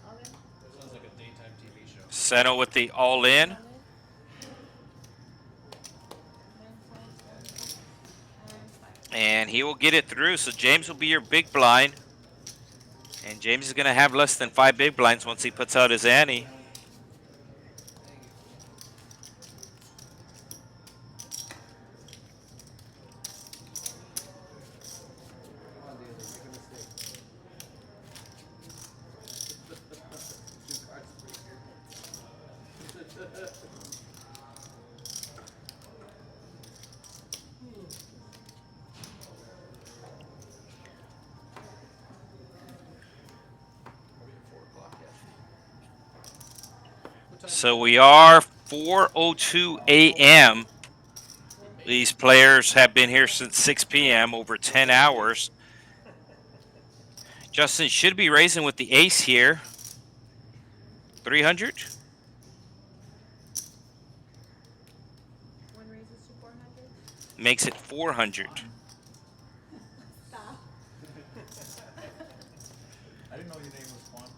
Sounds like a daytime TV show. Seno with the all-in. And he will get it through. So James will be your big blind. And James is going to have less than 5 big blinds once he puts out his ante. So we are 4:02 a.m. These players have been here since 6 p.m., over 10 hours. Justin should be raising with the ace here. 300. One raises to 400. Makes it 400. Stop. I didn't know your name was Juan.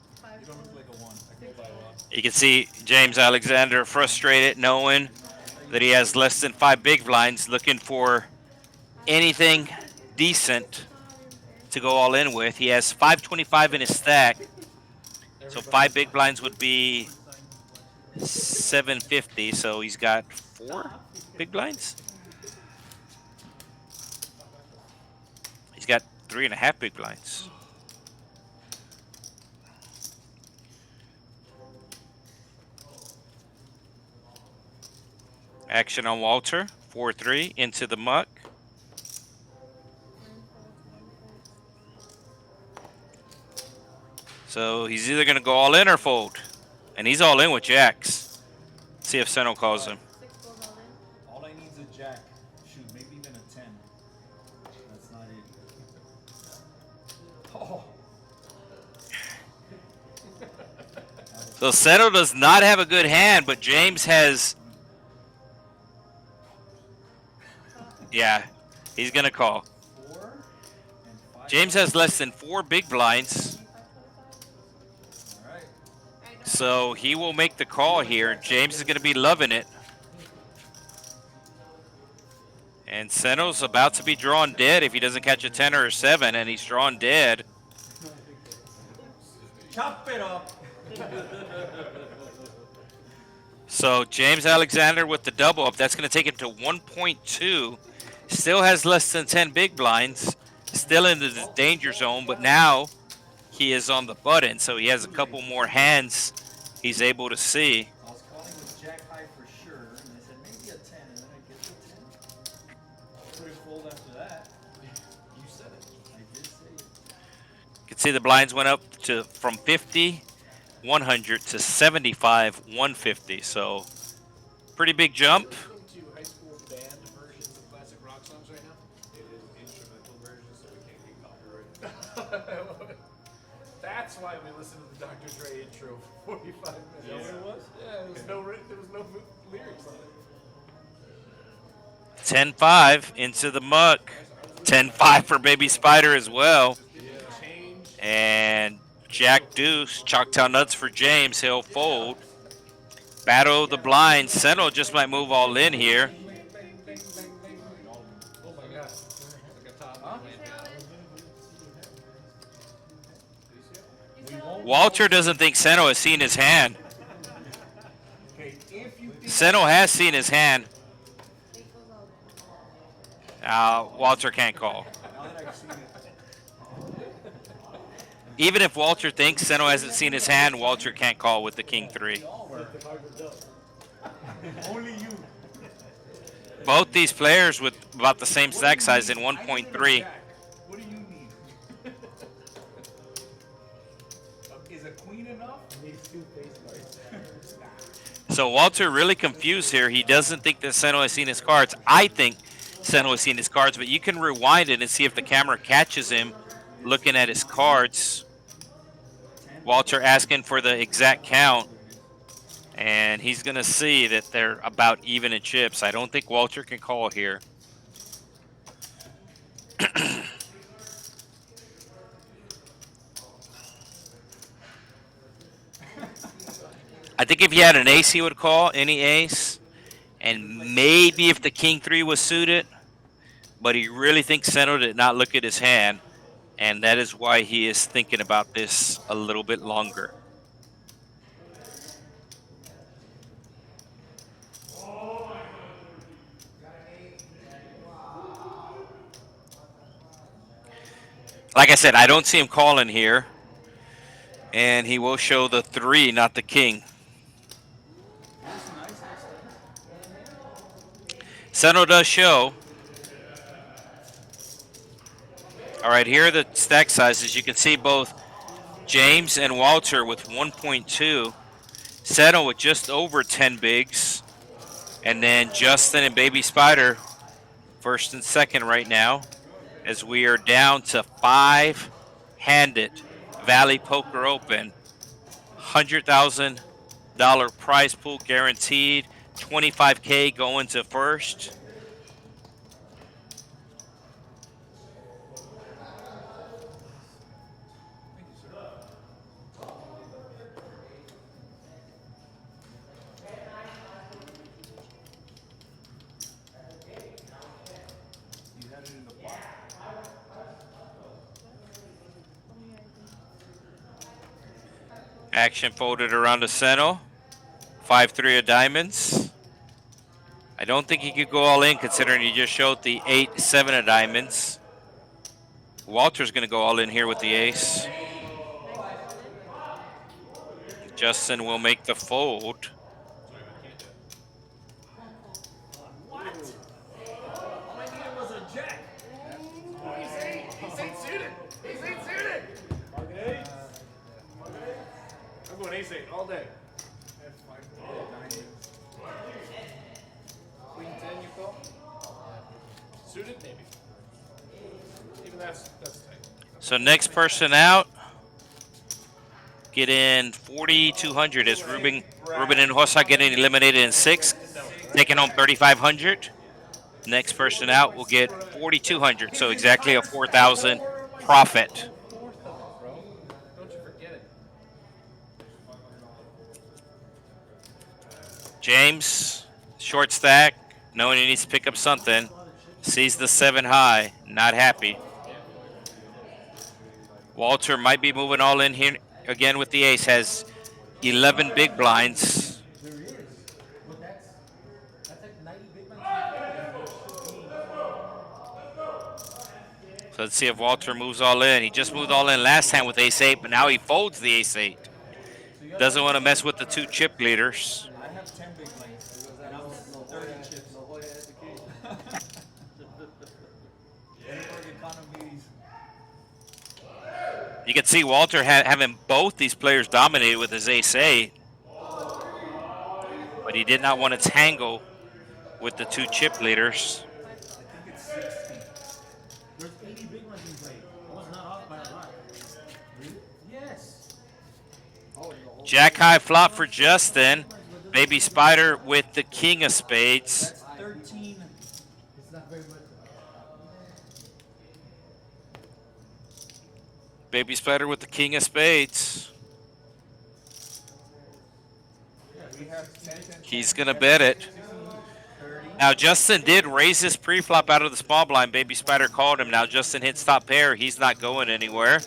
You don't look like a one. I go by Juan. You can see James Alexander frustrated, knowing that he has less than 5 big blinds, looking for anything decent to go all in with. He has 525 in his stack, so 5 big blinds would be 750. So he's got 4 big blinds. He's got 3.5 big blinds. Action on Walter, 4-3 into the muck. So he's either going to go all in or fold. And he's all in with jacks. See if Seno calls him. 6 goes all in. All I need is a jack. Shoot, maybe even a 10. That's not it. Oh. So Seno does not have a good hand, but James has... Yeah, he's going to call. 4 and 5. James has less than 4 big blinds. All right. So he will make the call here. James is going to be loving it. And Seno's about to be drawn dead if he doesn't catch a 10 or a 7, and he's drawn dead. Chop it up. So James Alexander with the double up, that's going to take him to 1.2. Still has less than 10 big blinds. Still in the danger zone, but now he is on the button, so he has a couple more hands he's able to see. I was calling with jack high for sure, and I said maybe a 10, and then I get the 10. Put it fold after that. You said it. I did say it. You can see the blinds went up to from 50, 100 to 75, 150. So pretty big jump. Listening to high school band versions of classic rock songs right now? It is instrumental versions, so we can't get copyrighted. That's why we listened to the Dr. Dre intro for 45 minutes. Is that what it was? Yeah, there was no lyrics on it. 10-5 into the muck. 10-5 for Baby Spider as well. Change. And Jack Deuce, Choctaw Nuts for James. He'll fold. Battle of the blinds. Seno just might move all in here. Oh my god. Like a top. Huh? We won't. Walter doesn't think Seno has seen his hand. Okay, if you think Seno has seen his hand. 8 goes all in. Walter can't call. now that I've seen it, Even if Walter thinks Seno hasn't seen his hand, Walter can't call with the King 3. only you. Both these players with about the same stack size in 1.3. What do you need? Is a queen enough? So Walter really confused here. He doesn't think that Seno has seen his cards. I think Seno has seen his cards, but you can rewind it and see if the camera catches him looking at his cards. Walter asking for the exact count, and he's going to see that they're about even in chips. I don't think Walter can call here. I think if he had an ace, he would call any ace. And maybe if the king 3 was suited, but he really thinks Seno did not look at his hand. And that is why he is thinking about this a little bit longer. Like I said, I don't see him calling here. And he will show the 3, not the king. Seno does show. All right, here are the stack sizes. You can see both James and Walter with 1.2. Seno with just over 10 bigs. And then Justin and Baby Spider, first and second right now, as we are down to 5-handed Valley Poker Open. $100,000 prize pool guaranteed. $25K going to first. Action folded around the Seno. 5-3 of diamonds. I don't think he could go all in considering he just showed the 8-7 of diamonds. Walter's going to go all in here with the ace. Justin will make the fold. What? All I needed was a jack. Ace 8 suited. Ace 8 suited. I'm going ace 8 all day. Queen 10, you call? Suited, maybe. Even that's tight. So next person out, get in 4,200 as Ruben and Hossa getting eliminated in 6, taking home 3,500. Next person out will get 4,200, so exactly a 4,000 profit. Don't you forget it. James, short stack, knowing he needs to pick up something, sees the 7 high, not happy. Walter might be moving all in here again with the ace, has 11 big blinds. There is. But that's like 90 big blinds. So let's see if Walter moves all in. He just moved all in last time with ace 8, but now he folds the ace 8. Doesn't want to mess with the 2 chip leaders. I have 10 big blinds. And I was 30 chips. Edinburg economies. You can see Walter having both these players dominated with his ace 8. But he did not want to tangle with the 2 chip leaders. I think it's 60. There's 80 big ones in play. I was not off by a lot. Really? Yes. Jack high flop for Justin. Baby Spider with the king of spades. That's 13. It's not very much. Baby Spider with the king of spades. He's going to bet it. Now, Justin did raise his pre-flop out of the small blind. Baby Spider called him. Now, Justin hits top pair. He's not going anywhere.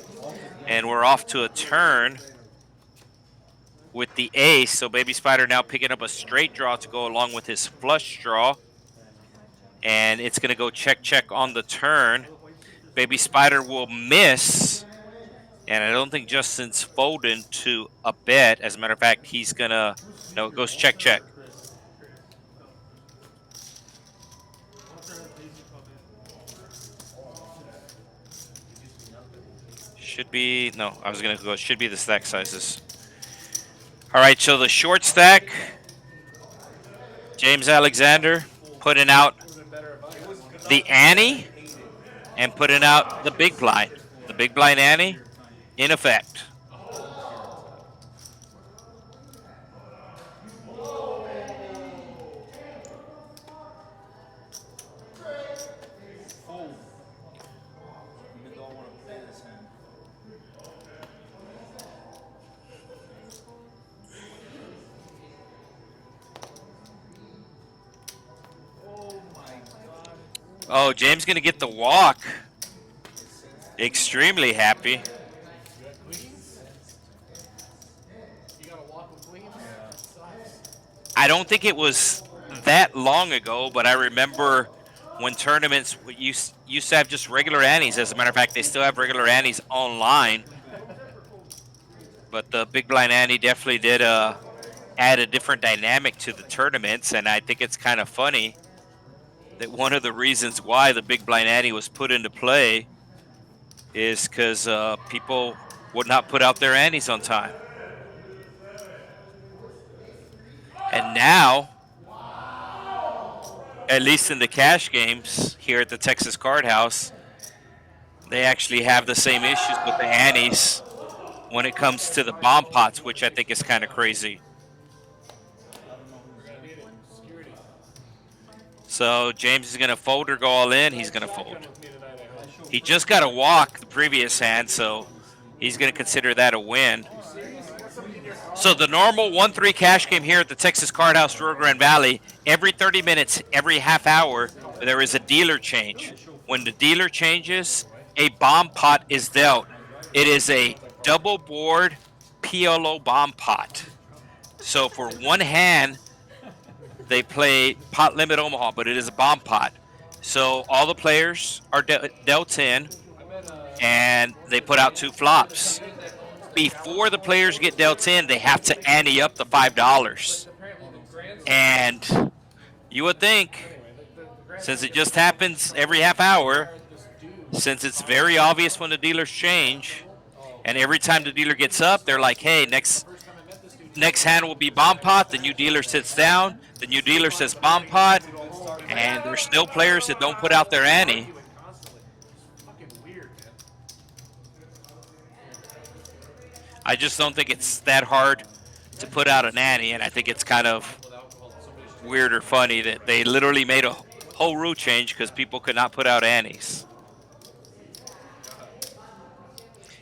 And we're off to a turn with the ace. So, Baby Spider now picking up a straight draw to go along with his flush draw. And it's going to go check, check on the turn. Baby Spider will miss. And I don't think Justin's folding to a bet. As a matter of fact, he's going to, no, it goes check, check. Should be, no, I was going to go, should be the stack sizes. All right, so the short stack James Alexander putting out Would have been better if I was the ante and putting out the big blind. The big blind ante in effect. Fold. Even though I want to play this hand. Oh my god. Oh, James going to get the walk. Extremely happy. You got to walk with queens? Sucks. I don't think it was that long ago, but I remember when tournaments used to have just regular antes. As a matter of fact, they still have regular antes online. But the big blind ante definitely did add a different dynamic to the tournaments, and I think it's kind of funny that one of the reasons why the big blind ante was put into play is because people would not put out their antes on time. And now, at least in the cash games here at the Texas Card House, they actually have the same issues with the antes when it comes to the bomb pots, which I think is kind of crazy. So James is going to fold or go all in. He's going to fold. He just got a walk the previous hand, so he's going to consider that a win. So the normal 1-3 cash game here at the Texas Card House, Rio Grande Valley, every 30 minutes, every half hour, there is a dealer change. When the dealer changes, a bomb pot is dealt. It is a double board PLO bomb pot. So for one hand, they play pot limit Omaha, but it is a bomb pot. So all the players are dealt in, and they put out 2 flops. Before the players get dealt in, they have to ante up the $5. And you would think, since it just happens every half hour, since it's very obvious when the dealers change, and every time the dealer gets up, they're like, hey, next hand will be bomb pot. The new dealer sits down. The new dealer says bomb pot. And there's still players that don't put out their ante. I just don't think it's that hard to put out an ante, and I think it's kind of weird or funny that they literally made a whole rule change because people could not put out antes.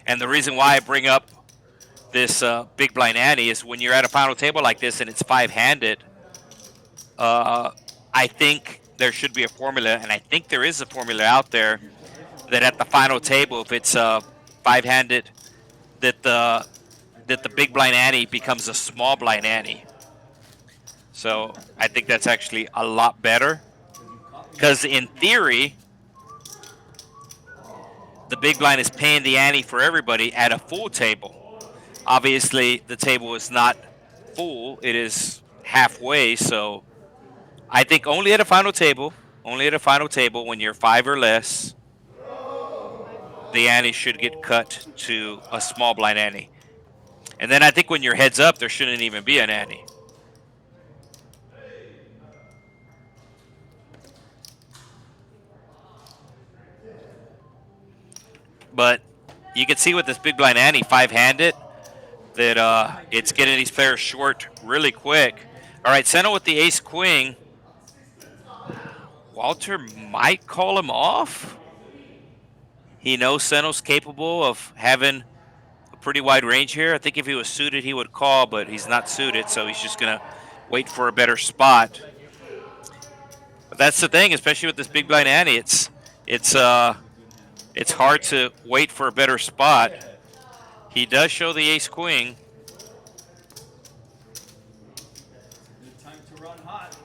And the reason why I bring up this big blind ante is when you're at a final table like this and it's 5-handed, I think there should be a formula, and I think there is a formula out there that at the final table, if it's 5-handed, that the big blind ante becomes a small blind ante. So I think that's actually a lot better, because in theory, the big blind is paying the ante for everybody at a full table. Obviously, the table is not full; it is halfway. So I think only at a final table, when you're 5 or less, the ante should get cut to a small blind ante. And then I think when you're heads up, there shouldn't even be an ante. But you can see with this big blind ante, 5-handed, that it's getting these players short really quick. All right, Seno with the ace-queen. Walter might call him off. He knows Seno's capable of having a pretty wide range here. I think if he was suited, he would call, but he's not suited, so he's just going to wait for a better spot. But that's the thing, especially with this big blind ante. It's hard to wait for a better spot. He does show the ace-queen. Time to run hot.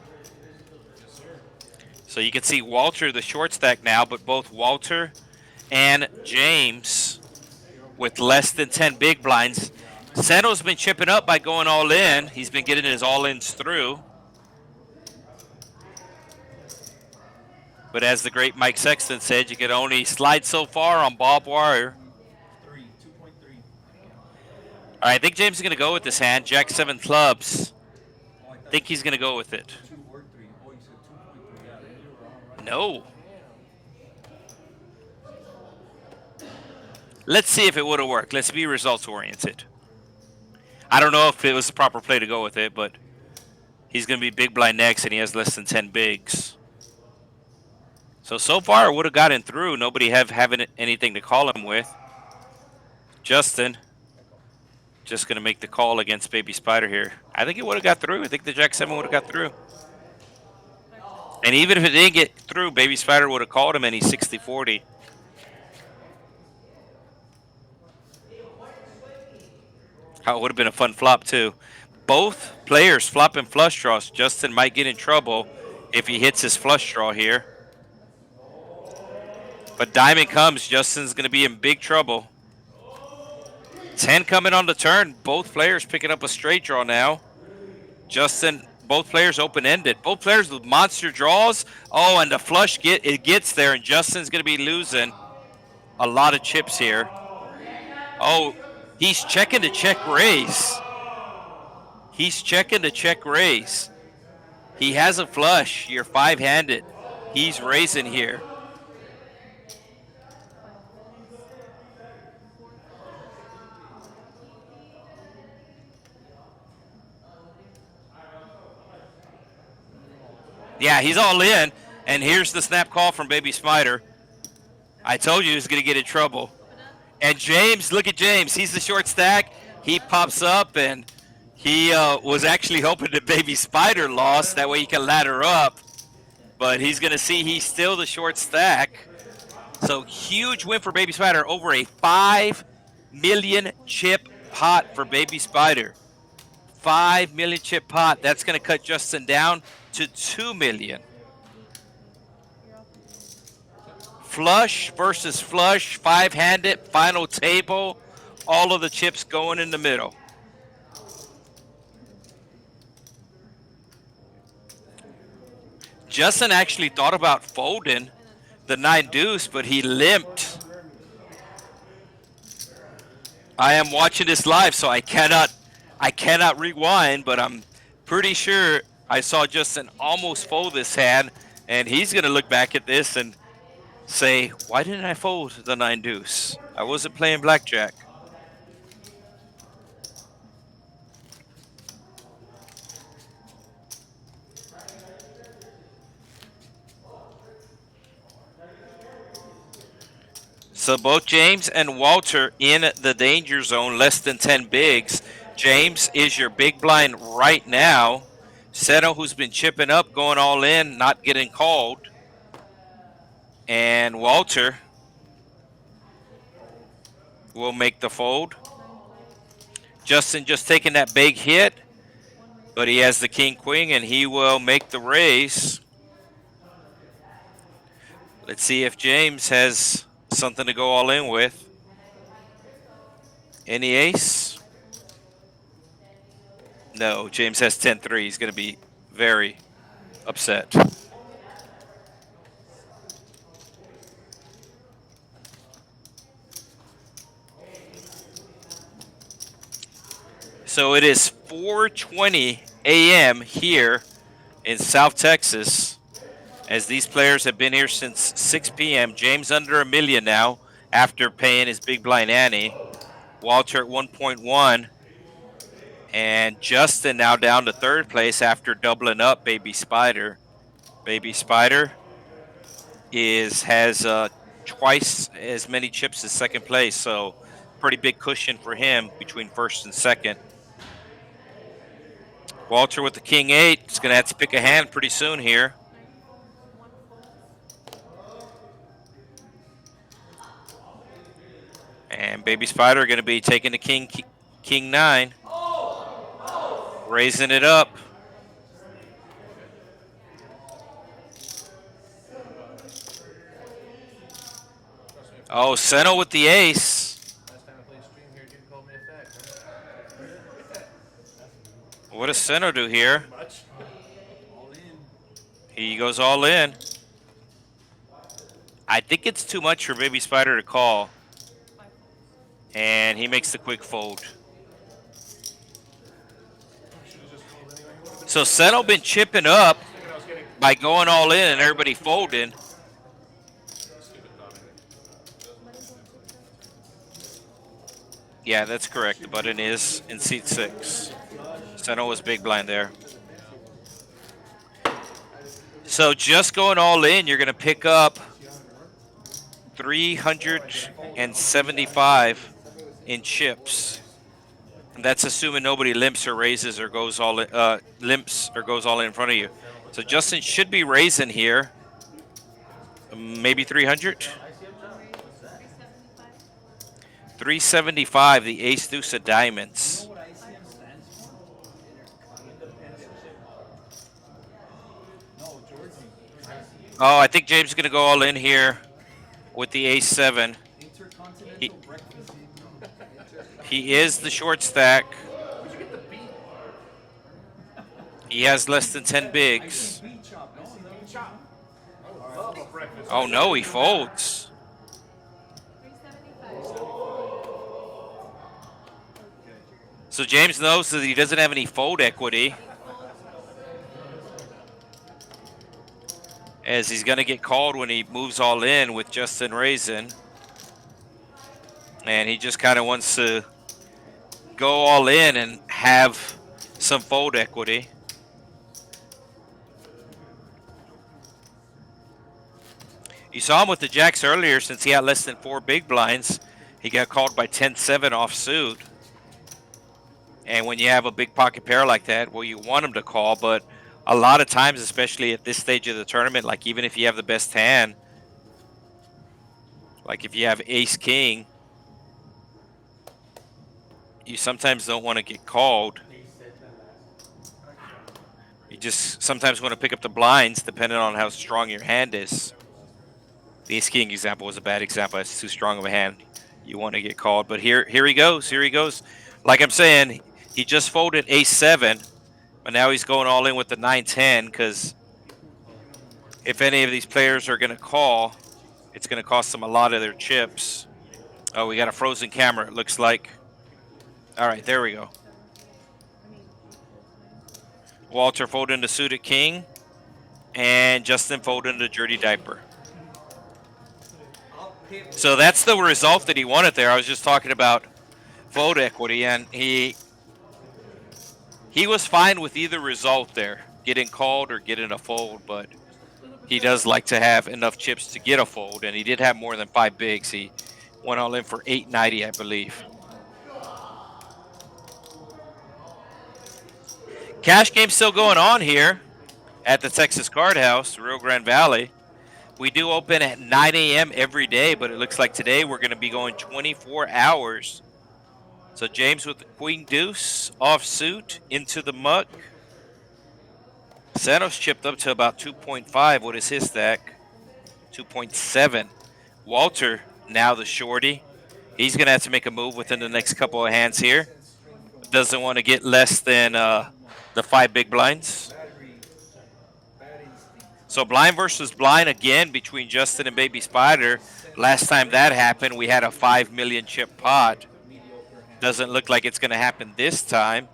So you can see Walter, the short stack now, but both Walter and James with less than 10 big blinds. Seno's been chipping up by going all in. He's been getting his all-ins through. But as the great Mike Sexton said, you can only slide so far on barbed wire. 2.3. All right, I think James is going to go with this hand. Jack 7 clubs. I think he's going to go with it. 2 working. No. Let's see if it would have worked. Let's be results oriented. I don't know if it was the proper play to go with it, but he's going to be big blind next, and he has less than 10 bigs. So far, it would have gotten through. Nobody having anything to call him with. Justin just going to make the call against Baby Spider here. I think it would have got through. I think the Jack 7 would have got through. And even if it didn't get through, Baby Spider would have called him, and he's 60-40. How it would have been a fun flop, too. Both players flopping flush draws. Justin might get in trouble if he hits his flush draw here. But diamond comes. Justin's going to be in big trouble. 10 coming on the turn. Both players picking up a straight draw now. Justin, both players open-ended. Both players with monster draws. Oh, and the flush gets there, and Justin's going to be losing a lot of chips here. Oh, he's checking to check raise. He's checking to check raise. He has a flush. You're 5-handed. He's raising here. Yeah, he's all in. And here's the snap call from Baby Spider. I told you he was going to get in trouble. And James, look at James. He's the short stack. He pops up, and he was actually hoping that Baby Spider lost. That way he can ladder up. But he's going to see he's still the short stack. So huge win for Baby Spider. Over a 5 million chip pot for Baby Spider. 5 million chip pot. That's going to cut Justin down to 2 million. Flush versus flush, 5-handed, final table. All of the chips going in the middle. Justin actually thought about folding the 9 deuce, but he limped. I am watching this live, so I cannot rewind, but I'm pretty sure I saw Justin almost fold this hand, and he's going to look back at this and say, why didn't I fold the 9 deuce? I wasn't playing blackjack. So both James and Walter in the danger zone, less than 10 bigs. James is your big blind right now. Seno, who's been chipping up, going all in, not getting called. And Walter will make the fold. Justin just taking that big hit, but he has the king-queen, and he will make the raise. Let's see if James has something to go all in with. Any ace? No, James has 10-3. He's going to be very upset. So it is 4:20 a.m. here in South Texas, as these players have been here since 6 p.m. James under $1 million now after paying his big blind ante. Walter at 1.1. And Justin now down to 3rd place after doubling up Baby Spider. Baby Spider has twice as many chips as 2nd place, so pretty big cushion for him between 1st and 2nd. Walter with the king-8 is going to have to pick a hand pretty soon here. And Baby Spider going to be taking the king-9. Raising it up. Oh, Seno with the ace. Last time I played stream here, dude called me a fat. What does Seno do here? Much. All in. He goes all in. I think it's too much for Baby Spider to call. And he makes the quick fold. So Seno been chipping up by going all in and everybody folding. Yeah, that's correct. The button is in seat 6. Seno was big blind there. So just going all in, you're going to pick up 375 in chips. And that's assuming nobody limps or raises or goes all in, limps or goes all in front of you. So Justin should be raising here, maybe 300, 375. 375. The ace deuce of diamonds. What ICM stands for? No, Georgie. Oh, I think James is going to go all in here with the ace 7. Intercontinental breakfast. He is the short stack. He has less than 10 bigs. Bean chop, no? Is that what you Chop. I would love a breakfast. Oh no, he folds. 375. So James knows that he doesn't have any fold equity, as he's going to get called when he moves all in with Justin raising. And he just kind of wants to go all in and have some fold equity. You saw him with the jacks earlier. Since he had less than 4 big blinds, he got called by 10-7 off suit. And when you have a big pocket pair like that, well, you want him to call, but a lot of times, especially at this stage of the tournament, like even if you have the best hand, like if you have ace king, you sometimes don't want to get called. You just sometimes want to pick up the blinds depending on how strong your hand is. The ace king example was a bad example. That's too strong of a hand. You want to get called. But here he goes. Here he goes. Like I'm saying, he just folded ace 7, but now he's going all in with the 9-10, because if any of these players are going to call, it's going to cost them a lot of their chips. Oh, we got a frozen camera, it looks like. All right, there we go. Walter folded into suited king, and Justin folded into dirty diaper. So that's the result that he wanted there. I was just talking about fold equity, and he was fine with either result there, getting called or getting a fold, but he does like to have enough chips to get a fold, and he did have more than 5 bigs. He went all in for 890, I believe. Cash game still going on here at the Texas Card House, Rio Grande Valley. We do open at 9 a.m. every day, but it looks like today we're going to be going 24 hours. So James with the queen deuce off suit into the muck. Santos chipped up to about 2.5. What is his stack? 2.7. Walter, now the shorty. He's going to have to make a move within the next couple of hands here. Doesn't want to get less than the 5 big blinds. So blind versus blind again between Justin and Baby Spider. Last time that happened, we had a 5 million chip pot. Doesn't look like it's going to happen this time,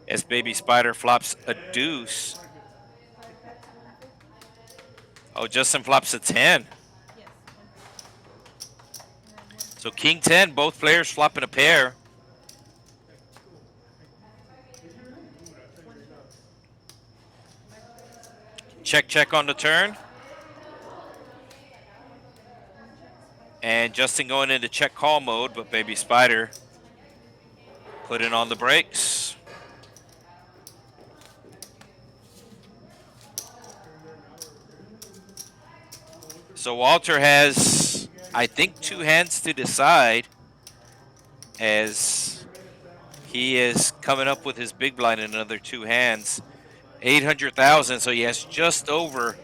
as Baby Spider flops a deuce. Oh, Justin flops a 10. So king 10, both players flopping a pair. Check, check on the turn. And Justin going into check call mode, but Baby Spider putting on the brakes. So Walter has, I think, 2 hands to decide, as he is coming up with his big blind in another 2 hands. 800,000, so he has just over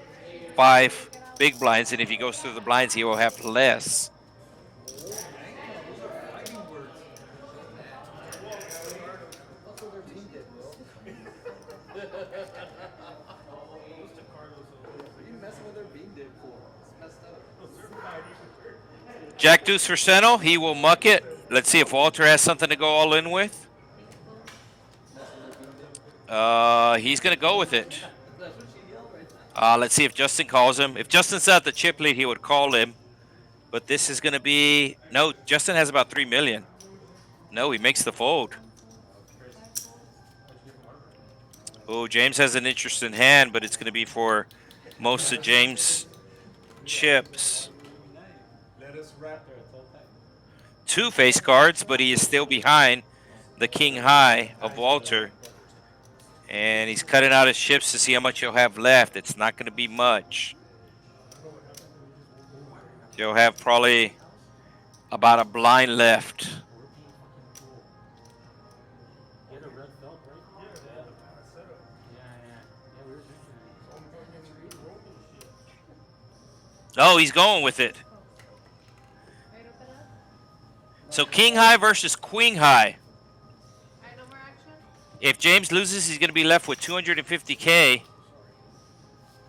5 big blinds, and if he goes through the blinds, he will have less. Jack deuce for Seno, he will muck it. Let's see if Walter has something to go all in with. He's going to go with it. Let's see if Justin calls him. If Justin's at the chip lead, he would call him. But this is going to be... No, Justin has about 3 million. No, he makes the fold. Oh, James has an interesting hand, but it's going to be for most of James' chips. Let us wrap there. 2 face cards, but he is still behind the king high of Walter. And he's cutting out his chips to see how much he'll have left. It's not going to be much. He'll have probably about a blind left. Oh, he's going with it. So king high versus queen high. If James loses, he's going to be left with 250K.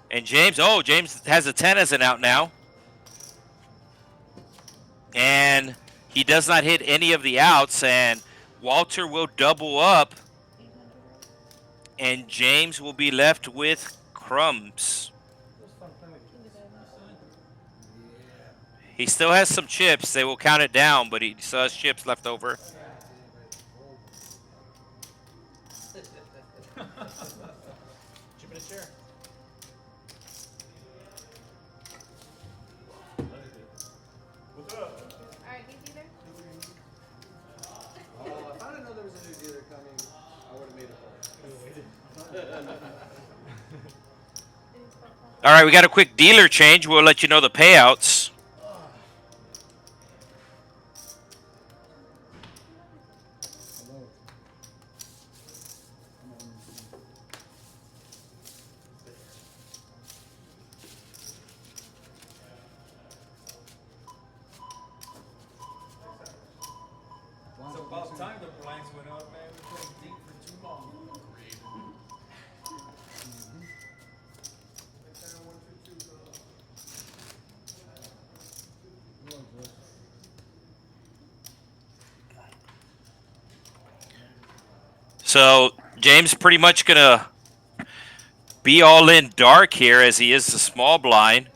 And James has a 10 as an out now. And he does not hit any of the outs, and Walter will double up. And James will be left with crumbs. He still has some chips. They will count it down, but he still has chips left over. Chip in a chair. What's up? Alright, new dealer? If I didn't know there was a new dealer coming, I would have made a call. All right, we got a quick dealer change. We'll let you know the payouts. It's about time the blinds went up, man. We've been deep for too long. So James pretty much going to be all in dark here as he is the small blind.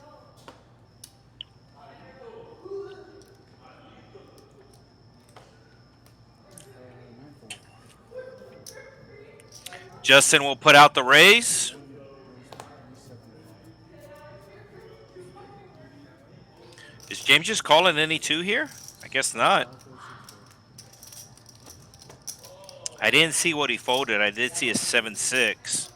Justin will put out the raise. Is James just calling any 2 here? I guess not. I didn't see what he folded. I did see a 7-6.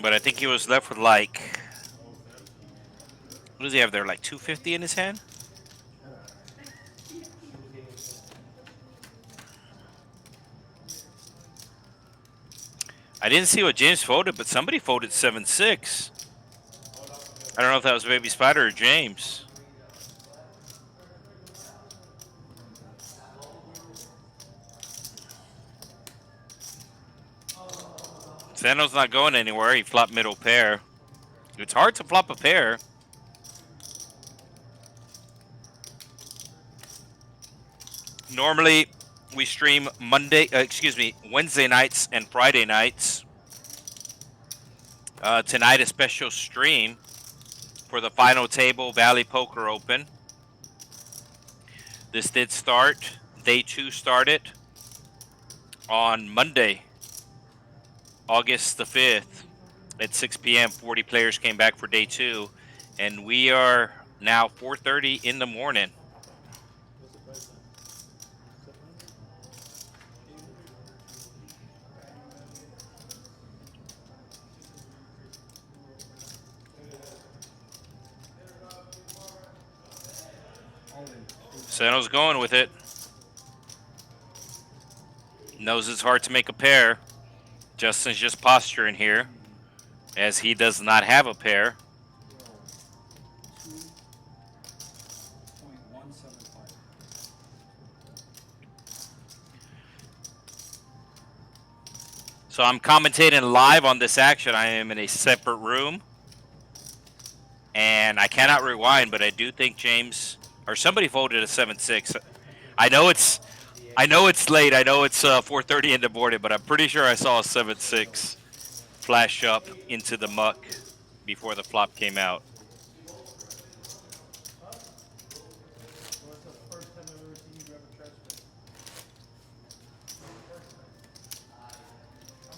But I think he was left with like, what does he have there, like 250 in his hand? I didn't see what James folded, but somebody folded 7-6. I don't know if that was Baby Spider or James. Sano's not going anywhere. He flopped middle pair. It's hard to flop a pair. Normally, we stream Wednesday nights and Friday nights. Tonight, a special stream for the final table Valley Poker Open. This did start. Day 2 started on Monday, August the 5th at 6 p.m. 40 players came back for day 2, and we are now 4:30 in the morning. Sano's going with it. Knows it's hard to make a pair. Justin's just posturing here, as he does not have a pair. So I'm commentating live on this action. I am in a separate room, and I cannot rewind, but I do think James or somebody folded a 7-6. I know it's late. I know it's 4:30 in the morning, but I'm pretty sure I saw a 7-6 flash up into the muck before the flop came out.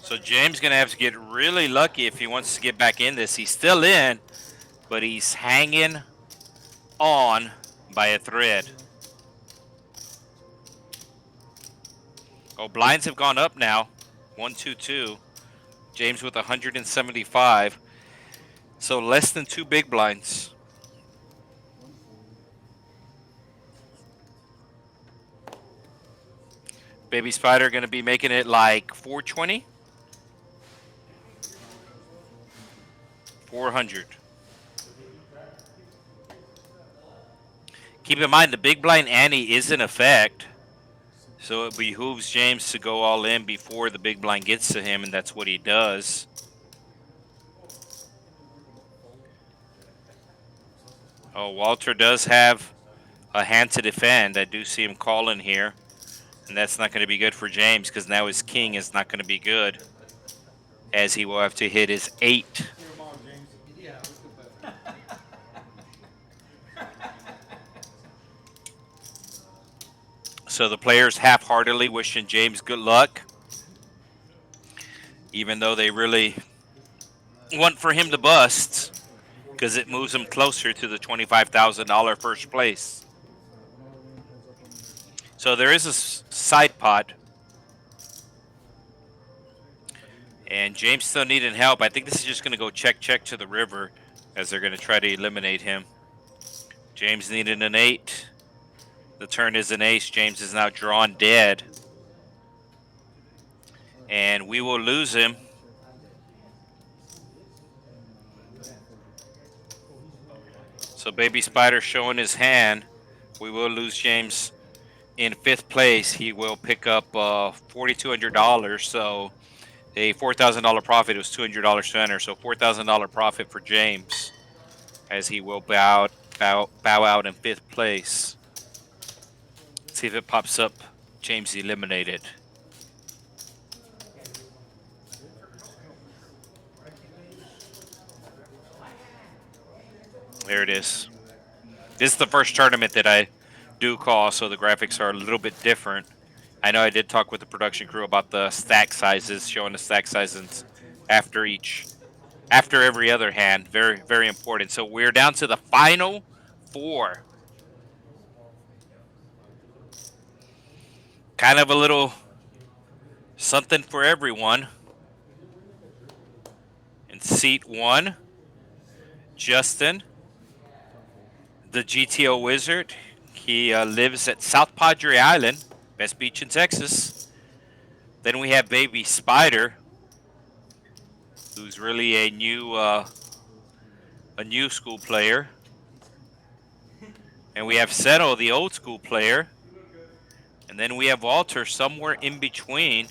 So James gonna have to get really lucky if he wants to get back in this. He's still in, but he's hanging on by a thread. Oh, blinds have gone up now. 122. James with 175. So less than 2 big blinds. Baby Spider going to be making it like 420. 400. Keep in mind the big blind ante is in effect. So it behooves James to go all in before the big blind gets to him, and that's what he does. Oh, Walter does have a hand to defend. I do see him calling here. And that's not going to be good for James because now his king is not going to be good, as he will have to hit his 8. Yeah. So the players half-heartedly wishing James good luck, even though they really want for him to bust because it moves him closer to the $25,000 first place. So there is a side pot. And James still needing help. I think this is just going to go check to the river as they're going to try to eliminate him. James needed an 8. The turn is an ace. James is now drawn dead. And we will lose him. So Baby Spider showing his hand. We will lose James in 5th place. He will pick up $4,200. So a $4,000 profit. It was $200 to enter. So $4,000 profit for James, as he will bow out in 5th place. Let's see if it pops up. James eliminated. There it is. This is the first tournament that I do call, so the graphics are a little bit different. I know I did talk with the production crew about the stack sizes, showing the stack sizes after every other hand. Very, very important. So we're down to the final 4. Kind of a little something for everyone. In seat 1, Justin, the GTO Wizard. He lives at South Padre Island, best beach in Texas. Then we have Baby Spider, who's really a new school player. And we have Settle, the old school player. And then we have Walter somewhere in between.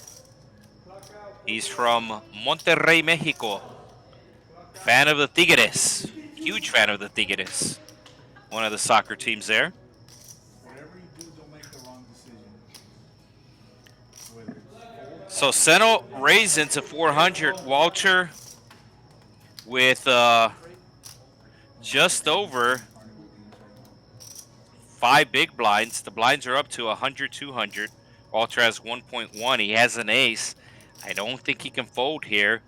He's from Monterrey, Mexico. Fan of the Tigres. Huge fan of the Tigres. One of the soccer teams there. Whatever you do, don't make the wrong decision. So Settle raised into 400. Walter with just over 5 big blinds. The blinds are up to 100, 200. Walter has 1.1. He has an ace. I don't think he can fold here,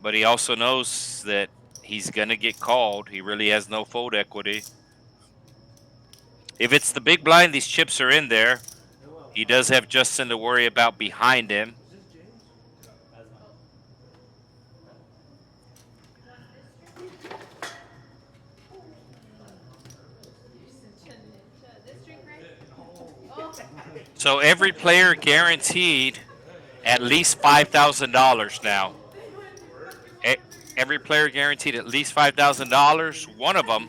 but he also knows that he's going to get called. He really has no fold equity. If it's the big blind, these chips are in there. He does have Justin to worry about behind him. So every player guaranteed at least $5,000 now. Every player guaranteed at least $5,000. One of them,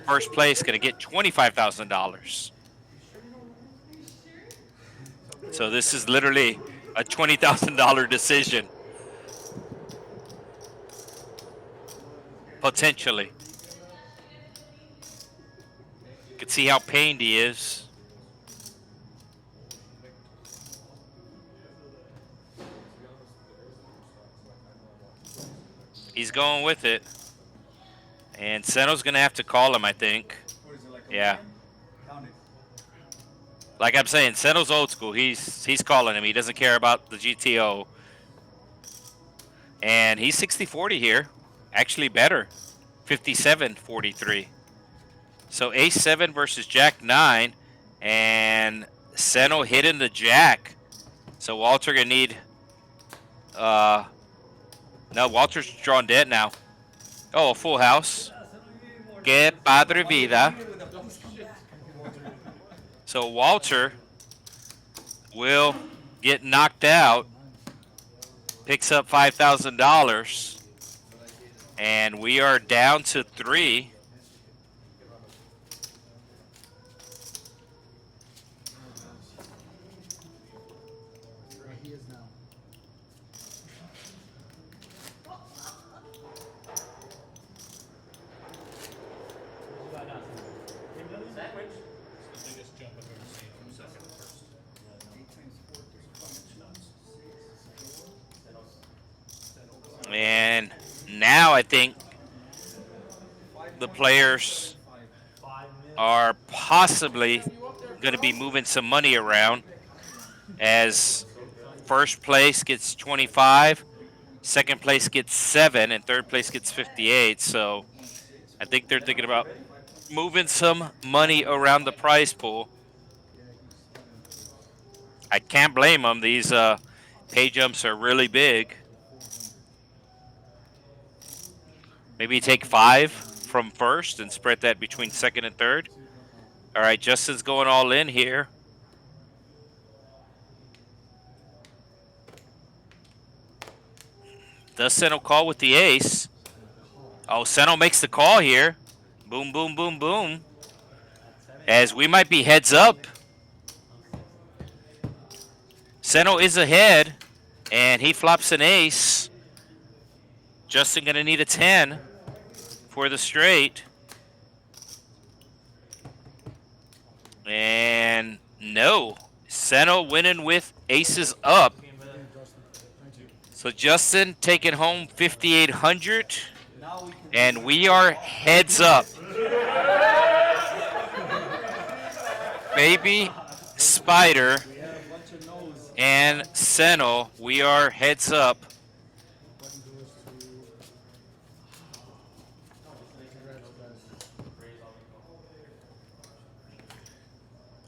first place, going to get $25,000. So this is literally a $20,000 decision. Potentially. You can see how pained he is. He's going with it. And Seno's going to have to call him, I think. Yeah. Like I'm saying, Seno's old school. He's calling him. He doesn't care about the GTO. And he's 60-40 here. Actually better. 57-43. So ace 7 versus jack 9. And Seno hitting the jack. So Walter gonna need no, Walter's drawn dead now. Oh, a full house. Que padre vida. So Walter will get knocked out, picks up $5,000, and we are down to 3. Where he is now. Sandwich. It's the biggest jump I've ever seen from second to first. 8 times 4, 35. And now I think the players are possibly going to be moving some money around as first place gets 25, second place gets 7, and third place gets 58. So I think they're thinking about moving some money around the prize pool. I can't blame them. These pay jumps are really big. Maybe take 5 from first and spread that between second and third. All right, Justin's going all in here. Does Seno call with the ace? Oh, Seno makes the call here. Boom, boom, boom, boom. As we might be heads up. Seno is ahead, and he flops an ace. Justin going to need a 10 for the straight. And no, Seno winning with aces up. So Justin taking home 5,800, and we are heads up. Baby Spider and Seno, we are heads up.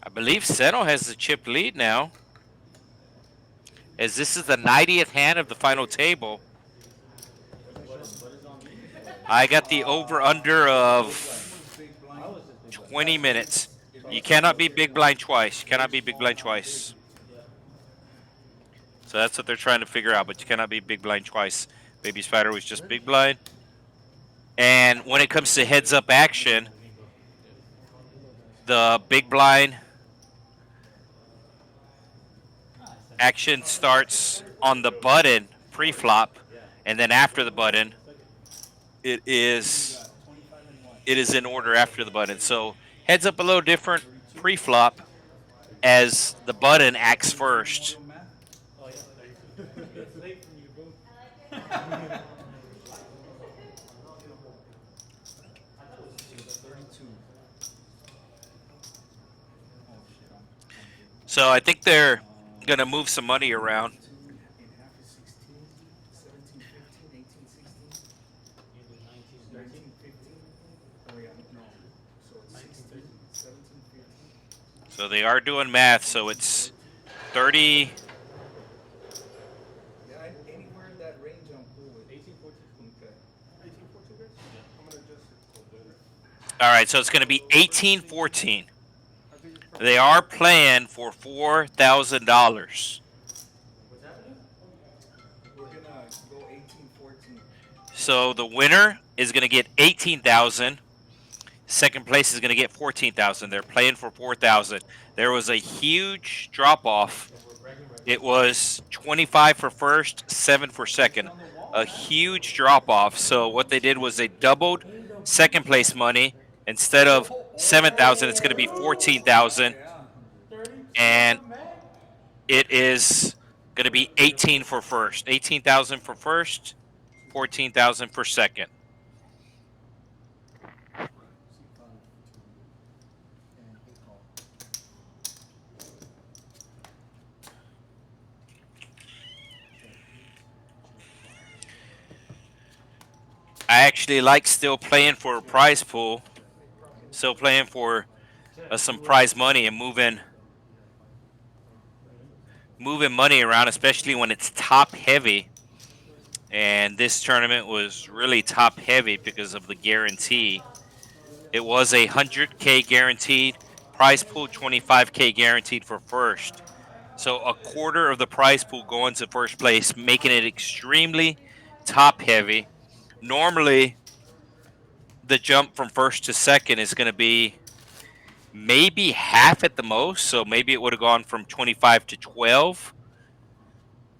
I believe Seno has the chip lead now, as this is the 90th hand of the final table. I got the over-under of 20 minutes. You cannot be big blind twice. You cannot be big blind twice. So that's what they're trying to figure out, but you cannot be big blind twice. Baby Spider was just big blind. And when it comes to heads-up action, the big blind action starts on the button pre-flop, and then after the button, it is in order after the button. So heads up a little different pre-flop as the button acts first. So I think they're going to move some money around. So they are doing math, so it's 30. Yeah, anywhere in that range I'm cool with. 18, 14. Okay. 18, 14 guys? I'm gonna adjust it. All right, so it's going to be 18-14. They are playing for $4,000. We're gonna go 18, 14. So the winner is going to get 18,000. Second place is going to get 14,000. They're playing for 4,000. There was a huge drop off. It was 25 for first, 7 for second. A huge drop off. So what they did was they doubled second place money. Instead of 7,000, it's going to be 14,000. And it is going to be 18 for first. 18,000 for first, 14,000 for second. actually like still playing for a prize pool, still playing for some prize money and moving money around, especially when it's top heavy. And this tournament was really top heavy because of the guarantee. It was a 100K guaranteed prize pool, 25K guaranteed for first. So a quarter of the prize pool going to first place, making it extremely top heavy. Normally, the jump from first to second is going to be maybe half at the most. So maybe it would have gone from 25 to 12.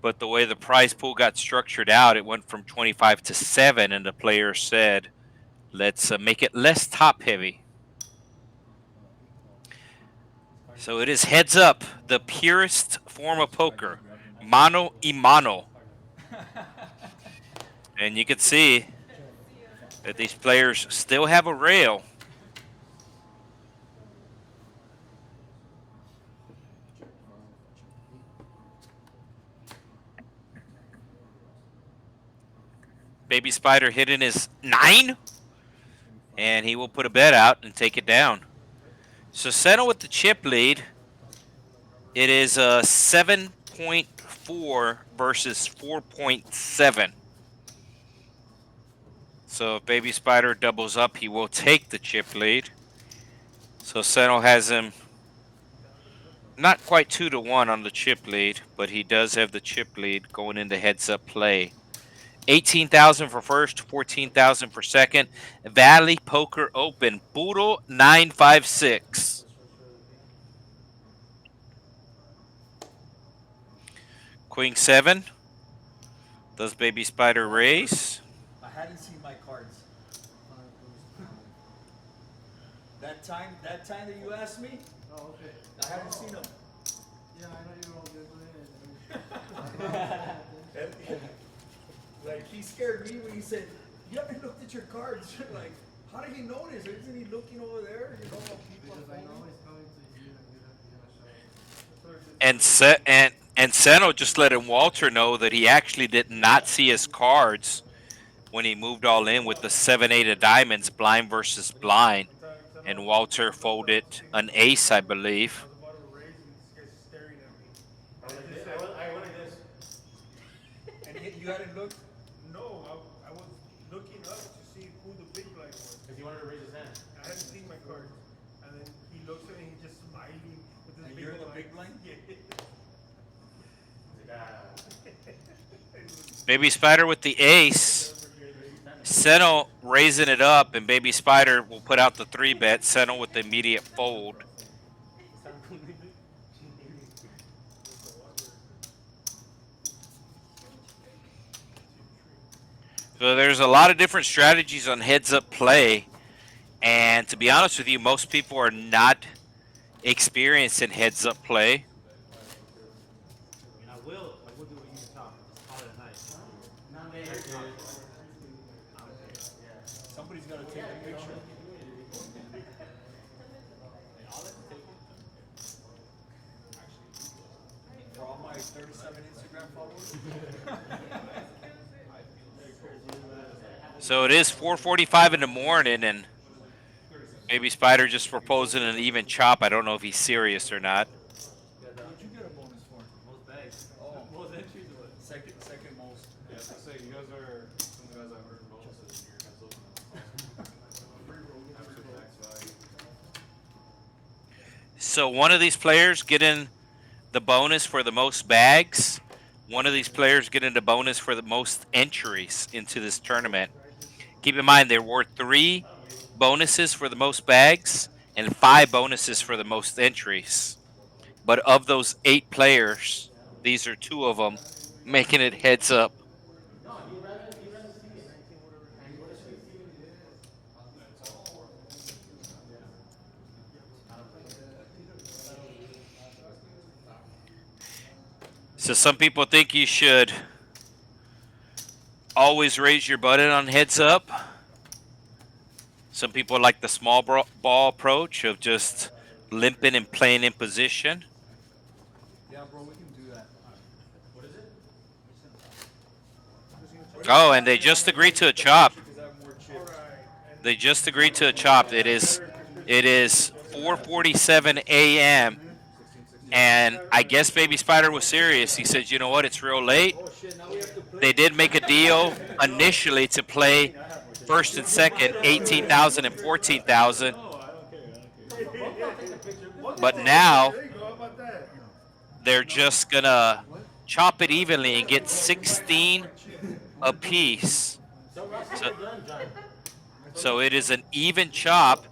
But the way the prize pool got structured out, it went from 25 to 7. And the player said, let's make it less top heavy. So it is heads up, the purest form of poker, mano y mano. And you can see that these players still have a rail. Baby Spider hitting his 9. And he will put a bet out and take it down. So Senna with the chip lead. It is 7.4 versus 4.7. So if Baby Spider doubles up, he will take the chip lead. So Senna has him not quite 2-1 on the chip lead, but he does have the chip lead going into heads-up play. 18,000 for first, 14,000 for second. Valley Poker Open, Boodle 956. Queen 7. Does Baby Spider raise? I hadn't seen my cards. That time that you asked me, Oh, okay. I hadn't seen them. Yeah, I know you were all good with it. Like, he scared me when he said, "You haven't looked at your cards." Like, how did he notice? Isn't he looking over there? You know, while people are Because I know phoning? he's coming to you and you're gonna show. And Seno just letting Walter know that he actually did not see his cards when he moved all in with the 7-8 of diamonds, blind versus blind. And Walter folded an ace, I believe. I was about to raise and this guy's staring at me. I went like this. And you hadn't looked? No, I was looking up to see who the big blind was. Because he wanted to raise his hand. I hadn't seen my cards. And then he looks at me and he's just smiling with this And big you're the blind. big blind? Yeah. He's like, ah. Baby Spider with the ace. Seno raising it up, and Baby Spider will put out the 3-bet. Seno with the immediate fold. So there's a lot of different strategies on heads-up play. And to be honest with you, most people are not experienced in heads-up play. I will. Like, we'll do what you talk. Just call it a night. Somebody's got to take a picture. For all my 37 Instagram followers. So it is 4:45 in the morning, and Baby Spider just proposing an even chop. I don't know if he's serious or not. What'd you get a bonus for? Most bags. Oh, Most entries or what? second most. Yeah, I was gonna say, you guys are some guys I've heard bonuses in your guys' open. Absolute max value. So one of these players getting the bonus for the most bags. One of these players getting the bonus for the most entries into this tournament. Keep in mind there were 3 bonuses for the most bags and 5 bonuses for the most entries. But of those 8 players, these are 2 of them making it heads up. So some people think you should always raise your button on heads up. Some people like the small ball approach of just limping and playing in position. Yeah, bro, we can do that. What is it? Oh, and they just agreed to a chop. Because I have more chips. They just agreed to a chop. It is 4:47 a.m. And I guess Baby Spider was serious. He said, you know what, it's real late. They did make a deal initially to play first and second, 18,000 and 14,000. But now they're just going to chop it evenly and get 16 apiece. So it is an even chop,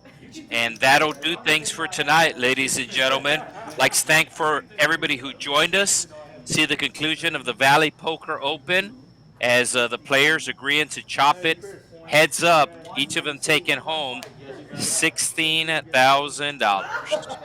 and that'll do things for tonight, ladies and gentlemen. Like to thank for everybody who joined us. See the conclusion of the Valley Poker Open as the players agreeing to chop it heads up, each of them taking home $16,000.